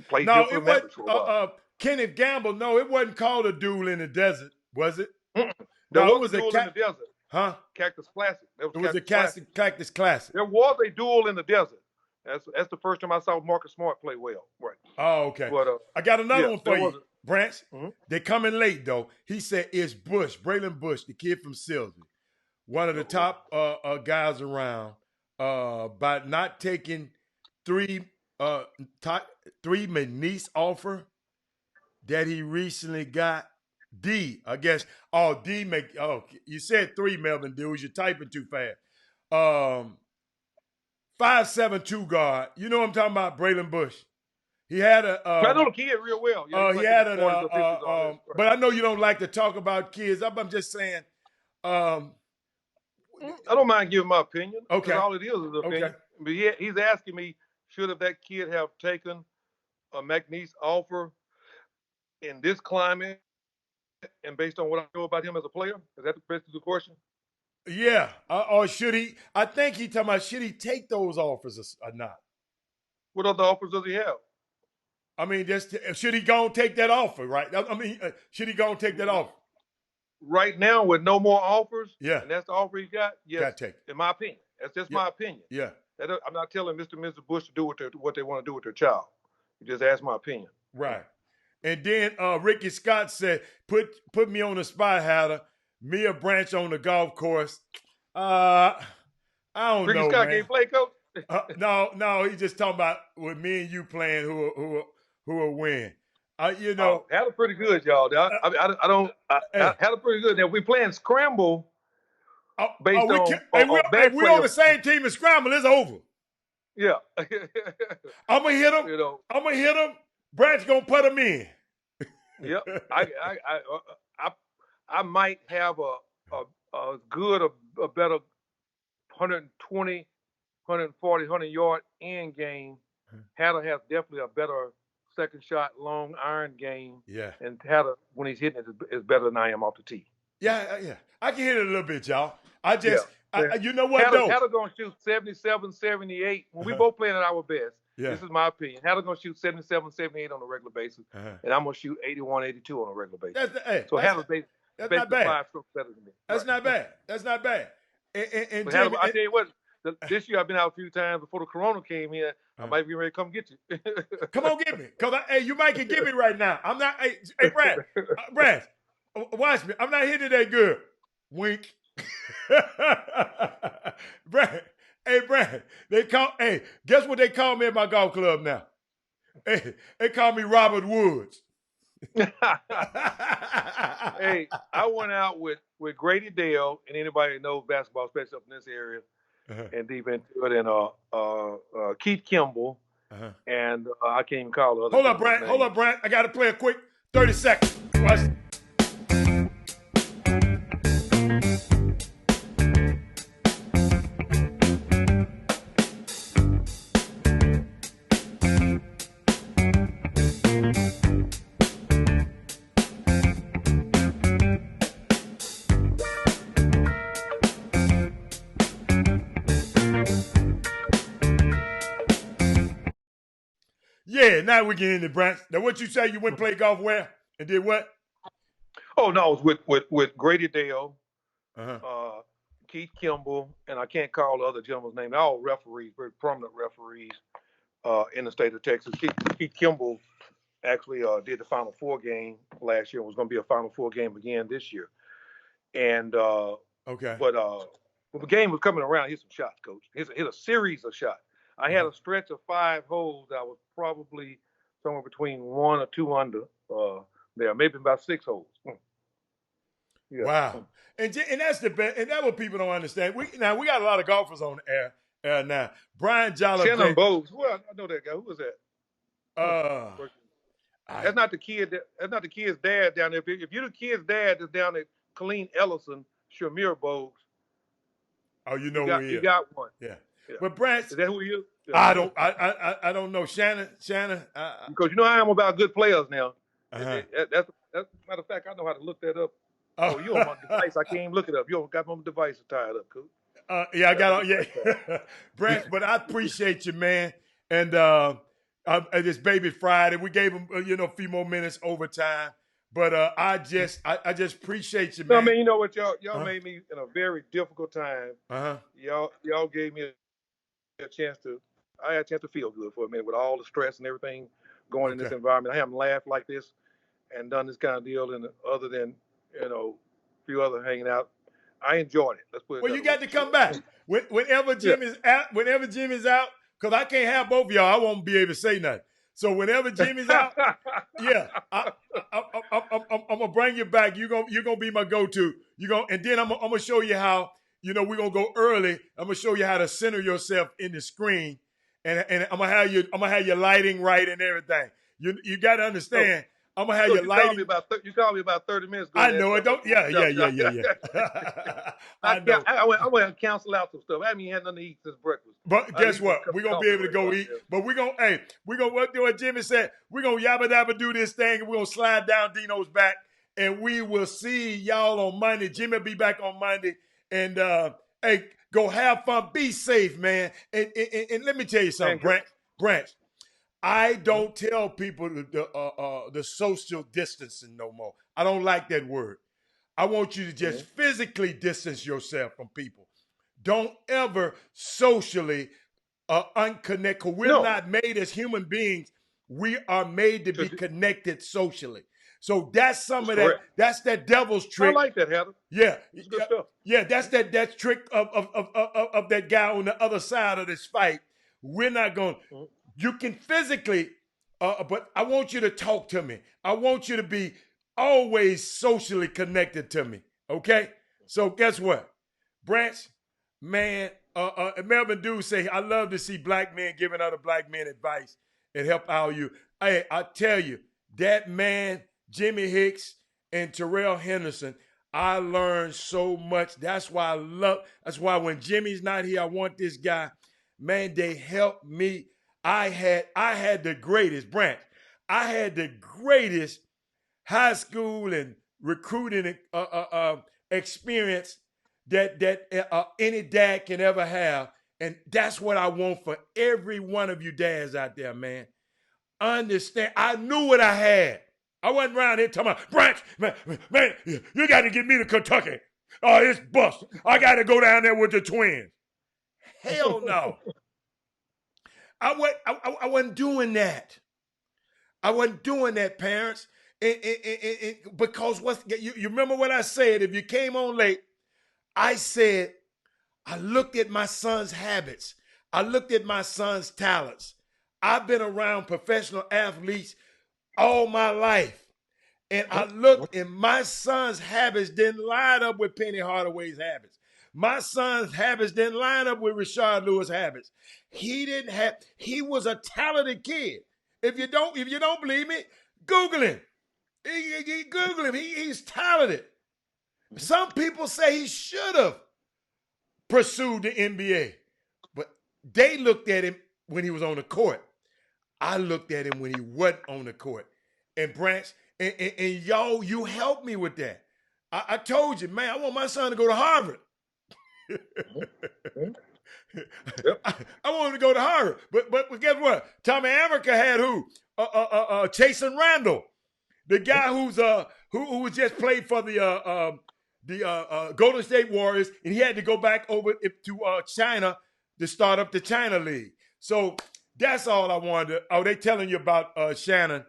Played for Memphis for a while. Kenneth Gamble, no, it wasn't called a duel in the desert, was it? No, it was a duel in the desert. Huh? Cactus Classic. It was a Cactus Classic. There was a duel in the desert. That's the first time I saw Marcus Smart play well. Right. Oh, okay. But, I got another one for you, Branch. They're coming late, though. He said it's Bush, Braylon Bush, the kid from Silsbee, one of the top guys around, by not taking three McNeese offer that he recently got. You said 3, Melvin Dudes. You're typing too fast. 5'7" guard. You know what I'm talking about, Braylon Bush. He had I know the kid real well. Yeah, he had but I know you don't like to talk about kids. I'm just saying. I don't mind giving my opinion. Okay. All it is an opinion. Okay. But he's asking me, should have that kid have taken a McNeese offer in this climate and based on what I know about him as a player? Is that the question? Yeah. Or should he? I think he's talking about should he take those offers or not? What other offers does he have? I mean, should he go and take that offer, right? I mean, should he go and take that offer? Right now, with no more offers, yeah, and that's the offer he got, yes, gotta take it. In my opinion. That's just my opinion. Yeah. I'm not telling Mr. and Mrs. Bush to do what they want to do with their child. You just ask my opinion. Right. And then Ricky Scott said, put me on the spot, Hatter. Me or Branch on the golf course. I don't know, Ricky Scott can't play, Coach? No, he's just talking about with me and you playing who will win. You know, Hatter pretty good, y'all. Hatter pretty good. Now we playing scramble. Based on we're on the same team as scramble. It's over. Yeah. I'm gonna hit him. I'm gonna hit him. Branch gonna put him in. Yep. I might have a better 120, 140, 100-yard end game. Hatter has definitely a better second shot, long iron game. Yeah. And Hatter, when he's hitting it, is better than I am off the tee. Yeah. I can hear it a little bit, y'all. I just, Yeah. you know what, though? Hatter going to shoot 77, 78. When we both playing at our best, Yeah. this is my opinion. Hatter going to shoot 77, 78 on a regular basis, and I'm going to shoot 81, 82 on a regular basis. Hatter's basically 5 strokes better than me. That's not bad. That's not bad. And Hatter, I tell you what, this year I've been out a few times before the corona came in. I might be ready to come get you. Come on, get me. Because, you might can get me right now. I'm not, hey Brad, watch me. I'm not hitting that good. Wink. Brad, guess what they call me at my golf club now? Hey, they call me Robert Woods. Hey, I went out with Grady Dale, and anybody that knows basketball, especially up in this area and deep into it, and Keith Kimball, and I can't even call the other. Hold up, Brad. I got to play a quick 30 seconds. Watch. Yeah, now we get into Branch. Now, what you say? You went and played golf where? And did what? Oh no, it was with Grady Dale, Keith Kimball, and I can't call the other gentleman's name. They're all referees, very prominent referees in the state of Texas. Keith Kimball actually did the Final Four game last year. It was going to be a Final Four game again this year. And but when the game was coming around, hit some shots, Coach. Hit a series of shots. I had a stretch of 5 holes that was probably somewhere between 1 or 2 under there, maybe about 6 holes. Yeah. Wow. And that's the best. And that's what people don't understand. We got a lot of golfers on the air now. Brian Jolly. Shannon Bowes. Well, I know that guy. Who was that? That's not the kid. That's not the kid's dad down there. If you're the kid's dad that's down at Colleen Ellison, Shamir Bowes. Oh, you know who he is. You got one. Yeah. But Branch, is that who he is? I don't know. Shannon. Because you know I am about good players now. That's matter of fact, I know how to look that up. Oh, you on my device? I can't even look it up. You got my device tied up, Coach. Yeah, I got on. Yeah, Branch. But I appreciate you, man. And this baby Friday, we gave him a few more minutes overtime. But I just appreciate you, man. No, man, you know what, y'all made me in a very difficult time. Y'all gave me a chance to. I had a chance to feel good for a minute with all the stress and everything going in this environment. I haven't laughed like this and done this kind of deal, and other than a few other hanging out, I enjoyed it. Let's put it. Well, you got to come back whenever Jim is out. Whenever Jim is out, because I can't have both of y'all. I won't be able to say nothing. So whenever Jimmy's out, yeah, I'm gonna bring you back. You're gonna be my go-to. And then I'm gonna show you how. We're gonna go early. I'm gonna show you how to center yourself in the screen, and I'm gonna have your lighting right and everything. You got to understand. I'm gonna have your lighting. You called me about 30 minutes ago. I know it. Don't. Yeah. I went and cancel out some stuff. I haven't even had nothing to eat since breakfast. But guess what? We're gonna be able to go eat. But we're gonna what Jimmy said. We're gonna yabba dabba do this thing, and we're gonna slide down Dino's back, and we will see y'all on Monday. Jimmy will be back on Monday, and go have fun, be safe, man. And let me tell you something, Branch. I don't tell people the social distancing no more. I don't like that word. I want you to just physically distance yourself from people. Don't ever socially unconnect. We're not made as human beings. We are made to be connected socially. So that's some of that. That's that devil's trick. I like that, Heather. Yeah, yeah. That's that trick of that guy on the other side of this fight. We're not going. You can physically, but I want you to talk to me. I want you to be always socially connected to me. Okay? So guess what? Branch, man, Melvin Dew say, I love to see black men giving other black men advice and help out you. Hey, I tell you, that man, Jimmy Hicks and Terrell Henderson, I learned so much. That's why when Jimmy's not here, I want this guy. Man, they helped me. I had the greatest, Branch. I had the greatest high school and recruiting experience that any dad can ever have. And that's what I want for every one of you dads out there, man. Understand, I knew what I had. I wasn't around here talking about, Branch, man, you got to get me to Kentucky. Oh, it's bust. I got to go down there with the Twins. Hell no. I wasn't doing that. I wasn't doing that, parents. Because you remember what I said? If you came on late, I said, I looked at my son's habits. I looked at my son's talents. I've been around professional athletes all my life. And I looked, and my son's habits didn't line up with Penny Hardaway's habits. My son's habits didn't line up with Rashard Lewis' habits. He was a talented kid. If you don't believe me, Google him. Google him. He's talented. Some people say he should have pursued the NBA, but they looked at him when he was on the court. I looked at him when he wasn't on the court. And Branch, and y'all, you helped me with that. I told you, man, I want my son to go to Harvard. Yep. I want him to go to Harvard. But guess what? Tommy Amaker had who? Chasen Randall, the guy who just played for the Golden State Warriors, and he had to go back over to China to start up the China League. So that's all I wanted to. Oh, they telling you about Shannon.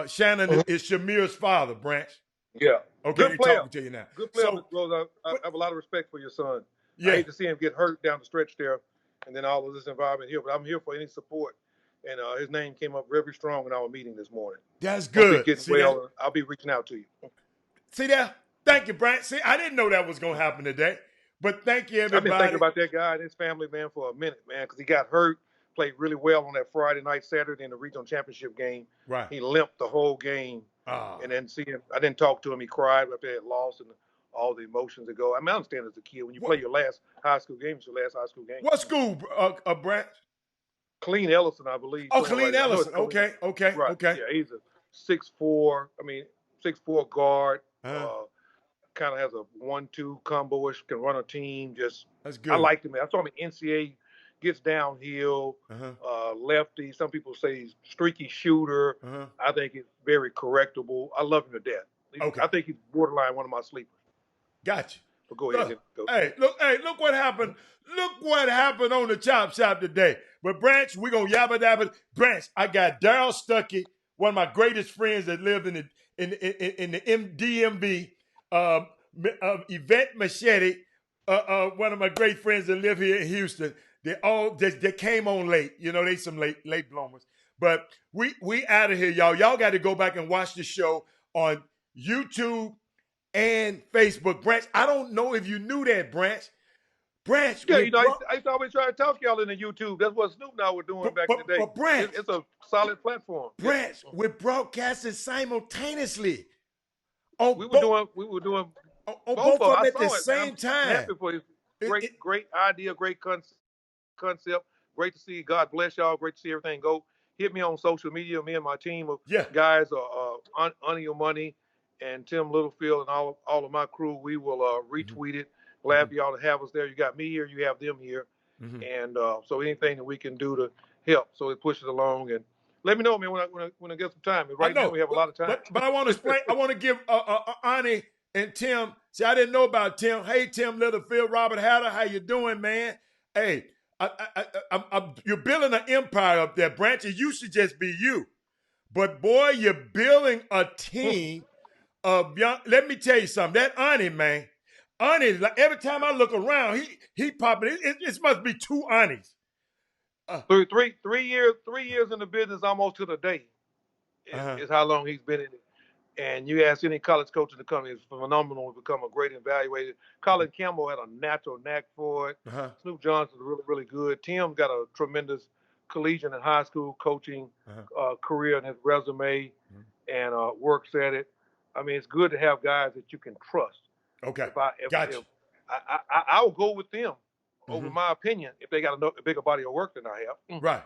Shannon is Shamir's father, Branch. Yeah. Okay, Good they player. talking to you now. Good player, So, Mr. Rose. I have a lot of respect for your son. yeah. I hate to see him get hurt down the stretch there, and then all of this environment here. But I'm here for any support. And his name came up very strong in our meeting this morning. That's Hope good. he's getting well. I'll be reaching out to you. See that? Thank you, Branch. See, I didn't know that was going to happen today. But thank you, everybody. I've been thinking about that guy and his family, man, for a minute, man, because he got hurt, played really well on that Friday night, Saturday in the regional championship game. Right. He limped the whole game. And then see him, I didn't talk to him. He cried after that loss and all the emotions that go. I mean, I understand as a kid, when you play your last high school game, it's your last high school game. What school, Branch? Killeen Ellison, I believe. Oh, Killeen Ellison. Okay. Right. Okay. Yeah, he's a 6'4", guard. Kind of has a 1-2 combo-ish, can run a team. That's good. I liked him. I saw him in NCAA, gets downhill, lefty. Some people say he's streaky shooter. I think he's very correctable. I love him to death. Okay. I think he's borderline one of my sleepers. Gotcha. But go ahead. Go. Hey, look what happened. Look what happened on the Chop Shop today. But Branch, we're going to yabba dabba. Branch, I got Daryl Stuckey, one of my greatest friends that lived in the DMV. Yvette Machete, one of my great friends that live here in Houston. They came on late. You know, they some late bloomers. But we out of here, y'all. Y'all got to go back and watch the show on YouTube and Facebook. Branch, I don't know if you knew that, Branch. Branch. Yeah, I used to always try to talk to y'all in the YouTube. That's what Snoop and I were doing back in the day. But Branch, it's a solid platform. Branch, we're broadcasting simultaneously. We were doing on both of them at the same time. Happy for you. Great idea, great concept. Great to see. God bless y'all. Great to see everything go. Hit me on social media. Me and my team of guys are Honor Your Money and Tim Littlefield and all of my crew. We will retweet it. Glad for y'all to have us there. You got me here. You have them here. And so anything that we can do to help so it pushes along. And let me know, man, when I get some time. Right now we have a lot of time. But I want to explain. I want to give Ani and Tim. See, I didn't know about Tim. Hey, Tim Littlefield, Robert Hatter, how you doing, man? Hey, you're building an empire up there, Branch. It used to just be you, but boy, you're building a team of young. Let me tell you something. That Ani, man, Ani. Like, every time I look around, he popping. It must be two Anis. 3 years in the business, almost to the day, is how long he's been in it. And you ask any college coach in the company, it's phenomenal to become a great evaluator. Colin Campbell had a natural knack for it. Snoop Johnson really, really good. Tim got a tremendous collegiate and high school coaching career in his resume and works at it. I mean, it's good to have guys that you can trust. Okay, gotcha. I will go with them over my opinion if they got a bigger body of work than I have. Right.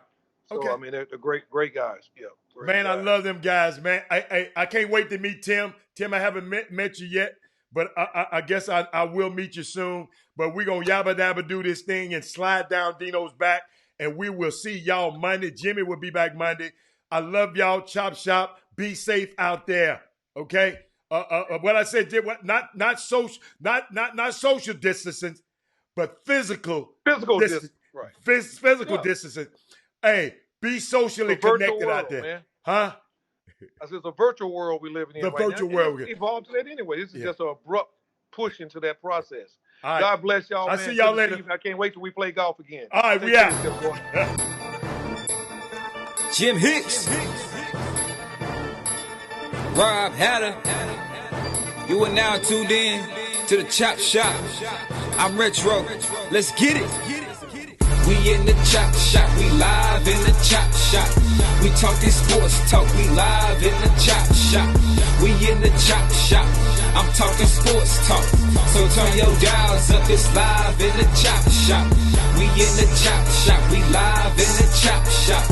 So Okay. I mean, they're great guys. Yeah. Great Man, I guys. love them guys, man. I can't wait to meet Tim. Tim, I haven't met you yet, but I guess I will meet you soon. But we're going to yabba dabba do this thing and slide down Dino's back, and we will see y'all Monday. Jimmy will be back Monday. I love y'all. Chop shop. Be safe out there. Okay? What I said, not social distancing, but physical distance. Right. Physical Yeah. distancing. Hey, be socially It's a virtual connected world, out there. man. Huh? I said it's a virtual world we live in The right virtual now. world. It's evolved to that anyway. This is Yeah. just an abrupt push into that process. All right. God bless y'all, I'll man. see y'all Good to later. you. I can't wait till we play golf again. All right, Take we care out. of yourself, boy. Jim Hicks, Rob Hatter. You are now tuned in to the Chop Shop. I'm Retro. Let's get it. We in the Chop Shop. We live in the Chop Shop. We talking sports talk. We live in the Chop Shop. We in the Chop Shop. I'm talking sports talk. So turn your dials up. It's live in the Chop Shop. We in the Chop Shop. We live in the Chop Shop.